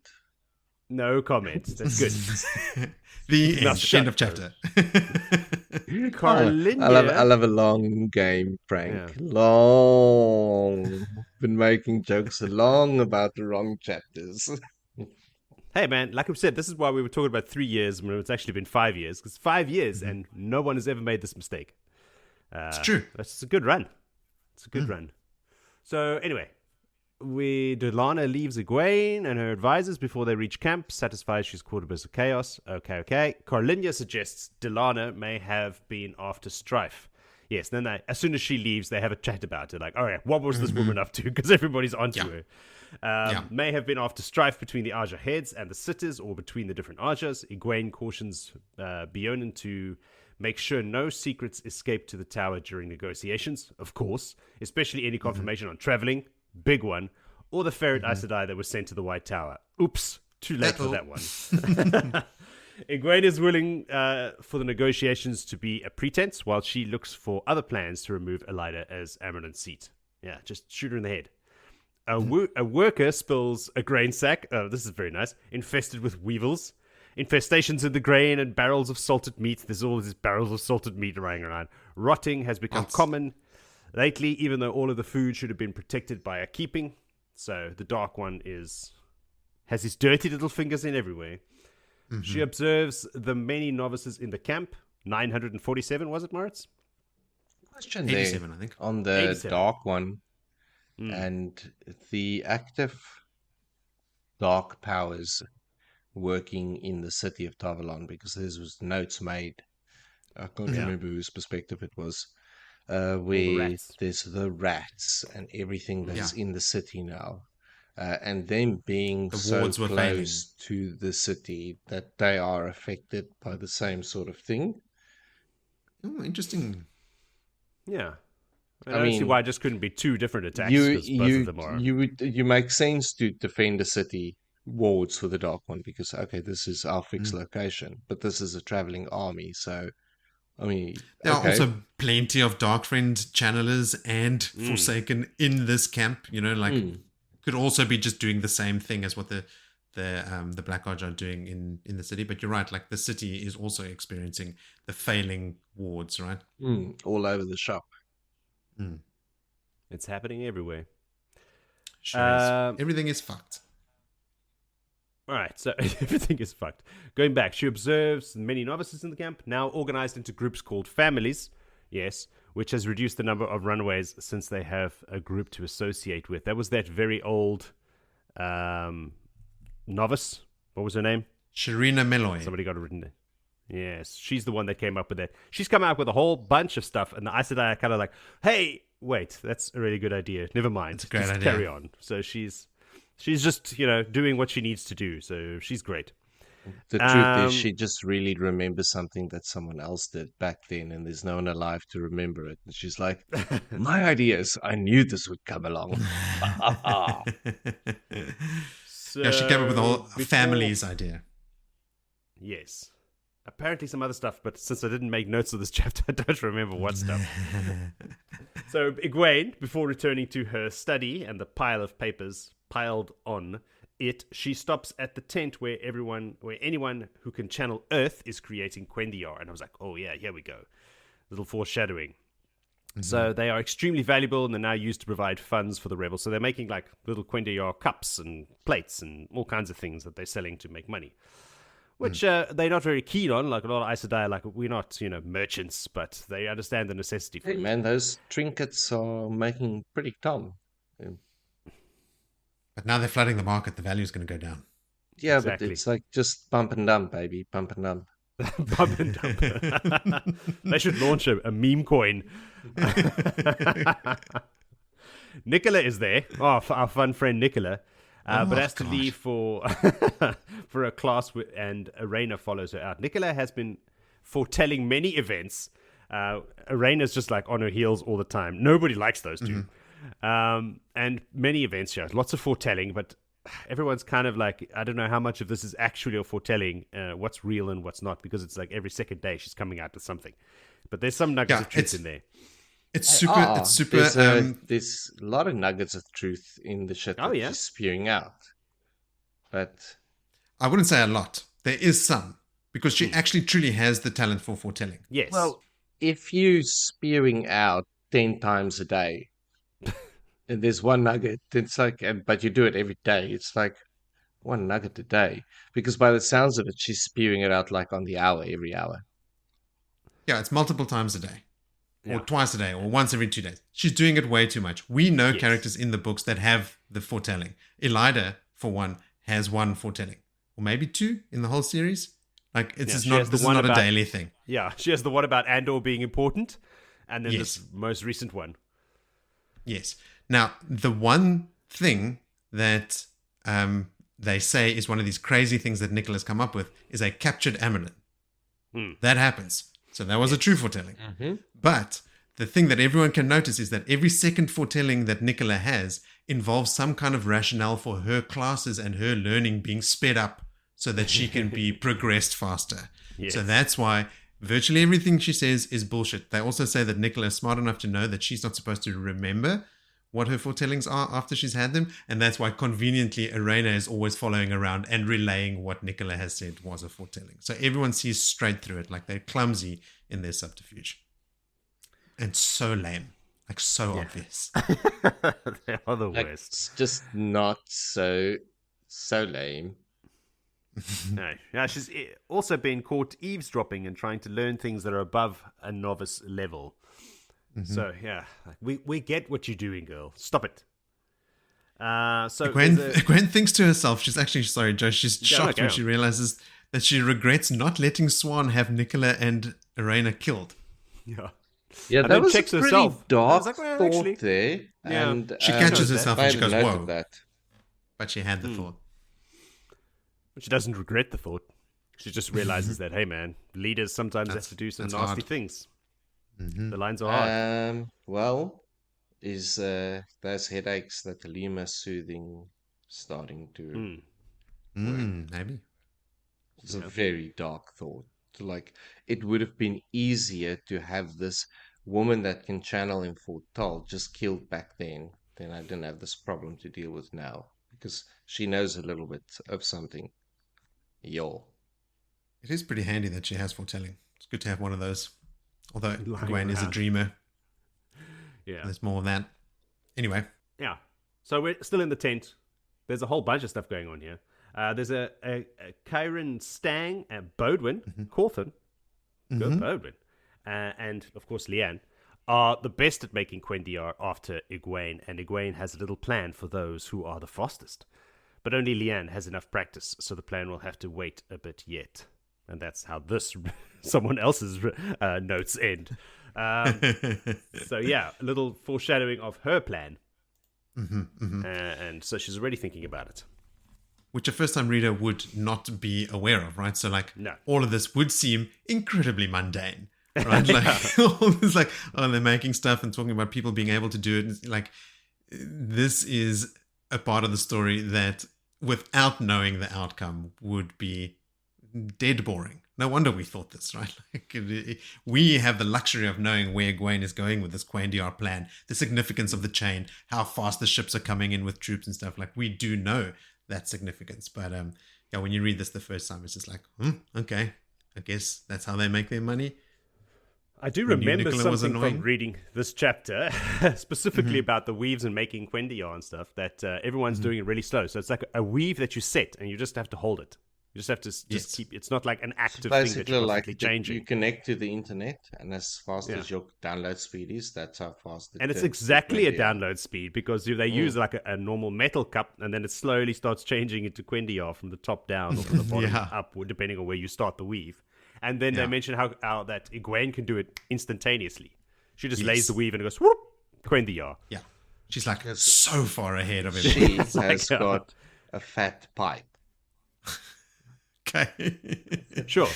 No comment. That's good. The end of chapter. I love a long game, Frank. Yeah. Long. Been making jokes long about the wrong chapters. Hey, man, like I said, this is why we were talking about 3 years when it's actually been 5 years. Because 5 years and no one has ever made this mistake. It's true. That's a good run. It's a good run. So, anyway, Delana leaves Egwene and her advisors before they reach camp, satisfied she's caught a bit of chaos. Okay. Carlinia suggests Delana may have been after strife. Yes, then as soon as she leaves, they have a chat about it. Like, all right, what was this woman up to? Because everybody's onto her. May have been after strife between the Ajah heads and the sitters, or between the different Ajahs. Egwene cautions Beonin to make sure no secrets escape to the tower during negotiations, of course, especially any confirmation on traveling, big one, or the ferret Aes Sedai that was sent to the White Tower. Oops, too late for that one. Egwene is willing for the negotiations to be a pretense, while she looks for other plans to remove Elida as Amarant's seat. Yeah, just shoot her in the head. A worker spills a grain sack, this is very nice, infested with weevils. Infestations in the grain and barrels of salted meat. There's all these barrels of salted meat lying around. Rotting has become common lately, even though all of the food should have been protected by a keeping. So the Dark One has his dirty little fingers in everywhere. She observes the many novices in the camp. 947, was it, Moritz? Question 87, there I think. on the 87. Dark One and the active dark powers working in the city of Tar Valon, because there was notes made. I can't remember whose perspective it was, where there's the rats and everything that's in the city now. And them being so close to the city that they are affected by the same sort of thing. Oh, interesting. Yeah. I don't see why it just couldn't be two different attacks. You make sense to defend a city wards for the Dark One, because, okay, this is our fixed location, but this is a traveling army, so... there are also plenty of Dark Friend channelers and Forsaken in this camp. Could also be just doing the same thing as what the Black Ajah are doing in the city. But you're right, like the city is also experiencing the failing wards, right? All over the shop. It's happening everywhere. Sure is. Everything is fucked. All right, so everything is fucked. Going back, she observes many novices in the camp, now organized into groups called families, yes, which has reduced the number of runaways since they have a group to associate with. That was that very old novice. What was her name? Sharina Meloy. Somebody got it written there. Yes, she's the one that came up with that. She's come out with a whole bunch of stuff, and the Aes Sedai are kind of like, hey, wait, that's a really good idea. Never mind. It's a great idea. Carry on. So she's just, doing what she needs to do. So she's great. The truth is, she just really remembers something that someone else did back then, and there's no one alive to remember it. And she's like, my ideas, I knew this would come along. So she came up with the whole family's idea. Yes. Apparently some other stuff, but since I didn't make notes of this chapter, I don't remember what stuff. So Egwene, before returning to her study and the pile of papers piled on it, she stops at the tent where anyone who can channel Earth is creating Quendiar. And I was like, oh yeah, here we go. Little foreshadowing. So they are extremely valuable, and they're now used to provide funds for the rebels. So they're making like little Quendiar cups and plates and all kinds of things that they're selling to make money. Which they're not very keen on. Like a lot of Aes Sedai, like we're not, merchants, but they understand the necessity for it. Man, those trinkets are making pretty tom. But now they're flooding the market, the value is going to go down. Yeah, Exactly. but it's like just bump and dump, baby. Bump and dump. Bump and dump. They should launch a meme coin. Nicola is there. Oh, our fun friend Nicola. But has to leave for a class, and Arena follows her out. Nicola has been foretelling many events. Arena's just like on her heels all the time. Nobody likes those two. And many events, lots of foretelling, but everyone's kind of like, I don't know how much of this is actually a foretelling, what's real and what's not, because it's like every second day she's coming out with something. But there's some nuggets of truth in there. It's super. There's a lot of nuggets of truth in the shit that she's spewing out. But I wouldn't say a lot. There is some, because she actually truly has the talent for foretelling. Yes. Well, if you spewing out 10 times a day, and there's one nugget, it's like, but you do it every day. It's like one nugget a day, because by the sounds of it, she's spewing it out like on the hour, every hour. Yeah, it's multiple times a day. or twice a day or once every 2 days. She's doing it way too much. We know characters in the books that have the foretelling. Elida, for one, has one foretelling, or maybe two in the whole series. Like this is not a daily thing. Yeah, she has the one about Andor being important, and then this most recent one. Yes. Now, the one thing that they say is one of these crazy things that Nicola has come up with is a captured Amyrlin. That happens. So that was a true foretelling. But the thing that everyone can notice is that every second foretelling that Nicola has involves some kind of rationale for her classes and her learning being sped up so that she can be progressed faster. Yes. So that's why virtually everything she says is bullshit. They also say that Nicola is smart enough to know that she's not supposed to remember what her foretellings are after she's had them, and that's why conveniently Irena is always following around and relaying what Nicola has said was a foretelling. So everyone sees straight through it, like they're clumsy in their subterfuge. And so lame. Like so obvious. They are the worst. It's just not so lame. No. Now she's also been caught eavesdropping and trying to learn things that are above a novice level. So we get what you're doing, girl. Stop it. So Gwen thinks to herself, she's actually sorry, Joe. She's shocked when she realizes that she regrets not letting Swan have Nicola and Irena killed. Yeah, and that was a pretty dark thought there. Yeah. And she catches herself and she goes, "Whoa!" That. But she had the thought. But she doesn't regret the thought. She just realizes that, hey, man, leaders sometimes have to do some nasty things. The lines are hard. Is those headaches that the Lima soothing starting to maybe. It's a very dark thought. Like, it would have been easier to have this woman that can channel and foretell just killed back then I didn't have this problem to deal with now, because she knows a little bit of something. It is pretty handy that she has foretelling. It's good to have one of those. Although Egwene is a dreamer. Yeah. There's more of that. Anyway. Yeah. So we're still in the tent. There's a whole bunch of stuff going on here. There's a Kyron Stang and Bodwin, Cawthon, good Bodwin, and of course Leanne, are the best at making Quendiar after Egwene, and Egwene has a little plan for those who are the fastest. But only Leanne has enough practice, so the plan will have to wait a bit yet. And that's how this someone else's notes end. So yeah, a little foreshadowing of her plan. And so she's already thinking about it. Which a first-time reader would not be aware of, right? So all of this would seem incredibly mundane, right? Like all this, like, oh, they're making stuff and talking about people being able to do it. Like, this is a part of the story that, without knowing the outcome, would be dead boring. No wonder we thought this, right? Like, we have the luxury of knowing where Egwene is going with this Quendiar plan, the significance of the chain, how fast the ships are coming in with troops and stuff. Like, we do know that significance. But when you read this the first time, it's just like, okay, I guess that's how they make their money. I do remember something from reading this chapter, specifically about the weaves and making Quendiar and stuff, that everyone's doing it really slow. So it's like a weave that you set, and you just have to hold it. You just have to keep. It's not like an active thing that you're constantly changing. You connect to the internet, and as fast as your download speed is, that's how fast. And it's exactly a download speed, because they use like a normal metal cup, and then it slowly starts changing into Quendiar from the top down or from the bottom up, depending on where you start the weave. And then they mention how that Egwene can do it instantaneously. She just lays the weave and it goes whoop, Quendiar. Yeah, she's like so far ahead of everyone. She has got a fat pipe. Okay. Sure.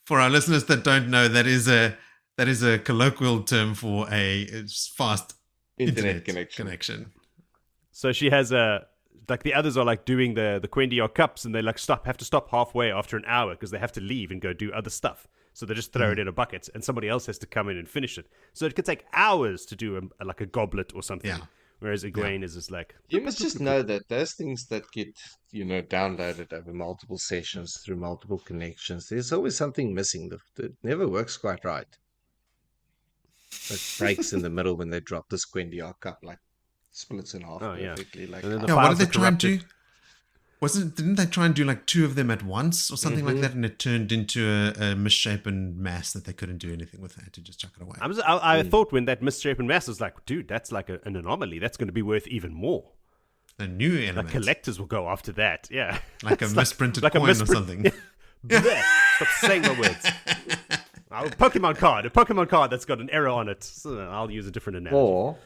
For our listeners that don't know, that is a colloquial term for a fast internet connection. So she has like the others are like doing the Quendiar cups, and they like have to stop halfway after an hour because they have to leave and go do other stuff. So they just throw it in a bucket, and somebody else has to come in and finish it. So it could take hours to do like a goblet or something. Yeah. Whereas Egwene is just like... You must just know that those things that get, downloaded over multiple sessions through multiple connections, there's always something missing. It never works quite right. It breaks in the middle when they drop this Quendiar cup, like splits in half perfectly. Like, what did they try and do? Didn't they try and do like 2 of them at once or something like that, and it turned into a misshapen mass that they couldn't do anything with? They had to just chuck it away. I thought when that misshapen mass was like, dude, that's like an anomaly. That's going to be worth even more. A new element. Like collectors will go after that. Yeah, like a misprinted coin or something. Stop saying my words. A Pokemon card that's got an error on it. So I'll use a different analogy. Or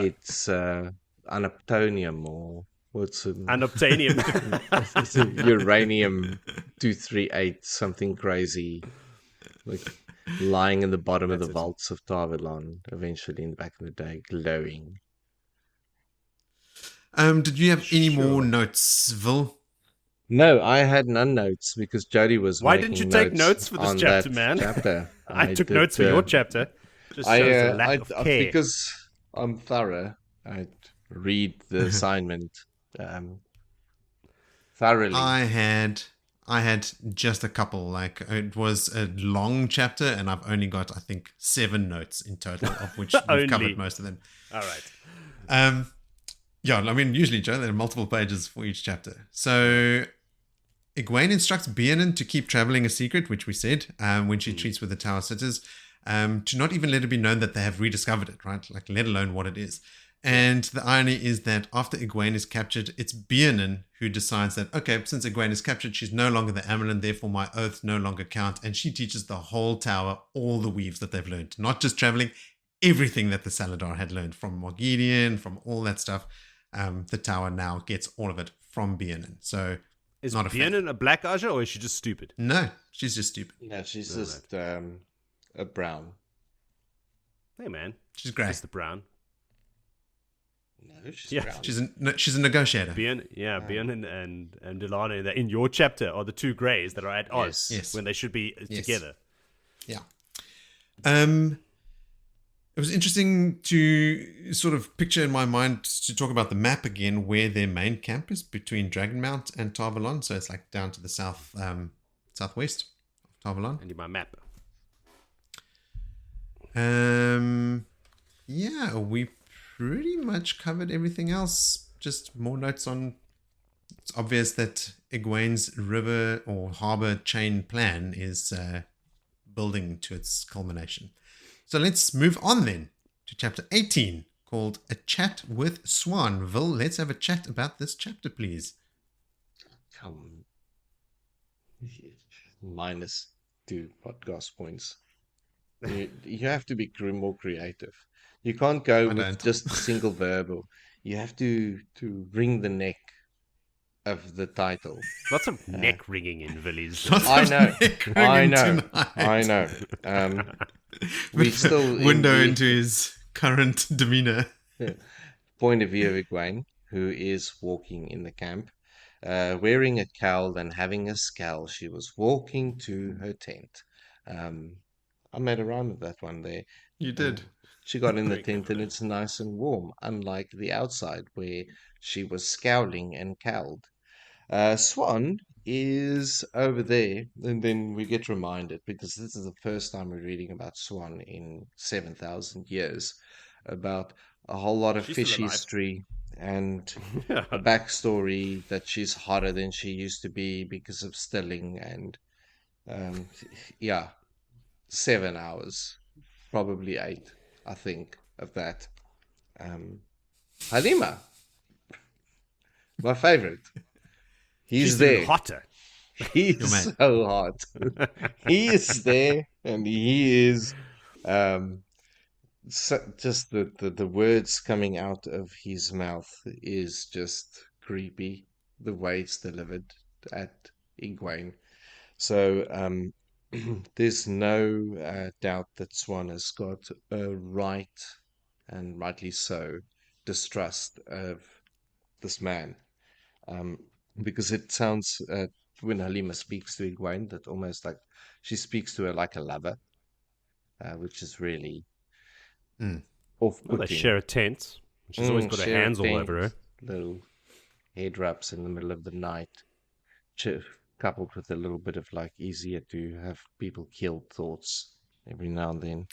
it's unobtainium, or what's it? Unobtainium. Uranium 238, something crazy, like lying in the bottom of the vaults of Tar Valon, eventually in the back of the day, glowing. Did you have any more notes, Vil? No, I had none notes because Jody was. Why didn't you take notes for this chapter, man? Chapter. I took notes for your chapter. Just shows the lack of care. Because I'm thorough. I read the assignment thoroughly. I had just a couple. Like, it was a long chapter, and I've only got, I think, 7 notes in total, of which we've covered most of them. All right. Yeah, I mean, usually, Joe, there are multiple pages for each chapter. So Egwene instructs Bjorn to keep traveling a secret, which we said, when she treats with the Tower Sitters, to not even let it be known that they have rediscovered it, right? Like, let alone what it is. And the irony is that after Egwene is captured, it's Bjorn who decides that, okay, since Egwene is captured, she's no longer the Amelin, therefore my oaths no longer count. And she teaches the whole tower all the weaves that they've learned, not just traveling, everything that the Saladar had learned from Morgidian, from all that stuff. The tower now gets all of it from Bjorn. So is not Bjorn a Black Ajah, or is she just stupid? No, she's just stupid. No, she's just a brown. Hey, man. She's grey. Just the brown. No, she's brown. She's a negotiator. Bjorn and Delana in your chapter are the 2 greys that are at Oz when they should be together. Yeah. It was interesting to sort of picture in my mind to talk about the map again, where their main camp is between Dragonmount and Tar Valon. So it's like down to the southwest of Tar Valon. I need my map. Yeah, we pretty much covered everything else. Just more notes on. It's obvious that Egwene's river or harbor chain plan is building to its culmination. So let's move on then to chapter 18, called A Chat with Swan. Vil, let's have a chat about this chapter, please. Come. -2 podcast points. You have to be more creative. You can't go with just a single verb. You have to wring the neck of the title. Lots of neck wringing in Villies. I know. We still window into his current demeanor. Point of view of Egwene, who is walking in the camp, wearing a cowl and having a scowl. She was walking to her tent. I made a rhyme with that one there. You did. She got in the tent and it's nice and warm, unlike the outside where she was scowling and cowled. Swan is over there, and then we get reminded, because this is the first time we're reading about Swan in 7,000 years, about a whole lot of fish history and a backstory that she's hotter than she used to be because of stilling, and 7 hours, probably 8, I think, of that. Halima, my favorite. She's there. Hotter. He's so hot. He is there, and he is just the words coming out of his mouth is just creepy. The way it's delivered at Egwene. So there's no doubt that Swan has got a right, and rightly so, distrust of this man. Because it sounds, when Halima speaks to Egwene, that almost like she speaks to her like a lover, which is really off-putting. Well, they share a tent. She's always got her hands all over her. Little head wraps in the middle of the night, coupled with a little bit of like easier to have people killed thoughts every now and then.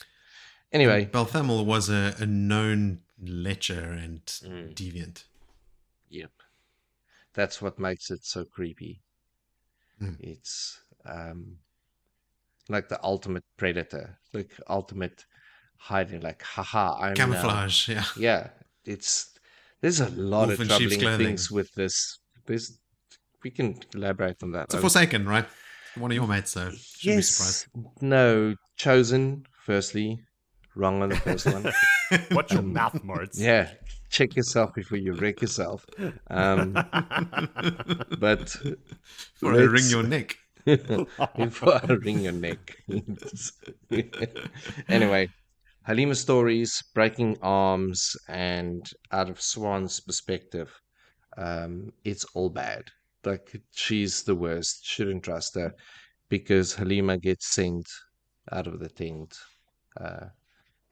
Anyway. Balthamel was a known lecher and deviant. Yep. that's what makes it so creepy. Mm. It's like the ultimate predator, like ultimate hiding, like haha, I'm now. Camouflage, yeah. Yeah, there's a lot Wolf of in sheep's troubling clothing. things with this. We can elaborate on that. It's a Forsaken, right? One of your mates, so shouldn't be surprised. Yes, no, chosen. Firstly, wrong on the first one. Watch your mouth, Moritz. Yeah, check yourself before you wreck yourself. But For a ring let's your neck. before I wring your neck. Anyway, Halima's stories, breaking arms, and out of Swan's perspective, it's all bad. Like, she's the worst. Shouldn't trust her because Halima gets sent out of the tent.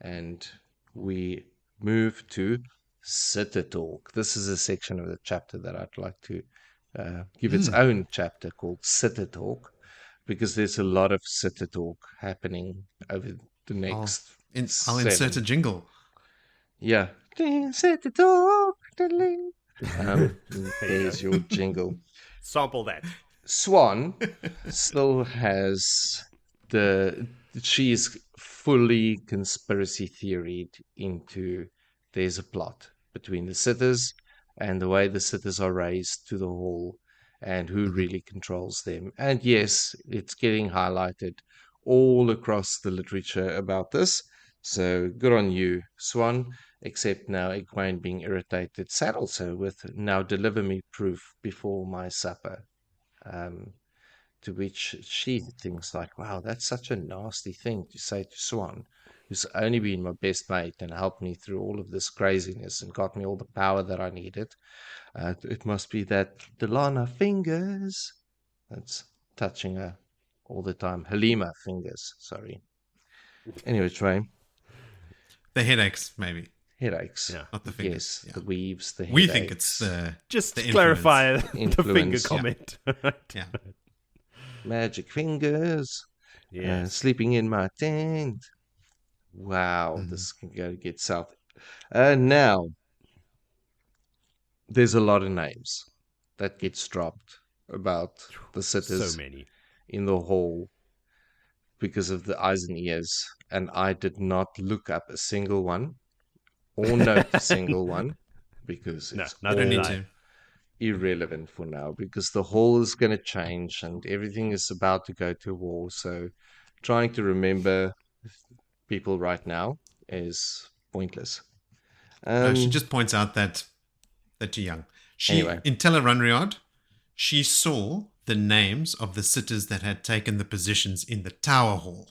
And we move to Sitter Talk. This is a section of the chapter that I'd like to give its own chapter called Sitter Talk, because there's a lot of Sitter Talk happening over the next I'll insert a seven. jingle. Yeah. Sitter Talk. There's your jingle. Sample that. Swan still has she's fully conspiracy theoried into there's a plot between the sitters and the way the sitters are raised to the hall and who really controls them. And yes, it's getting highlighted all across the literature about this. So good on you, Swan. Except now Egwene being irritated saddles her with now deliver me proof before my supper. To which she thinks like, wow, that's such a nasty thing to say to Swan, who's only been my best mate and helped me through all of this craziness and got me all the power that I needed. It must be that Delana fingers that's touching her all the time. Halima fingers, sorry. Anyway, Trey. The headaches, maybe. Headaches. Yeah. Not the fingers. Yes, Yeah. the weaves, the headaches. We think it's Just the to clarify the Influence, finger comment. Yeah. Magic fingers. Yes. Sleeping in my tent. Wow, this can go get south. Now, there's a lot of names that gets dropped about the sitters So many. in the hall because of the eyes and ears, and I did not look up a single one or note a single one because No, it's I I don't all need to. irrelevant for now because the hall is going to change and everything is about to go to war. So trying to remember people right now is pointless. No, she just points out that they're too young. Anyway. In Tel'aran'rhiod, she saw the names of the sitters that had taken the positions in the Tower Hall.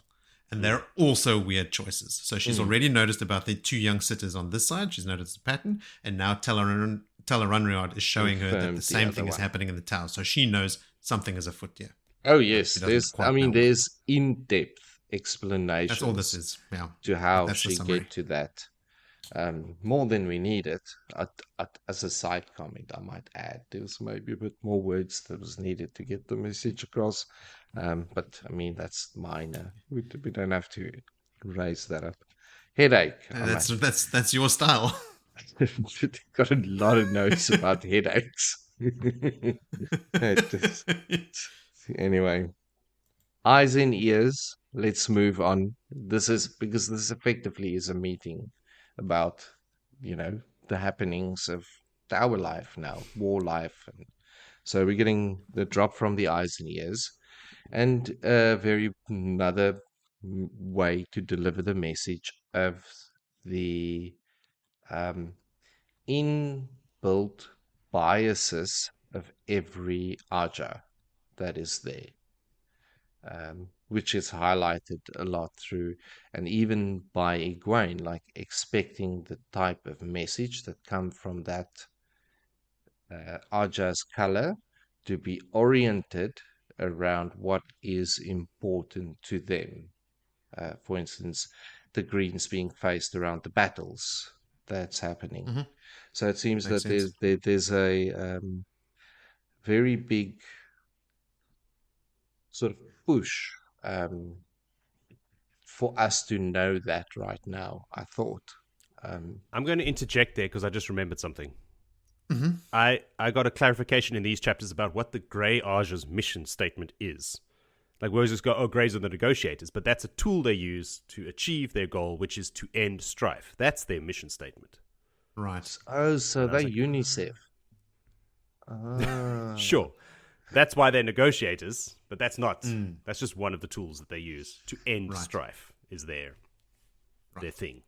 And they're also weird choices. So she's already noticed about the two young sitters on this side. She's noticed the pattern. And now Tel'aran'rhiod is showing her that Confirmed the the same other thing is one. happening in the tower. So she knows something is afoot here. Oh yes, She doesn't quite know what. there's in-depth explanations That's all this is. Yeah. to how That's the she summary. get to that. More than we needed. As a side comment, I might add there's maybe a bit more words that was needed to get the message across. But I mean that's minor. We don't have to raise that up. Headache. That's your style. Got a lot of notes about headaches. Anyway, eyes and ears. Let's move on. This is because this effectively is a meeting about, the happenings of our life now, war life. And so we're getting the drop from the eyes and ears, and another way to deliver the message of the inbuilt biases of every Ajah that is there, which is highlighted a lot through, and even by Egwene, like expecting the type of message that come from that Ajah's color to be oriented around what is important to them. For instance, the Greens being faced around the battles that's happening. Mm-hmm. So it seems Makes that sense. there's a very big sort of push for us to know that right now, I thought. I'm going to interject there because I just remembered something. I got a clarification in these chapters about what the Grey Ajah's mission statement is. Like, we always just go, oh, Greys are the negotiators, but that's a tool they use to achieve their goal, which is to end strife. That's their mission statement. Right. Oh, so And I was they like, UNICEF. Ah. Sure. That's why they're negotiators, but that's not. That's just one of the tools that they use to end strife, is their thing.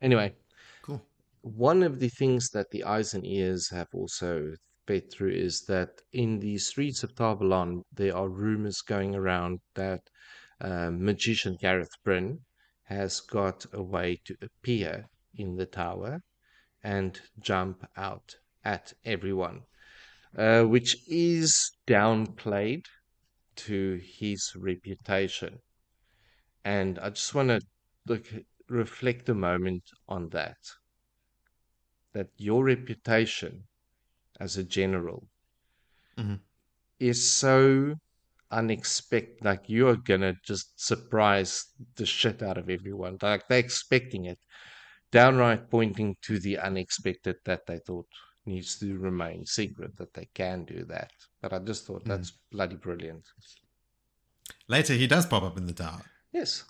Anyway, Cool. one of the things that the eyes and ears have also fed through is that in the streets of Tar Valon, there are rumors going around that magician Gareth Bryne has got a way to appear in the tower and jump out at everyone, which is downplayed to his reputation. And I just want to reflect a moment on that your reputation as a general is so unexpected. Like, you are gonna just surprise the shit out of everyone. Like, they're expecting it, downright pointing to the unexpected that they thought needs to remain secret, that they can do that. But I just thought that's bloody brilliant. Later, he does pop up in the tower. Yes.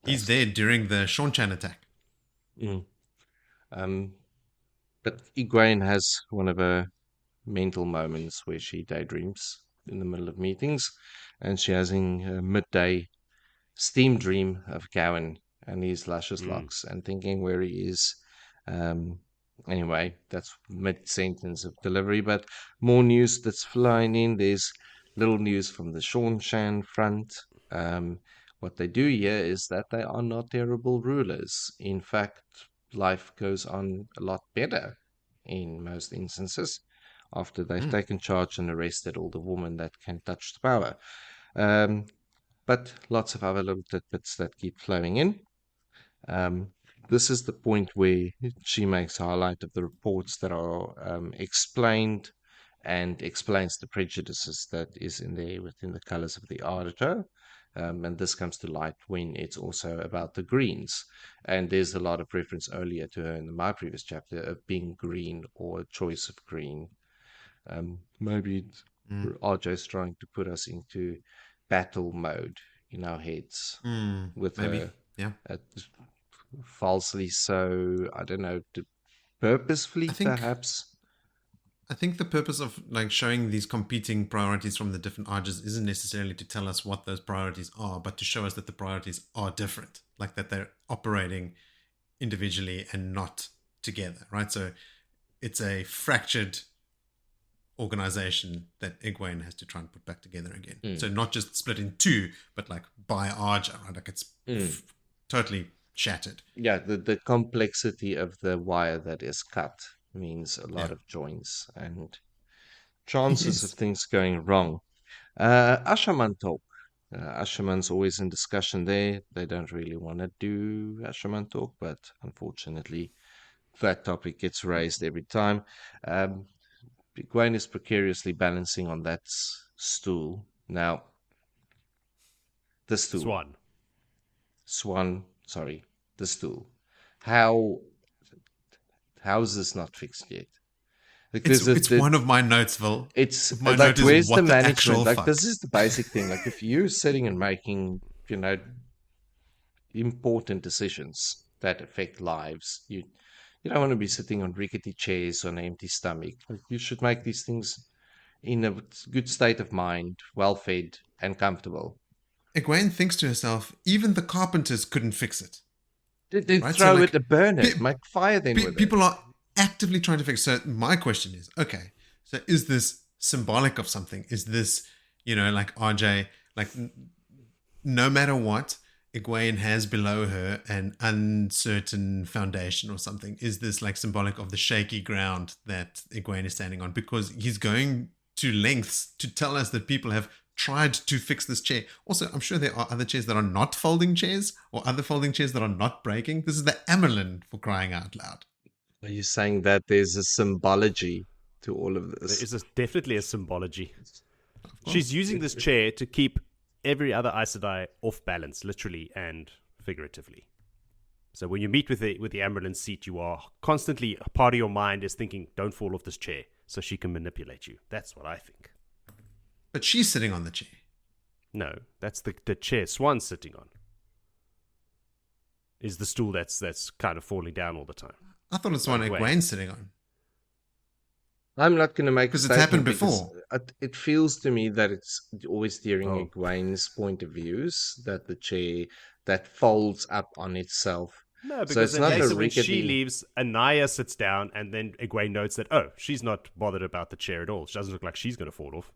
He's there during the Seanchan attack. But Egwene has one of her mental moments where she daydreams in the middle of meetings, and she has a midday steam dream of Gawain and his luscious locks, and thinking where he is. Anyway, that's mid-sentence of delivery, but more news that's flying in. There's little news from the Seanchan front. What they do here is that they are not terrible rulers. In fact, life goes on a lot better in most instances after they've taken charge and arrested all the women that can touch the power. But lots of other little tidbits that keep flowing in. This is the point where she makes highlight of the reports that are explained and explains the prejudices that is in there within the colors of the Ajah. And this comes to light when it's also about the greens. And there's a lot of reference earlier to her in my previous chapter of being green or a choice of green. Maybe RJ's trying to put us into battle mode in our heads with maybe. her. Yeah. Falsely so, I don't know, purposefully perhaps. I think the purpose of like showing these competing priorities from the different Ajahs isn't necessarily to tell us what those priorities are, but to show us that the priorities are different, like that they're operating individually and not together, right? So it's a fractured organization that Egwene has to try and put back together again. So not just split in two, but like by Ajah, right? Like it's totally shattered. Yeah, the complexity of the wire that is cut means a lot of joints and chances of things going wrong. Ashaman talk. Ashaman's always in discussion there. They don't really want to do Ashaman talk, but unfortunately, that topic gets raised every time. Egwene is precariously balancing on that stool. Now, the stool. Sorry, the stool. How is this not fixed yet? Like, it's one of my notes, Phil. It's my like, note where's what the management? Like, fuck? this is the basic thing. Like, if you're sitting and making, important decisions that affect lives, you don't want to be sitting on rickety chairs on an empty stomach. Like, you should make these things in a good state of mind, well fed and comfortable. Egwene thinks to herself, even the carpenters couldn't fix it. They right? throw So, it, burn it, make fire then with people it. are actively trying to fix it. So my question is, okay, so is this symbolic of something? Is this, like RJ, like no matter what, Egwene has below her an uncertain foundation or something? Is this like symbolic of the shaky ground that Egwene is standing on? Because he's going to lengths to tell us that people have tried to fix this chair. Also, I'm sure there are other chairs that are not folding chairs or other folding chairs that are not breaking. This is the Amelin, for crying out loud. Are you saying that there's a symbology to all of this? There is definitely a symbology. She's using this chair to keep every other Aes Sedai off balance, literally and figuratively. So when you meet with the Amberlin seat, you are constantly, a part of your mind is thinking, don't fall off this chair, so she can manipulate you. That's what I think. But she's sitting on the chair. No, that's the chair Swan's sitting on. Is the stool that's kind of falling down all the time. I thought it's one Egwene's sitting on. I'm not going to make because it's happened before. It feels to me that it's always steering Egwene's point of views, that the chair that folds up on itself. No, because so it's not a when she leaves, Anaya sits down, and then Egwene notes that, she's not bothered about the chair at all. She doesn't look like she's going to fall off.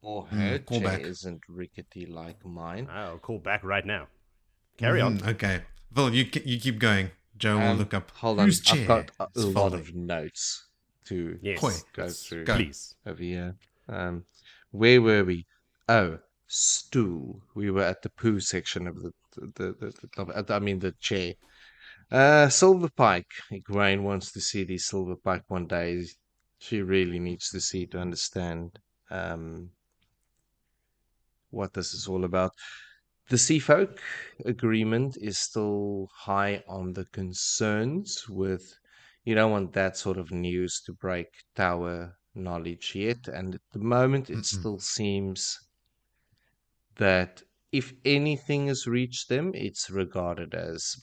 Or her chair isn't rickety like mine. I'll call back right now. Carry on. Okay. Phil, you keep going. Joe will look up hold whose on. chair I've got a lot of notes to go through. Please. Over here. Where were we? Oh, stool. We were at the poo section of the chair. Silver Pike. Egwene wants to see the Silver Pike one day. She really needs to see to understand what this is all about. The Sea Folk agreement is still high on the concerns with, you don't want that sort of news to break Tower knowledge yet. And at the moment, it still seems that if anything has reached them, it's regarded as,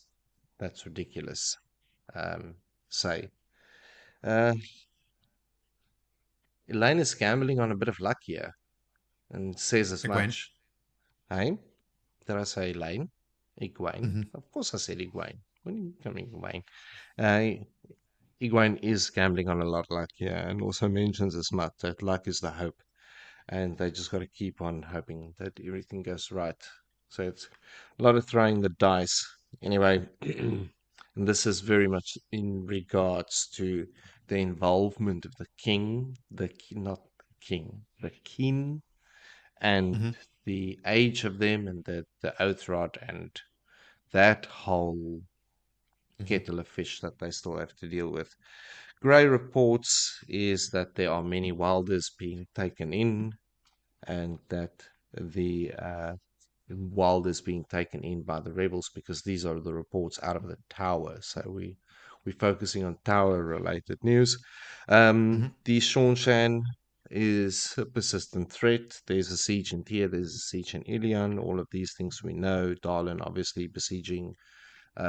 that's ridiculous. Elaine is gambling on a bit of luck here and says as much. Hey? Did I say Elaine? Egwene. Of course I said Egwene. When are you coming, Egwene? Egwene is gambling on a lot of luck here, and also mentions as much that luck is the hope. And they just got to keep on hoping that everything goes right. So it's a lot of throwing the dice. Anyway, and this is very much in regards to the involvement of the king, the king, and the age of them, and the oath rod, and that whole kettle of fish that they still have to deal with. Grey reports is that there are many wilders being taken in, and that the wilders being taken in by the rebels, because these are the reports out of the tower. So we're focusing on tower related news. The Seanchan is a persistent threat. There's a siege in Tyr, there's a siege in Ilion. All of these things we know. Darlin obviously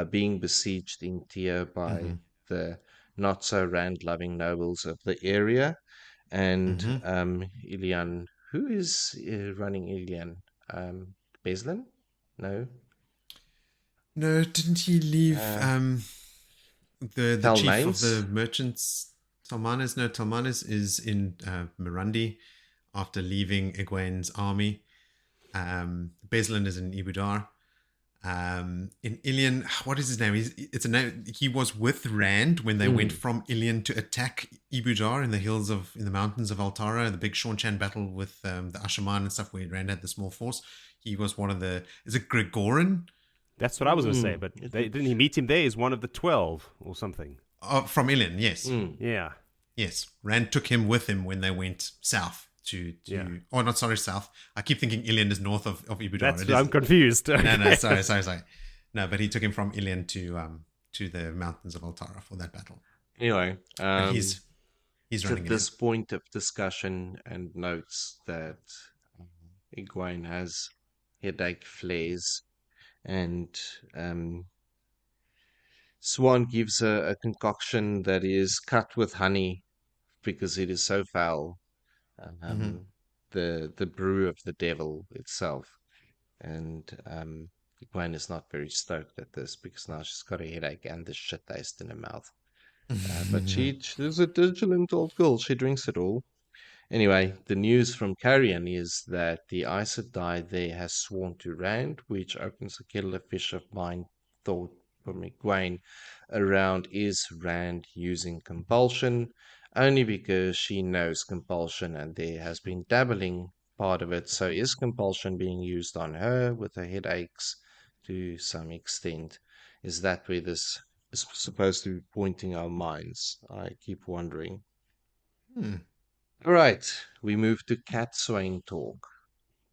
being besieged in Tyr by the not so Rand loving nobles of the area. And Ilion, who is running Ilion? Beslin? No, didn't he leave the chief of the merchants? Talmanes? No, Talmanes is in Mirandi after leaving Egwene's army. Beslin is in Ibudar. In Ilion, what is his name? It's a name. He was with Rand when they went from Ilion to attack Ibudar in the mountains of Altara, the big Seanchan battle with the Ashaman and stuff, where Rand had the small force. He was one of the. Is it Gregoran? That's what I was going to say, but didn't he meet him there? He's one of the 12 or something. From Ilion, yes. Yeah. Yes. Rand took him with him when they went south south. I keep thinking Ilion is north of Ibudar. I'm confused. No, sorry. No, but he took him from Ilion to the mountains of Altara for that battle. Anyway, he's running at this point of discussion and notes that Egwene has headache flares, and Swan gives a concoction that is cut with honey because it is so foul. The brew of the devil itself, and Egwene is not very stoked at this because now she's got a headache and the shit taste in her mouth. But she's a vigilant old girl. She drinks it all. Anyway, the news from Carrion is that the Aes Sedai there has sworn to Rand, which opens a kettle of fish of mine thought from Egwene around is Rand using compulsion, only because she knows compulsion and there has been dabbling part of it. So is compulsion being used on her with her headaches to some extent? Is that where this is supposed to be pointing our minds? I keep wondering. All right, we move to Cat Swain talk.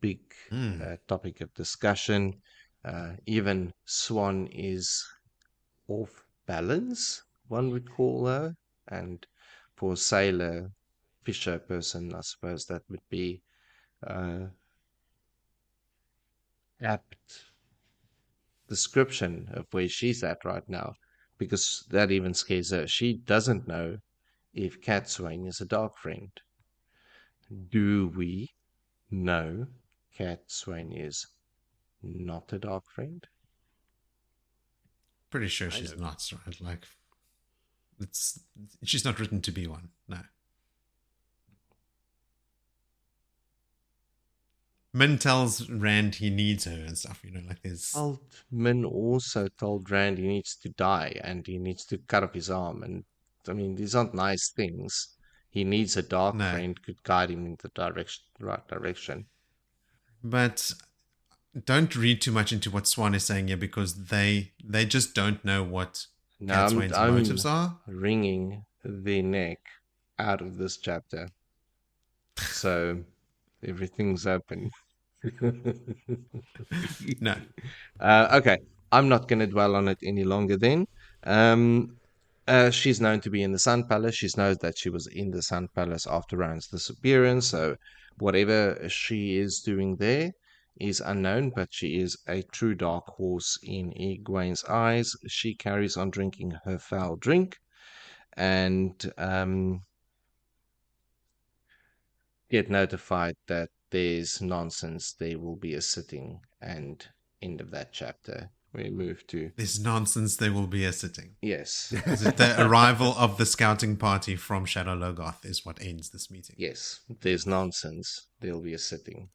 Big topic of discussion. even Swan is off balance, one would call her. And for sailor, fisher person, I suppose that would be apt description of where she's at right now, because that even scares her. She doesn't know if Cat Swain is a dark friend. Do we know Cat Swain is not a dark friend? Pretty sure she's not, right? Like, she's not written to be one. No. Min tells Rand he needs her and stuff, like there's... Min also told Rand he needs to die and he needs to cut off his arm. And, I mean, these aren't nice things. He needs a dark friend who could guide him in the right direction. But don't read too much into what Swan is saying here, because they just don't know what Cat Swain's motives are. Wringing their neck out of this chapter. So everything's open. No. Okay. I'm not going to dwell on it any longer then. She's known to be in the Sun Palace. She knows that she was in the Sun Palace after Rand's disappearance. So whatever she is doing there is unknown, but she is a true dark horse in Egwene's eyes. She carries on drinking her foul drink and get notified that there's nonsense. There will be a sitting, and end of that chapter. We move to... There's nonsense, there will be a sitting. Yes. Is it the arrival of the scouting party from Shadar Logoth is what ends this meeting? Yes. There's nonsense, there'll be a sitting.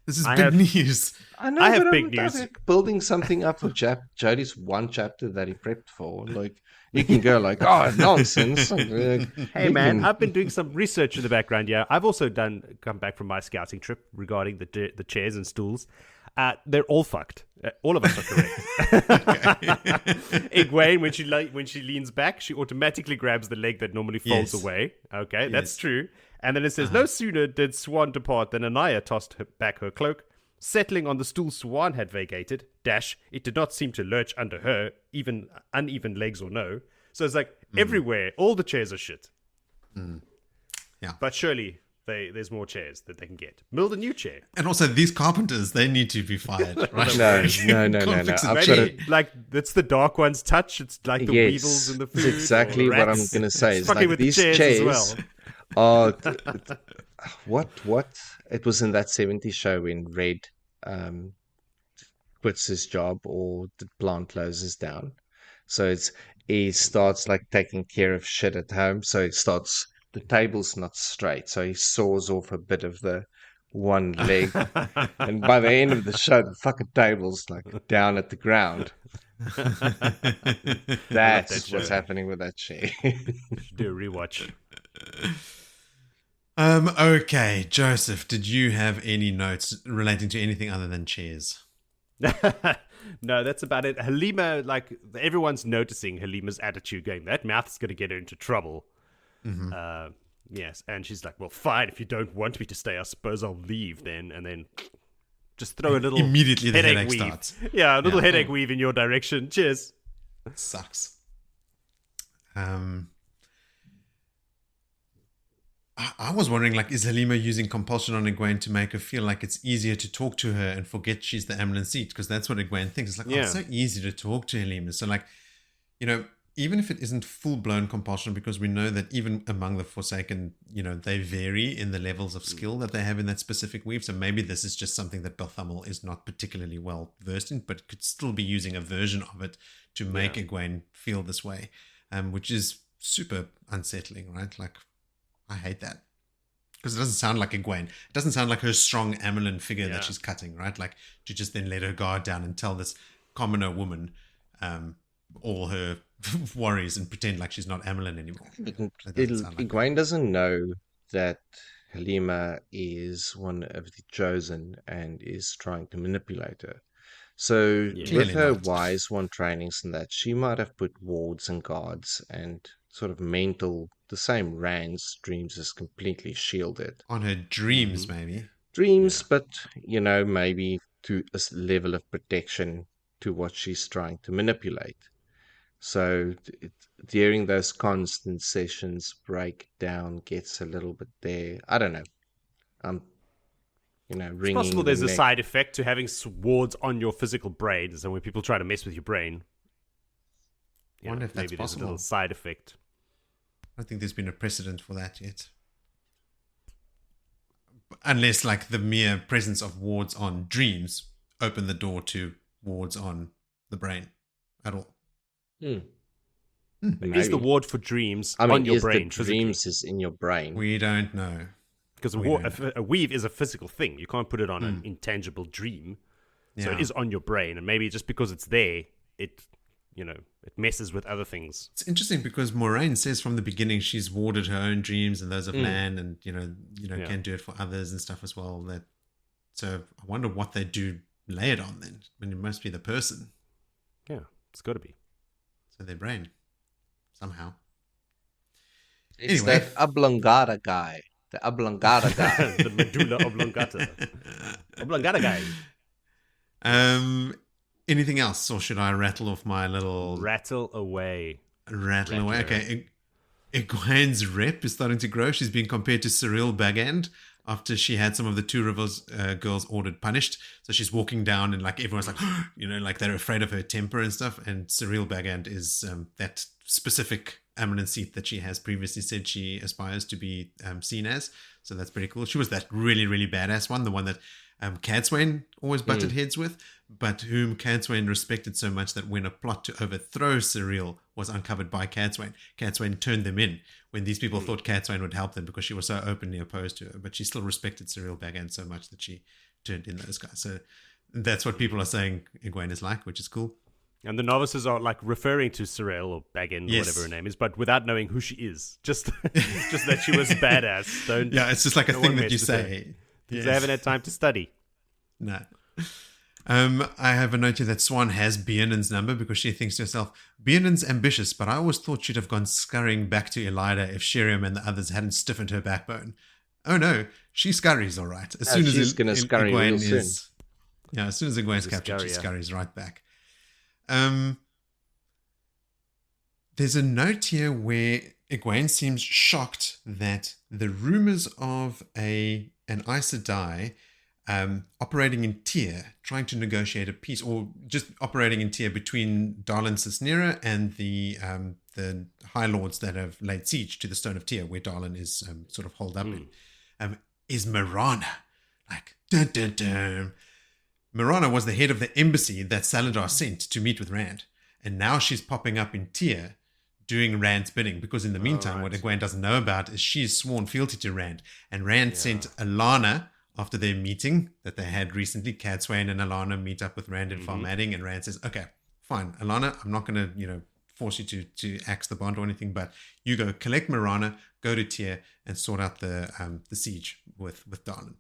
This is big news. I know, I have big news. Building something up for Jody's one chapter that he prepped for. Like, you can go like, oh, nonsense. Hey, man, I've been doing some research in the background. Yeah, I've also come back from my scouting trip regarding the chairs and stools. They're all fucked. All of us are correct. Egwene, when she leans back, she automatically grabs the leg that normally folds away. Okay, that's true. And then it says, no sooner did Swan depart than Anaya tossed back her cloak, settling on the stool Swan had vacated. It did not seem to lurch under her, even uneven legs or no. So it's like everywhere, all the chairs are shit. Yeah. But surely there's more chairs that they can get. Build a new chair. And also, these carpenters, they need to be fired, right? No. Maybe, like, that's the Dark One's touch. It's like the weevils in the food. That's exactly what I'm going to say. It's like these chairs as well. What? It was in that 70s show when Red quits his job or the plant closes down. So he starts like taking care of shit at home. So the table's not straight. So he saws off a bit of the one leg. And by the end of the show, the fucking table's like down at the ground. That's what's happening with that chair. Do a rewatch. Okay, Joseph, did you have any notes relating to anything other than chairs? No, that's about it. Halima, like, everyone's noticing Halima's attitude going, that mouth's going to get her into trouble. Mm-hmm. Yes, and she's like, well, fine, if you don't want me to stay, I suppose I'll leave then. And then just throw a little immediately the headache weave. Starts. Yeah, a little headache weave in your direction. Cheers. Sucks. I was wondering, like, is Halima using compulsion on Egwene to make her feel like it's easier to talk to her and forget she's the Amlin seat? Because that's what Egwene thinks. It's like, it's so easy to talk to Halima. So, like, even if it isn't full-blown compulsion, because we know that even among the Forsaken, they vary in the levels of skill that they have in that specific weave. So maybe this is just something that Balthamel is not particularly well versed in, but could still be using a version of it to make Egwene feel this way, which is super unsettling, right? Like, I hate that. Because it doesn't sound like Egwene. It doesn't sound like her strong Amelin figure that she's cutting, right? Like, to just then let her guard down and tell this commoner woman all her worries and pretend like she's not Amelin anymore. Egwene doesn't know that Halima is one of the chosen and is trying to manipulate her. So with her wise one trainings and that, she might have put wards and guards and sort of the same Rand's dreams is completely shielded. On her dreams, maybe. Dreams, but, maybe to a level of protection to what she's trying to manipulate. So during those constant sessions, breakdown gets a little bit there. I don't know. It's possible wringing the there's a neck. side effect to having wards on your physical brain. So when people try to mess with your brain, I wonder if that's maybe there's a possible. little side effect. I don't think there's been a precedent for that yet. Unless, like, the mere presence of wards on dreams open the door to wards on the brain at all. Is the ward for dreams I mean, on your is brain? the dreams is in your brain? We don't know. Because a weave is a physical thing. You can't put it on an intangible dream. So it is on your brain. And maybe just because it's there, it messes with other things. It's interesting because Moraine says from the beginning she's warded her own dreams and those of Lan, and can do it for others and stuff as well. So I wonder what they do lay it on then. I mean, it must be the person. Yeah, it's got to be. So their brain, somehow. It's Anyway. that oblongata guy. The oblongata guy. The medulla oblongata. Oblongata guy. Anything else, or should I rattle off my little... Rattle away. Rattle away. Okay. Egwene's rep is starting to grow. She's being compared to Cyril Bagand after she had some of the Two Rivers girls ordered punished. So she's walking down and like everyone's like, like they're afraid of her temper and stuff. And Cyril Bagand is that specific eminent seat that she has previously said she aspires to be seen as. So that's pretty cool. She was that really, really badass one, the one that Cadsuane always butted heads with, but whom Cadsuane respected so much that when a plot to overthrow Cyril was uncovered by Cadsuane turned them in when these people thought Cadsuane would help them because she was so openly opposed to her. But she still respected Cyril Bagand so much that she turned in those guys. So that's what people are saying Egwene is like, which is cool. And the novices are like referring to Cyril or Bagand, or whatever her name is, but without knowing who she is. Just that she was badass. It's just like a thing that you say. Because they haven't had time to study. No. I have a note here that Swan has Biernan's number because she thinks to herself, Biernan's ambitious, but I always thought she'd have gone scurrying back to Elida if Sheriam and the others hadn't stiffened her backbone. Oh no, she scurries all right. As soon as she's going to scurry real soon. As soon as Egwene's captured, she scurries right back. There's a note here where Egwene seems shocked that the rumors of an Aes Sedai operating in Tyr, trying to negotiate a peace, or just operating in Tyr between Darlan Cisnera and the High Lords that have laid siege to the Stone of Tyr, where Darlan is sort of holed up in, is Mirana. Like, dun dun dun. Mirana was the head of the embassy that Saladar sent to meet with Rand, and now she's popping up in Tyr doing Rand's bidding, because in the meantime, what Egwene doesn't know about is she's sworn fealty to Rand, and Rand sent Alana after their meeting that they had recently. Cadsuane and Alana meet up with Rand in Farmadding, and Rand says, okay, fine, Alana, I'm not going to, force you to axe the bond or anything, but you go collect Mirana, go to Tyr, and sort out the siege with Darlan.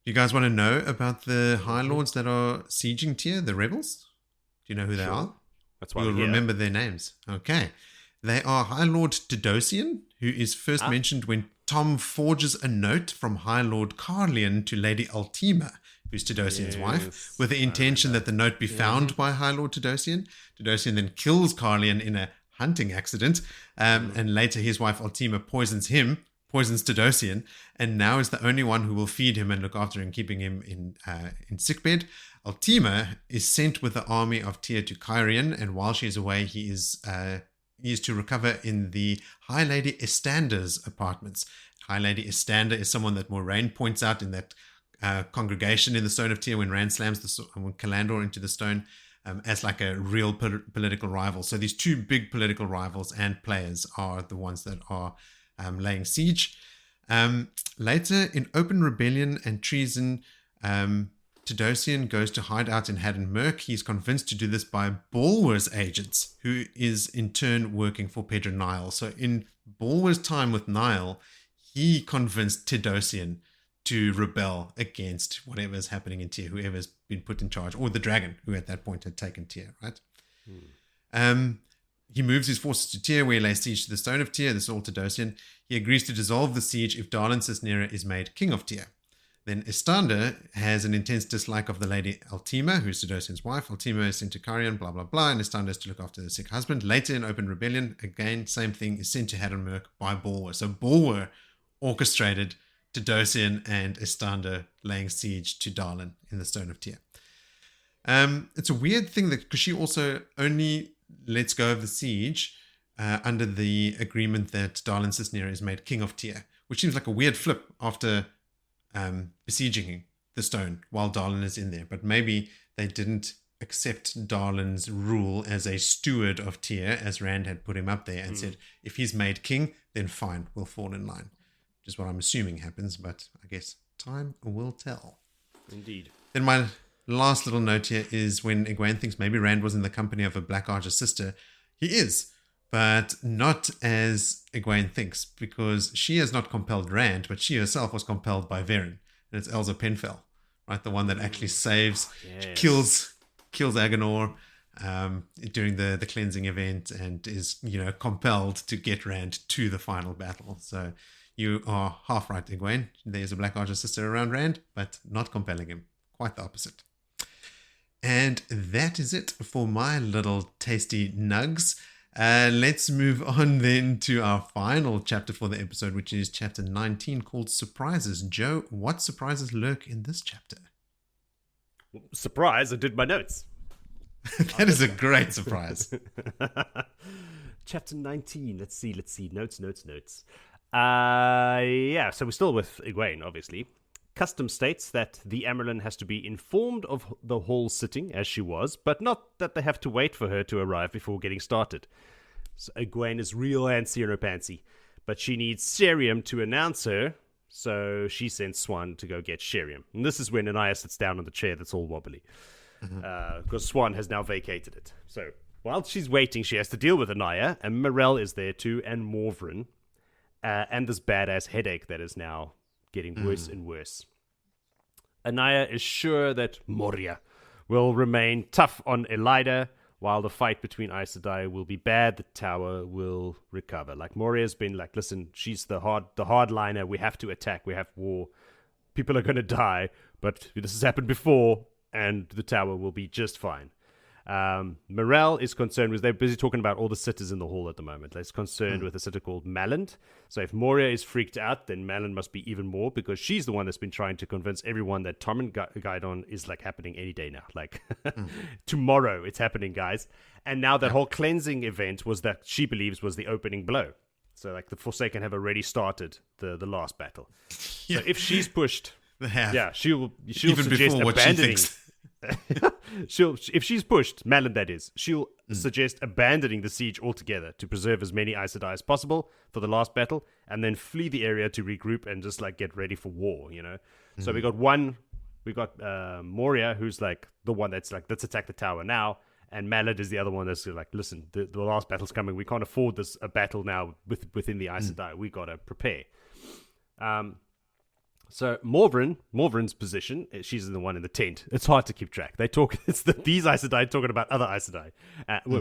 You guys want to know about the High Lords that are sieging Tyr, the rebels? Do you know who they are? That's why you'll remember their names. Okay. They are High Lord Tidosian, who is first mentioned when Tom forges a note from High Lord Carlian to Lady Ultima, who's Tidosian's wife, with the intention that the note be found by High Lord Tidosian. Tidosian then kills Carlian in a hunting accident, and later his wife Ultima poisons Tidosian, and now is the only one who will feed him and look after him, keeping him in sickbed. Ultima is sent with the army of Tyr to Cairhien, and while she is away, he is to recover in the High Lady Estander's apartments. High Lady Estander is someone that Moraine points out in that congregation in the Stone of Tyr when Rand slams Calandor into the stone as like a real political rival. So these two big political rivals and players are the ones that are laying siege. Later, in open rebellion and treason, Tidosian goes to hide out in Haddon Merk. He's convinced to do this by Balwer's agents, who is in turn working for Pedro Nile. So in Balwer's time with Nile, he convinced Tidosian to rebel against whatever's happening in Tyr, whoever's been put in charge, or the dragon, who at that point had taken Tyr, right? He moves his forces to Tyr, where he lays siege to the Stone of Tyr. This is all Tidosian. He agrees to dissolve the siege if Darlan Cisnera is made king of Tyr. Then Estanda has an intense dislike of the lady Altima, who's Sidosian's wife. Altima is sent to Carian, blah, blah, blah, and Estanda is to look after the sick husband. Later in Open Rebellion, again, same thing, is sent to Haddenmerk by Bulwer. So Bulwer orchestrated Sidosian and Estanda laying siege to Darlin in the Stone of Tyr. It's a weird thing that because she also only lets go of the siege under the agreement that Darlin Cisnera is made king of Tyr, which seems like a weird flip after besieging the stone while Darlin is in there. But maybe they didn't accept Darlin's rule as a steward of Tyr, as Rand had put him up there and said, if he's made king, then fine, we'll fall in line. Which is what I'm assuming happens, but I guess time will tell. Indeed. Then my last little note here is when Egwene thinks maybe Rand was in the company of a Black Ajah sister. He is, but not as Egwene thinks, because she has not compelled Rand, but she herself was compelled by Varen. And it's Elsa Penfell, right? The one that actually saves, kills Agenor during the cleansing event and is, compelled to get Rand to the final battle. So you are half right, Egwene. There's a Black Ajah sister around Rand, but not compelling him. Quite the opposite. And that is it for my little tasty nugs. Let's move on then to our final chapter for the episode, which is chapter 19, called Surprises. Joe, what surprises lurk in this chapter? Surprise, I did my notes. That is a great surprise. Chapter 19, let's see. Notes. So we're still with Egwene, obviously. Custom states that the Amyrlin has to be informed of the hall sitting as she was, but not that they have to wait for her to arrive before getting started. So Egwene is real antsy in her pantsy, but she needs Sheriam to announce her, so she sends Swan to go get Sheriam. And this is when Anaya sits down on the chair that's all wobbly, because Swan has now vacated it. So while she's waiting, she has to deal with Anaya, and Morel is there too, and Morvran, and this badass headache that is now getting worse and worse. Anaya is sure that Moria will remain tough on Elida, while the fight between Aes Sedai will be bad. The tower will recover. Like, Moria's been like, listen, she's the hardliner. We have to attack. We have war. People are going to die, but this has happened before, and the tower will be just fine. Morel is concerned with, they're busy talking about all the sitters in the hall at the moment. They're concerned with a sitter called Malland. So if Moria is freaked out, then Malland must be even more, because she's the one that's been trying to convince everyone that Tormund Gaidon is like happening any day now. Like tomorrow it's happening, guys. And now that whole cleansing event was that she believes was the opening blow. So like the Forsaken have already started the last battle. So if she's pushed, she'll even suggest abandoning. If she's pushed, Malland that is, she'll suggest abandoning the siege altogether to preserve as many Aes Sedai as possible for the last battle, and then flee the area to regroup and just like get ready for war, So we got Moria, who's like the one that's like, let's attack the tower now, and Malland is the other one that's like, listen, the last battle's coming, we can't afford a battle now within the Aes Sedai, we gotta prepare. So Morvran's position, she's the one in the tent. It's hard to keep track. They talk. These Aes Sedai talking about other Aes Sedai.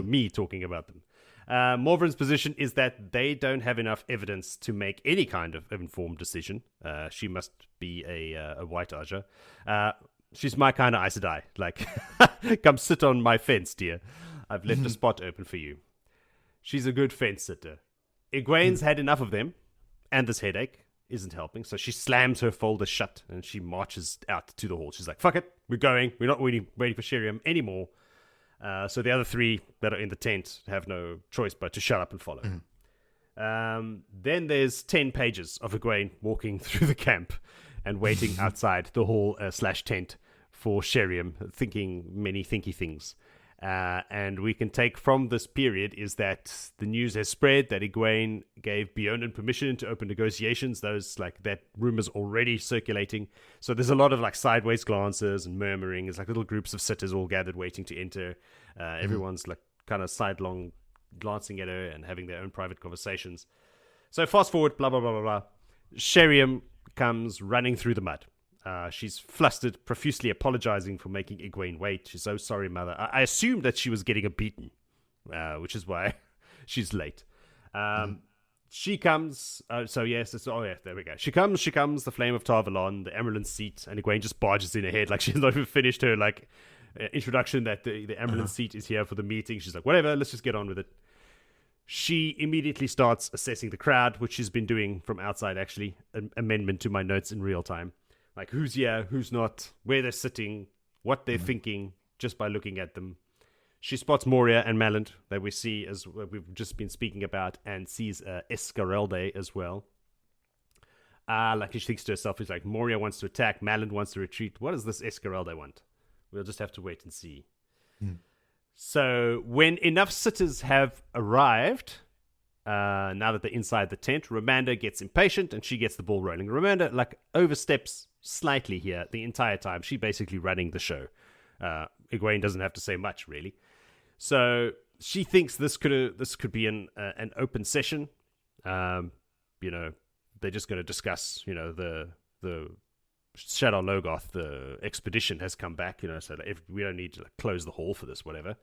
Me talking about them. Morvran's position is that they don't have enough evidence to make any kind of informed decision. She must be a White Ajah. She's my kind of Aes Sedai. Like, come sit on my fence, dear. I've left a spot open for you. She's a good fence sitter. Egwene's had enough of them, and this headache isn't helping, so she slams her folder shut and she marches out to the hall. She's like, fuck it, we're going, we're not waiting for Sheriam anymore. So the other three that are in the tent have no choice but to shut up and follow. Then there's 10 pages of Egwene walking through the camp and waiting outside the hall / tent for Sheriam, thinking many thinky things. And we can take from this period is that the news has spread that Egwene gave Bjorn permission to open negotiations. Those like that rumors already circulating. So there's a lot of like sideways glances and murmuring. It's like little groups of sitters all gathered waiting to enter. Everyone's like kind of sidelong glancing at her and having their own private conversations. So fast forward, blah, blah, blah, blah, blah. Sheriam comes running through the mud. She's flustered, profusely apologizing for making Egwene wait. She's so sorry, mother. I assumed that she was getting a beating, which is why she's late. she comes. There we go. She comes. The flame of Tar Valon, the Amyrlin seat, and Egwene just barges in ahead like she's not even finished her introduction that the Amyrlin seat is here for the meeting. She's like, whatever, let's just get on with it. She immediately starts assessing the crowd, which she's been doing from outside, actually. An amendment to my notes in real time. Like, who's here, who's not, where they're sitting, what they're thinking, just by looking at them. She spots Moria and Malland, that we see, as we've just been speaking about, and sees Escaralde as well. She thinks to herself, like, Moria wants to attack, Malland wants to retreat. What does this Escaralde want? We'll just have to wait and see. So when enough sitters have arrived, now that they're inside the tent, Romanda gets impatient and she gets the ball rolling. Romanda oversteps slightly here the entire time. She's basically running the show. Egwene doesn't have to say much, really. So she thinks this could be an open session. They're just going to discuss, the Shadar Logoth, the expedition has come back, so if we don't need to close the hall for this, whatever.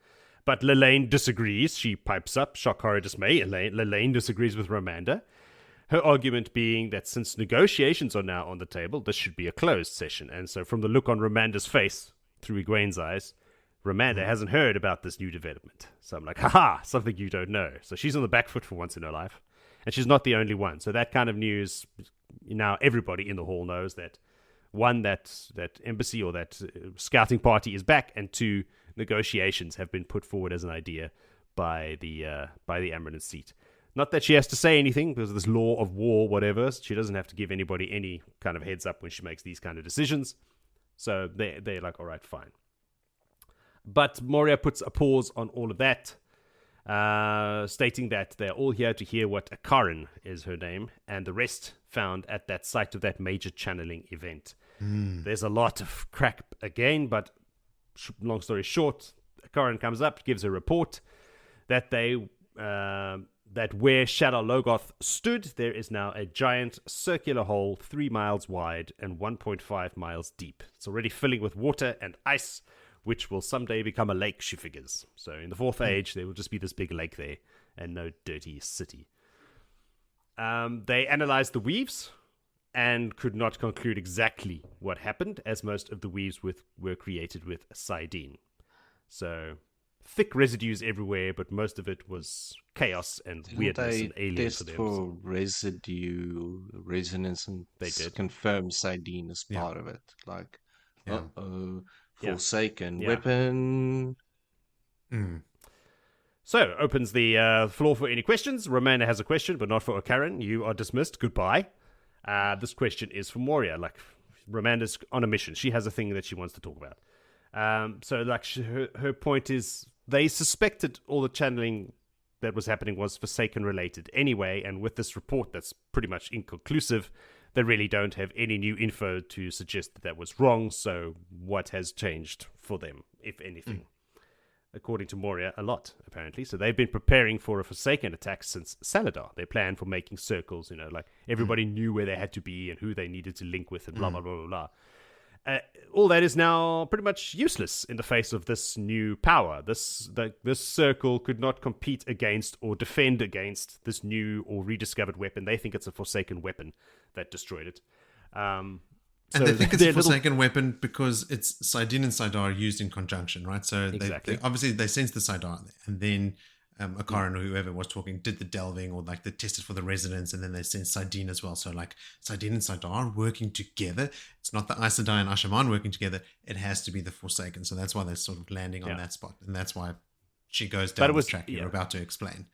But Lelaine disagrees. She pipes up, shock, horror, dismay. Lelaine disagrees with Romanda. Her argument being that since negotiations are now on the table, this should be a closed session. And so from the look on Romanda's face, through Egwene's eyes, Romanda hasn't heard about this new development. So I'm like, haha, something you don't know. So she's on the back foot for once in her life. And she's not the only one. So that kind of news, now everybody in the hall knows that, one, that embassy or that scouting party is back, and two, negotiations have been put forward as an idea by the Amyrlin seat. Not that she has to say anything because of this law of war, whatever. She doesn't have to give anybody any kind of heads up when she makes these kind of decisions. So they're like, all right, fine. But Moria puts a pause on all of that, stating that they're all here to hear what Akarin is her name, and the rest found at that site of that major channeling event. There's a lot of crap again, but long story short, Akarin comes up, gives a report that that where Shadar Logoth stood, there is now a giant circular hole 3 miles wide and 1.5 miles deep. It's already filling with water and ice, which will someday become a lake, she figures. So in the Fourth Age, there will just be this big lake there and no dirty city. They analyzed the weaves and could not conclude exactly what happened, as most of the weaves were created with Sidene. So thick residues everywhere, but most of it was chaos and weirdness and alien for them. For residue resonance, and they did confirm Sidene as part of it. Like, Forsaken weapon. So, opens the floor for any questions. Romana has a question, but not for Akarin. You are dismissed. Goodbye. This question is for Moria. Like, Romanda's on a mission. She has a thing that she wants to talk about. Her point is, they suspected all the channeling that was happening was Forsaken related anyway, and with this report that's pretty much inconclusive, they really don't have any new info to suggest that was wrong. So what has changed for them, if anything? According to Moria, a lot, apparently. So they've been preparing for a Forsaken attack since Saladar. They planned for making circles, everybody knew where they had to be and who they needed to link with and blah, blah, blah, blah, blah. All that is now pretty much useless in the face of this new power. This circle could not compete against or defend against this new or rediscovered weapon. They think it's a Forsaken weapon that destroyed it. And they think it's a Forsaken weapon because it's Sidene and Sidar used in conjunction, right? So exactly. They sensed the Sidar, and then Akarin or whoever was talking did the delving or they tested for the resonance, and then they sensed Sidene as well. So Sidene and Sidar working together. It's not the Aes Sedai and Ashaman working together. It has to be the Forsaken. So that's why they're sort of landing on that spot, and that's why she goes down the track you're about to explain.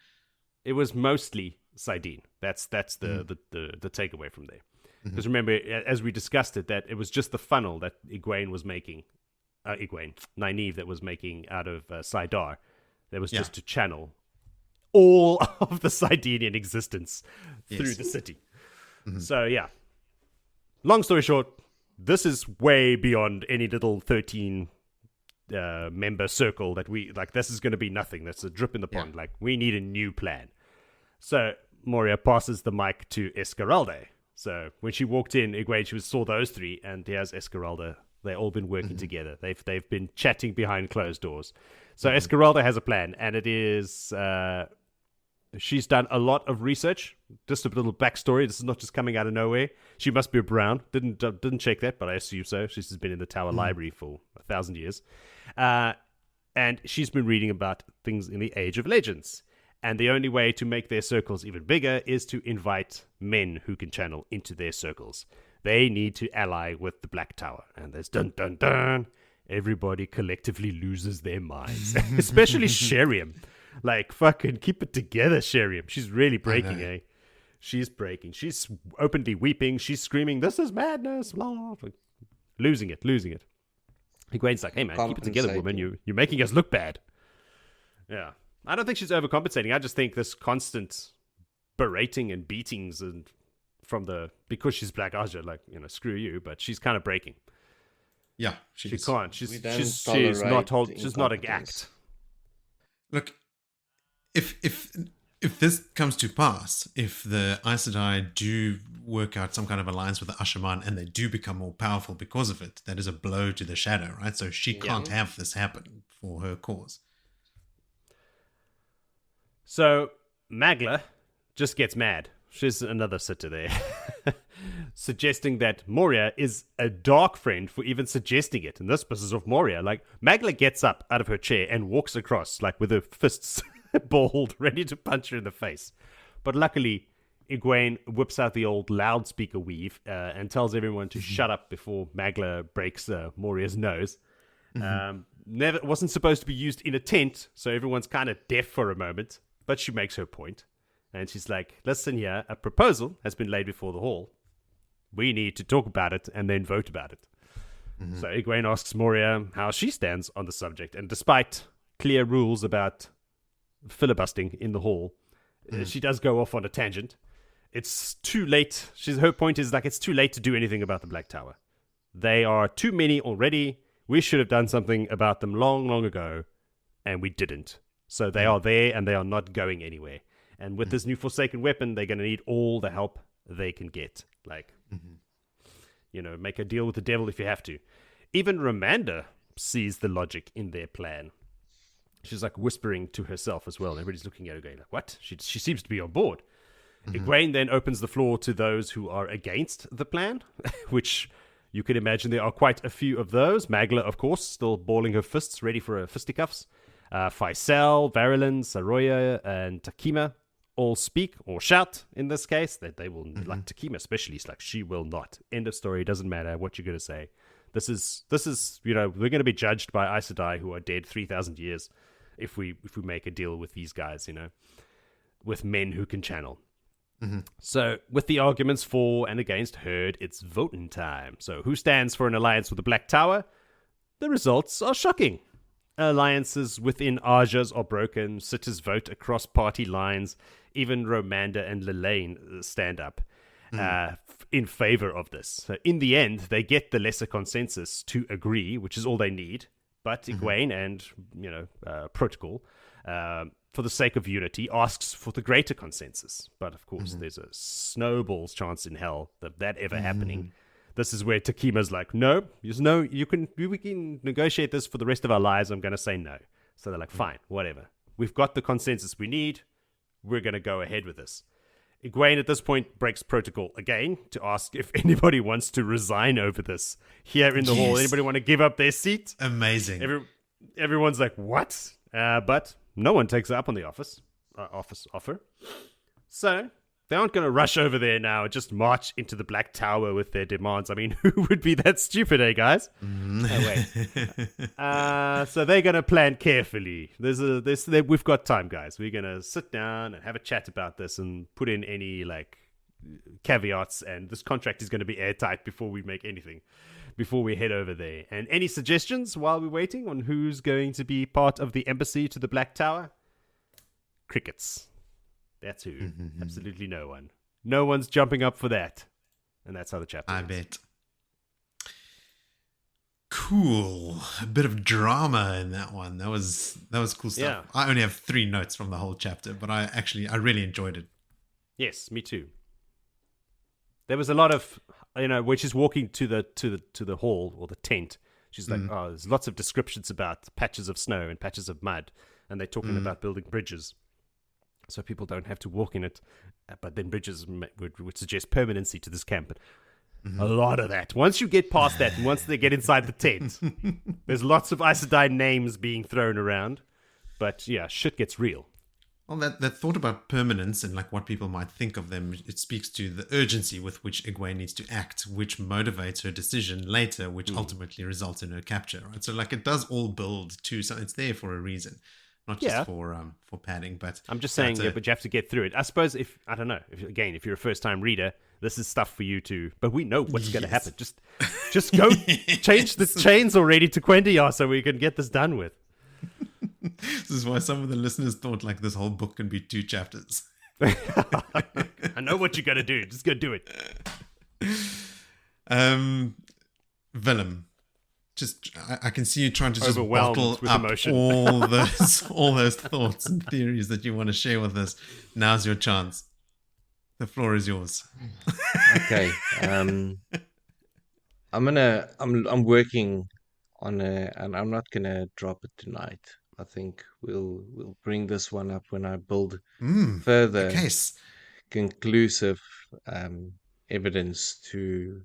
It was mostly Sidene. That's the takeaway from there. Because remember, as we discussed it, that it was just the funnel that Egwene was making, Nynaeve that was making out of Sidar. That was just to channel all of the Sidenian existence through the city. So, long story short, this is way beyond any little 13 member circle that we, this is going to be nothing. That's a drip in the pond. We need a new plan. So, Moria passes the mic to Escaralde. So when she walked in, Egwene, saw those three, and here's Escaralda. They've all been working together. They've been chatting behind closed doors. So Escaralda has a plan, and it is She's done a lot of research. Just a little backstory. This is not just coming out of nowhere. She must be a Brown. Didn't check that, but I assume so. She's been in the Tower Library for 1,000 years. And she's been reading about things in the Age of Legends. And the only way to make their circles even bigger is to invite men who can channel into their circles. They need to ally with the Black Tower. And there's dun dun dun. Everybody collectively loses their minds. Especially Sheriam. Like, fucking keep it together, Sheriam. She's really breaking, eh? She's breaking. She's openly weeping. She's screaming, "This is madness!" Blah. Losing it. Egwene's like, "Hey, man, keep it together, woman. You're making us look bad." Yeah. I don't think she's overcompensating. I just think this constant berating and beatings and because she's Black Ajah, like, screw you, but she's kind of breaking. Yeah. She can't. She's not an act. Look, if this comes to pass, if the Aes Sedai do work out some kind of alliance with the Ashaman and they do become more powerful because of it, that is a blow to the Shadow, right? So she can't have this happen for her cause. So Magla just gets mad. She's another sitter there. Suggesting that Moria is a dark friend for even suggesting it. And this pisses off Moria. Like, Magla gets up out of her chair and walks across, like, with her fists balled, ready to punch her in the face. But luckily, Egwene whips out the old loudspeaker weave and tells everyone to shut up before Magla breaks Moria's nose. Wasn't supposed to be used in a tent, so everyone's kind of deaf for a moment. But she makes her point. And she's like, "Listen here, a proposal has been laid before the hall. We need to talk about it and then vote about it." So Egwene asks Moria how she stands on the subject. And despite clear rules about filibustering in the hall, she does go off on a tangent. It's too late. Her point is, like, it's too late to do anything about the Black Tower. They are too many already. We should have done something about them long, long ago. And we didn't. So they are there and they are not going anywhere. And with this new Forsaken weapon, they're going to need all the help they can get. Like, make a deal with the devil if you have to. Even Romanda sees the logic in their plan. She's like whispering to herself as well. And everybody's looking at her going like, what? She seems to be on board. Egwene then opens the floor to those who are against the plan, which you can imagine there are quite a few of those. Magla, of course, still balling her fists, ready for her fisticuffs. Faisal, Varilyn, Saroya, and Takima all speak or shout in this case. That they will, like Takima especially, it's like, she will not. End of story. Doesn't matter what you're going to say. This is we're going to be judged by Aes Sedai, who are dead 3,000 years if we make a deal with these guys, with men who can channel. So with the arguments for and against heard, it's voting time. So who stands for an alliance with the Black Tower? The results are shocking. Alliances within Ajahs are broken. Sitters vote across party lines. Even Romanda and Lelaine stand up in favor of this. So in the end, they get the lesser consensus to agree, which is all they need. But Egwene and Protocol, for the sake of unity, asks for the greater consensus. But of course, there's a snowball's chance in hell that ever happening. This is where Takima's like, no, we can negotiate this for the rest of our lives. I'm going to say no. So they're like, fine, whatever. We've got the consensus we need. We're going to go ahead with this. Egwene at this point breaks protocol again to ask if anybody wants to resign over this here in the hall. Anybody want to give up their seat? Amazing. Everyone's like, what? But no one takes up on the offer. So they aren't going to rush over there now and just march into the Black Tower with their demands. I mean, who would be that stupid, eh, guys? Oh, wait. So they're going to plan carefully. We've got time, guys. We're going to sit down and have a chat about this and put in any, caveats. And this contract is going to be airtight before we make anything, before we head over there. And any suggestions while we're waiting on who's going to be part of the embassy to the Black Tower? Crickets. That's who. Absolutely no one. No one's jumping up for that. And that's how the chapter ends. Bet. Cool. A bit of drama in that one. That was cool stuff. Yeah. I only have 3 notes from the whole chapter, but I really enjoyed it. Yes, me too. There was a lot of, when she's walking to the hall or the tent, she's like, there's lots of descriptions about patches of snow and patches of mud, and they're talking about building bridges. so people don't have to walk in it. But then Bridges would suggest permanency to this camp. But a lot of that. Once you get past that, and once they get inside the tent, there's lots of Aes Sedai names being thrown around. But yeah, shit gets real. Well, that thought about permanence and like what people might think of them, it speaks to the urgency with which Egwene needs to act, which motivates her decision later, which ultimately results in her capture, right? So like it does all build to, so it's there for a reason, not just for padding. But I'm just saying, but you have to get through it. I suppose if you're a first time reader, this is stuff for you to. But we know what's going to happen. Just go change the chains already to Quendiar so we can get this done with. This is why some of the listeners thought like this whole book can be 2 chapters. I know what you got to do. Just go do it. Willem, just I can see you trying to just Overwhelmed bottle with up emotion. all those thoughts and theories that you want to share with us. Now's your chance. The floor is yours. Okay. I'm working on and I'm not gonna drop it tonight. I think we'll bring this one up when I build further case. conclusive evidence to,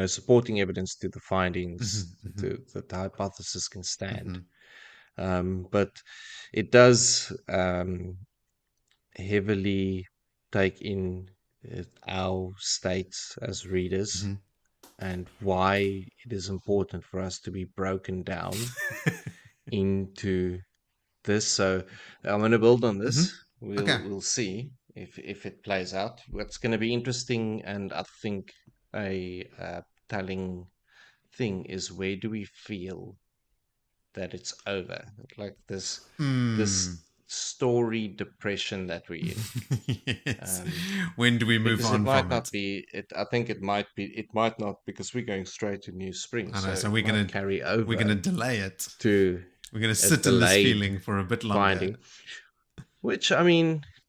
supporting evidence to the findings that the hypothesis can stand. But it does heavily take in our states as readers and why it is important for us to be broken down into this. So I'm going to build on this. We'll see if it plays out. What's going to be interesting, and I think a telling thing, is where do we feel that it's over? Like this story depression that we're in. Yes. When do we move on might from not it? Be it? I think it might be. It might not, because we're going straight to New Spring. I know, so we're going to carry over. We're going to delay it. We're going to sit in this feeling for a bit longer. Finding, which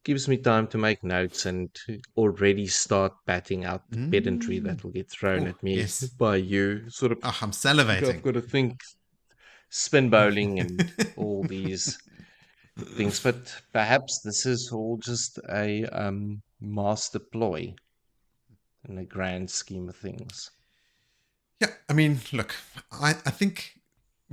gives me time to make notes and to already start batting out the pedantry that will get thrown at me by you. Sort of. I'm salivating. I've got to think spin bowling and all these things, but perhaps this is all just a master ploy in the grand scheme of things. Yeah, I mean, look, I think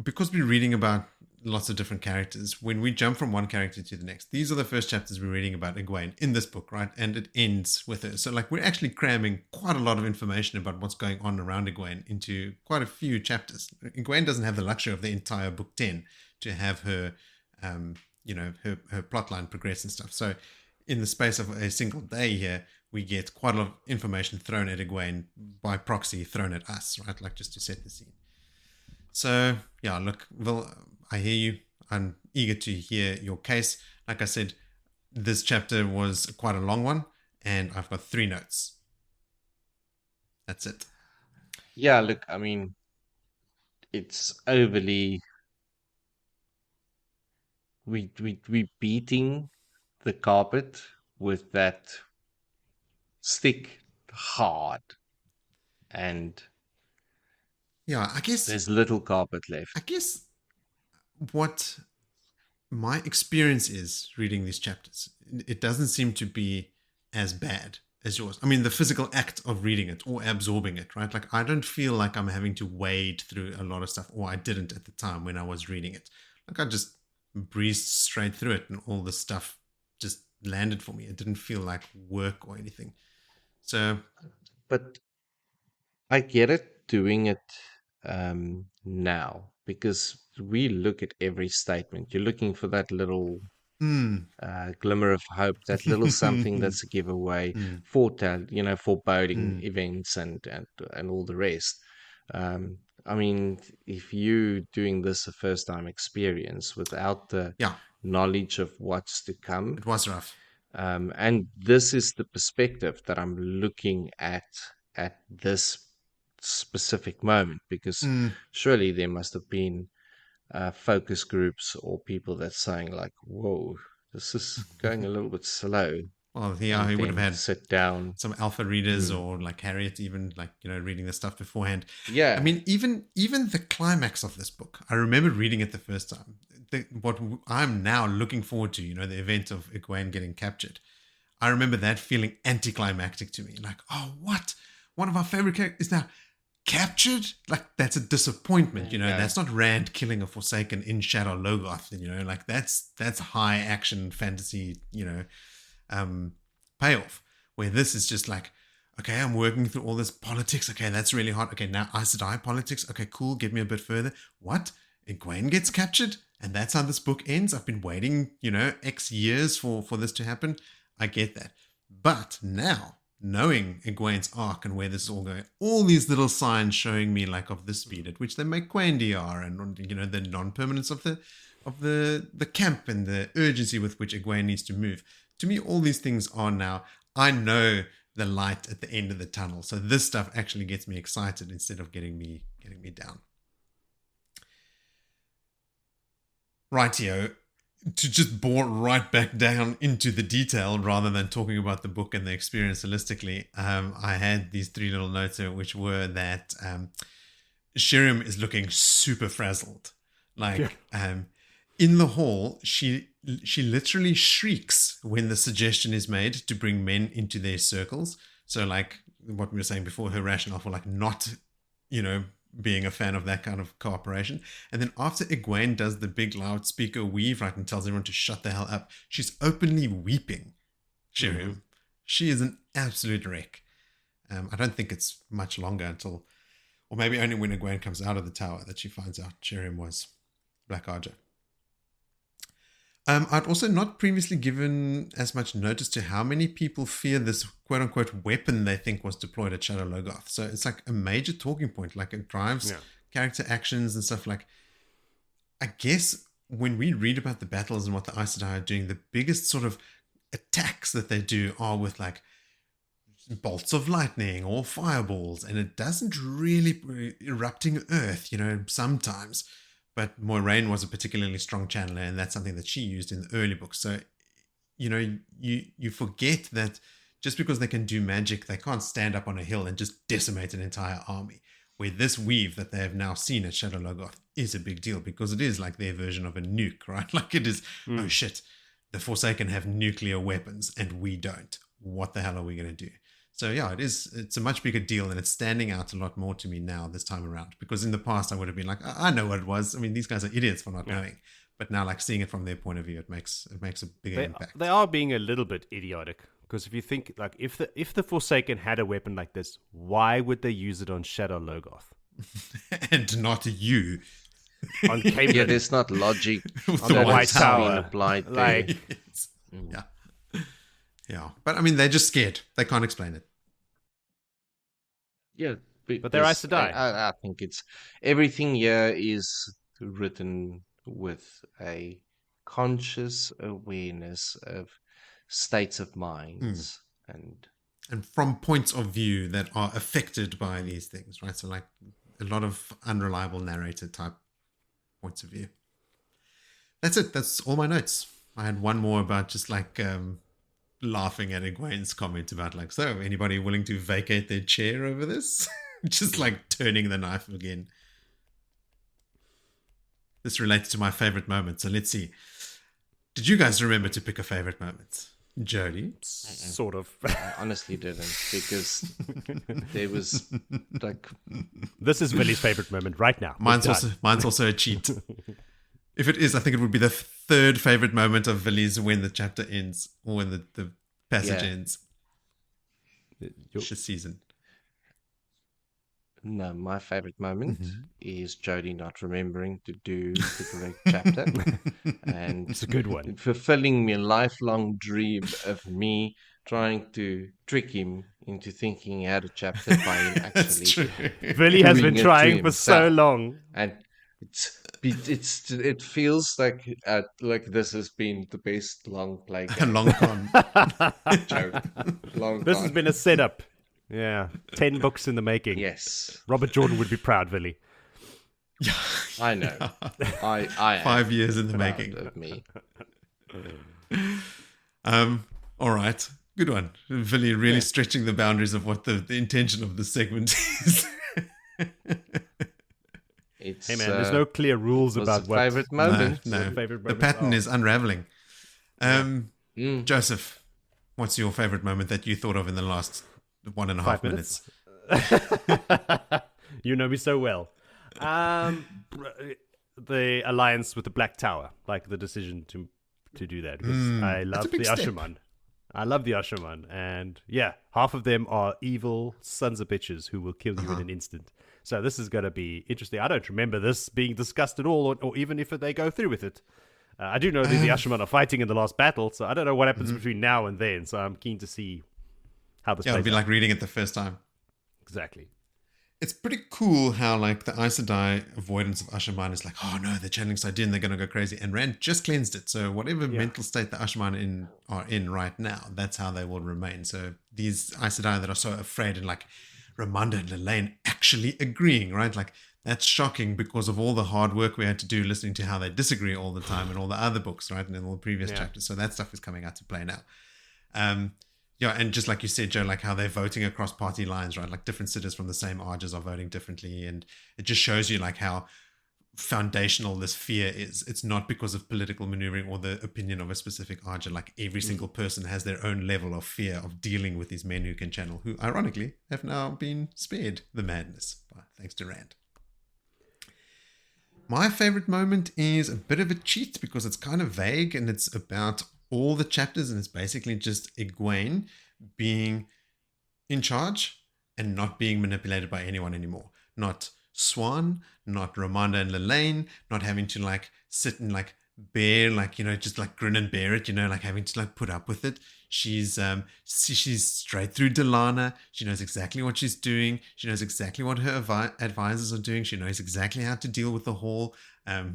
because we're reading about lots of different characters, when we jump from one character to the next, these are the first chapters we're reading about Egwene in this book, right? And it ends with her. So like we're actually cramming quite a lot of information about what's going on around Egwene into quite a few chapters. Egwene doesn't have the luxury of the entire book 10 to have her her plotline progress and stuff. So in the space of a single day here, we get quite a lot of information thrown at Egwene by proxy, thrown at us, right? Like just to set the scene. So yeah, look, Will, I hear you. I'm eager to hear your case. Like I said, this chapter was quite a long one, and I've got 3 notes. That's it. Yeah, look, I mean, it's overly... We beating the carpet with that stick hard, and yeah, I guess there's little carpet left. I guess what my experience is reading these chapters, it doesn't seem to be as bad as yours. I mean, the physical act of reading it or absorbing it, right? Like I don't feel like I'm having to wade through a lot of stuff, or I didn't at the time when I was reading it. Like I just breezed straight through it and all the stuff just landed for me. It didn't feel like work or anything. So, but I get it doing it now, because we look at every statement. You're looking for that little glimmer of hope, that little something that's a giveaway, foreboding events and all the rest. I mean, if you doing this a first time experience without the knowledge of what's to come, it was rough. And this is the perspective that I'm looking at this specific moment, because surely there must have been focus groups or people that's saying like, whoa, this is going a little bit slow. Well, yeah, he would have had sit down some alpha readers or like Harriet, even like, reading the stuff beforehand. Yeah. I mean, even the climax of this book, I remember reading it the first time. what I'm now looking forward to, the event of Egwene getting captured. I remember that feeling anticlimactic to me. Like, oh, what? One of our favorite characters is now captured? Like, that's a disappointment, That's not Rand killing a Forsaken in Shadar Logoth, like that's high action fantasy, payoff. Where this is just like, okay, I'm working through all this politics. Okay, that's really hot. Okay, now Aes Sedai politics. Okay, cool. Get me a bit further. What? Egwene gets captured? And that's how this book ends? I've been waiting, X years for this to happen. I get that. But now, knowing Egwene's arc and where this is all going, all these little signs showing me like of the speed at which they make Quandiar and, the non-permanence of the camp and the urgency with which Egwene needs to move. To me, all these things are now, I know the light at the end of the tunnel. So this stuff actually gets me excited instead of getting me down. Rightio, to just bore right back down into the detail rather than talking about the book and the experience holistically, I had these 3 little notes here, which were that Shirem is looking super frazzled. Like, in the hall, she literally shrieks when the suggestion is made to bring men into their circles. So like what we were saying before, her rationale for like not, being a fan of that kind of cooperation. And then after Egwene does the big loudspeaker weave, right, and tells everyone to shut the hell up, she's openly weeping. Shirem. Mm-hmm. She is an absolute wreck. I don't think it's much longer until, or maybe only when Egwene comes out of the tower, that she finds out Shirem was Black Ajah. I'd also not previously given as much notice to how many people fear this quote-unquote weapon they think was deployed at Shadar Logoth. So it's like a major talking point. Like it drives character actions and stuff. Like, I guess when we read about the battles and what the Aes Sedai are doing, the biggest sort of attacks that they do are with like bolts of lightning or fireballs. And it doesn't really erupting earth, sometimes. But Moiraine was a particularly strong channeler, and that's something that she used in the early books. So, you forget that just because they can do magic, they can't stand up on a hill and just decimate an entire army. Where this weave that they have now seen at Shadar Logoth is a big deal because it is like their version of a nuke, right? Like it is, oh shit, the Forsaken have nuclear weapons and we don't. What the hell are we going to do? So yeah, it's a much bigger deal and it's standing out a lot more to me now this time around, because in the past I would have been like, I know what it was. I mean, these guys are idiots for not knowing. But now like seeing it from their point of view, it makes a bigger impact. They are being a little bit idiotic, because if you think like if the Forsaken had a weapon like this, why would they use it on Shadar Logoth? And not you. On Cable. Yeah, there's not logic on the White Tower applied there. Like, yeah. Yeah, but I mean, they're just scared. They can't explain it. Yeah, but they're Aes Sedai. I think it's everything here is written with a conscious awareness of states of minds and from points of view that are affected by these things, right? So like a lot of unreliable narrator type points of view. That's it. That's all my notes. I had one more about just like laughing at Egwene's comment about like, so anybody willing to vacate their chair over this? Just like turning the knife again. This relates to my favorite moment. So let's see. Did you guys remember to pick a favorite moment? Jody? Sort of. I honestly didn't, because there was like... This is Willie's favorite moment right now. Mine's also a cheat. If it is, I think it would be the third favorite moment of Willie's when the chapter ends, or when the passage ends. This season. No, my favorite moment is Jody not remembering to do the correct chapter. And it's a good one. Fulfilling me a lifelong dream of me trying to trick him into thinking he had a chapter by him actually. That's true. Willie has been trying for so long. And it feels like this has been the best long play game. Long con. This has been a setup. Yeah, 10 books in the making. Yes, Robert Jordan would be proud, Willie. Yeah, I know. I 5 years in the making of me. All right, good one, Willie. Really stretching the boundaries of what the intention of this segment is. It's, Hey man, there's no clear rules was about a what favorite moment. No, favorite the moments pattern are. is unraveling. Joseph, what's your favorite moment that you thought of in the last 1.5 5 minutes? You know me so well. The alliance with the Black Tower, like the decision to do that, because I love the Asherman. I love the Asherman, and yeah, half of them are evil sons of bitches who will kill you in an instant. So this is going to be interesting. I don't remember this being discussed at all, or even if they go through with it. I do know that the Asherman are fighting in the last battle, so I don't know what happens between now and then. So I'm keen to see how this plays It'll be out. like reading it the first time. Exactly. It's pretty cool how like the Aes Sedai avoidance of Asherman is like, oh no, they're channeling Sidon, they're going to go crazy. And Rand just cleansed it. So whatever mental state the Asherman are in right now, that's how they will remain. So these Aes Sedai that are so afraid, and like Ramonda and Lelaine actually agreeing, right? Like that's shocking because of all the hard work we had to do listening to how they disagree all the time in all the other books, right? And in all the previous chapters. So that stuff is coming out to play now. Yeah, and just like you said, Joe, like how they're voting across party lines, right? Like different cities from the same Ajahs are voting differently. And it just shows you like how foundational this fear is. It's not because of political maneuvering or the opinion of a specific Ajah. Like every single person has their own level of fear of dealing with these men who can channel, who ironically have now been spared the madness, thanks to Rand. My favorite moment is a bit of a cheat because it's kind of vague and it's about all the chapters, and it's basically just Egwene being in charge and not being manipulated by anyone anymore. Not Swan, not Ramonda and Lelaine, not having to like sit and like bear, like, you know, just like grin and bear it, you know, like having to like put up with it. She's straight through Delana. She knows exactly what she's doing. She knows exactly what her advisors are doing. She knows exactly how to deal with the Hall.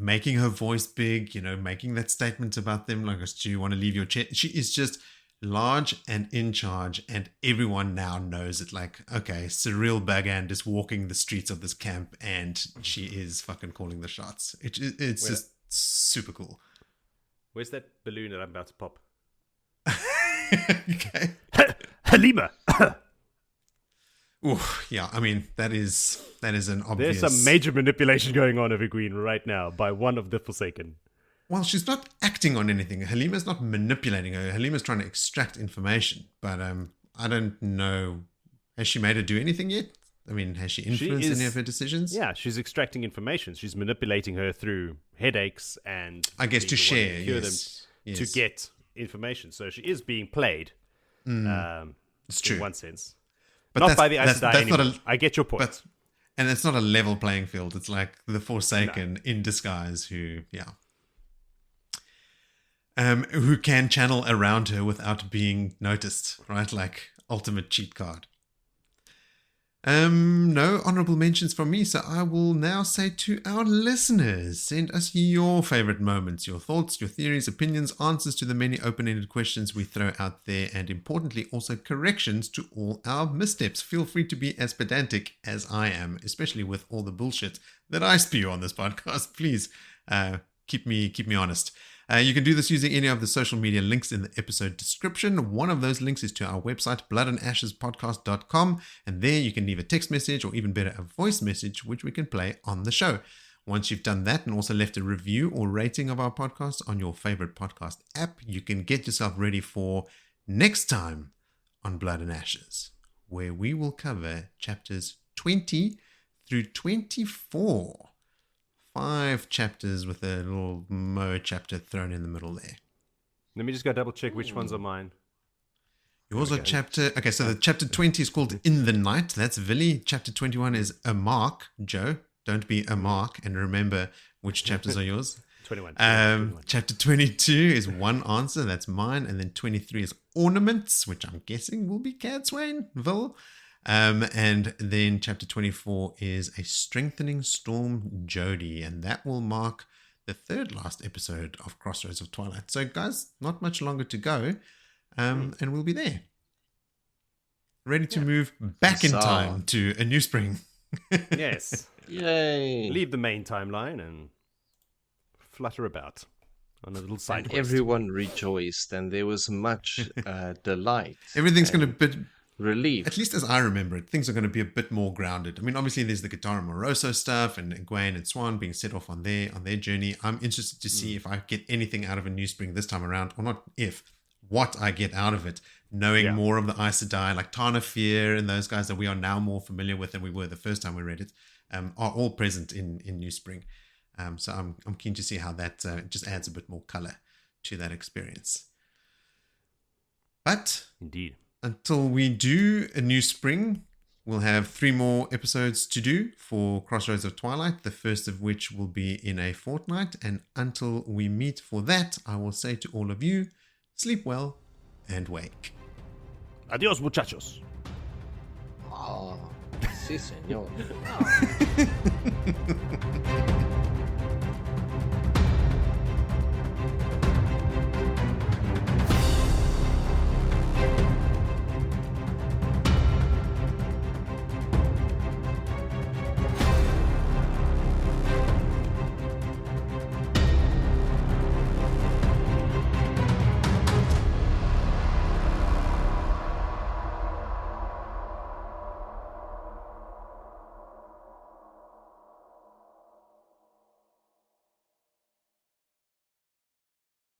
Making her voice big, you know, making that statement about them, like, do you want to leave your chair? She is just large and in charge, and everyone now knows it. Like, okay, Cyril Bagand is walking the streets of this camp, and she is fucking calling the shots. It's just super cool. Where's that balloon that I'm about to pop? Okay. Halima! Ooh, yeah, I mean, that is an obvious... There's some major manipulation going on of Egwene right now by one of the Forsaken. Well, she's not acting on anything. Halima's not manipulating her. Halima's trying to extract information. But I don't know. Has she made her do anything yet? I mean, has she influenced any of her decisions? Yeah, she's extracting information. She's manipulating her through headaches and... I guess to share, yes. To get information. So she is being played. It's true. In one sense. But not by the Aes Sedai anymore. I get your point. And it's not a level playing field. It's like the Forsaken in disguise who can channel around her without being noticed, right? Like ultimate cheat card. No honorable mentions from me, so I will now say to our listeners, send us your favorite moments, your thoughts, your theories, opinions, answers to the many open-ended questions we throw out there, and importantly, also corrections to all our missteps. Feel free to be as pedantic as I am, especially with all the bullshit that I spew on this podcast. Please keep me honest. You can do this using any of the social media links in the episode description. One of those links is to our website, bloodandashespodcast.com, and there you can leave a text message or even better, a voice message, which we can play on the show. Once you've done that and also left a review or rating of our podcast on your favorite podcast app, you can get yourself ready for next time on Blood and Ashes, where we will cover chapters 20 through 24. 5 chapters with a little Mo chapter thrown in the middle there. Let me just go double check which ones are mine. Yours are chapter... Okay, so the chapter 20 is called In the Night. That's Villy. Chapter 21 is A Mark. Joe, don't be a mark. And remember which chapters are yours. 21. Chapter 22 is One Answer. That's mine. And then 23 is Ornaments, which I'm guessing will be Cadswainville. And then chapter 24 is A Strengthening Storm, Jody, and that will mark the third last episode of Crossroads of Twilight. So guys, not much longer to go, and we'll be there. Ready to move back in time to a new spring. Yes. Yay. Leave the main timeline and flutter about on a little side quest. Everyone rejoiced and there was much delight. Everything's going to relief. At least as I remember it, things are going to be a bit more grounded. I mean, obviously there's the Guitar Moroso stuff and Egwene and Swan being set off on their journey. I'm interested to see if I get anything out of a New Spring this time around, or not if, what I get out of it, knowing more of the Aes Sedai, like Tana Fear and those guys that we are now more familiar with than we were the first time we read it, are all present in New Spring. So I'm keen to see how that just adds a bit more color to that experience. But Indeed, until we do a New Spring, we'll have 3 more episodes to do for Crossroads of Twilight, the first of which will be in a fortnight. And until we meet for that, I will say to all of you, sleep well and wake. Adios, muchachos. Ah, sí, señor.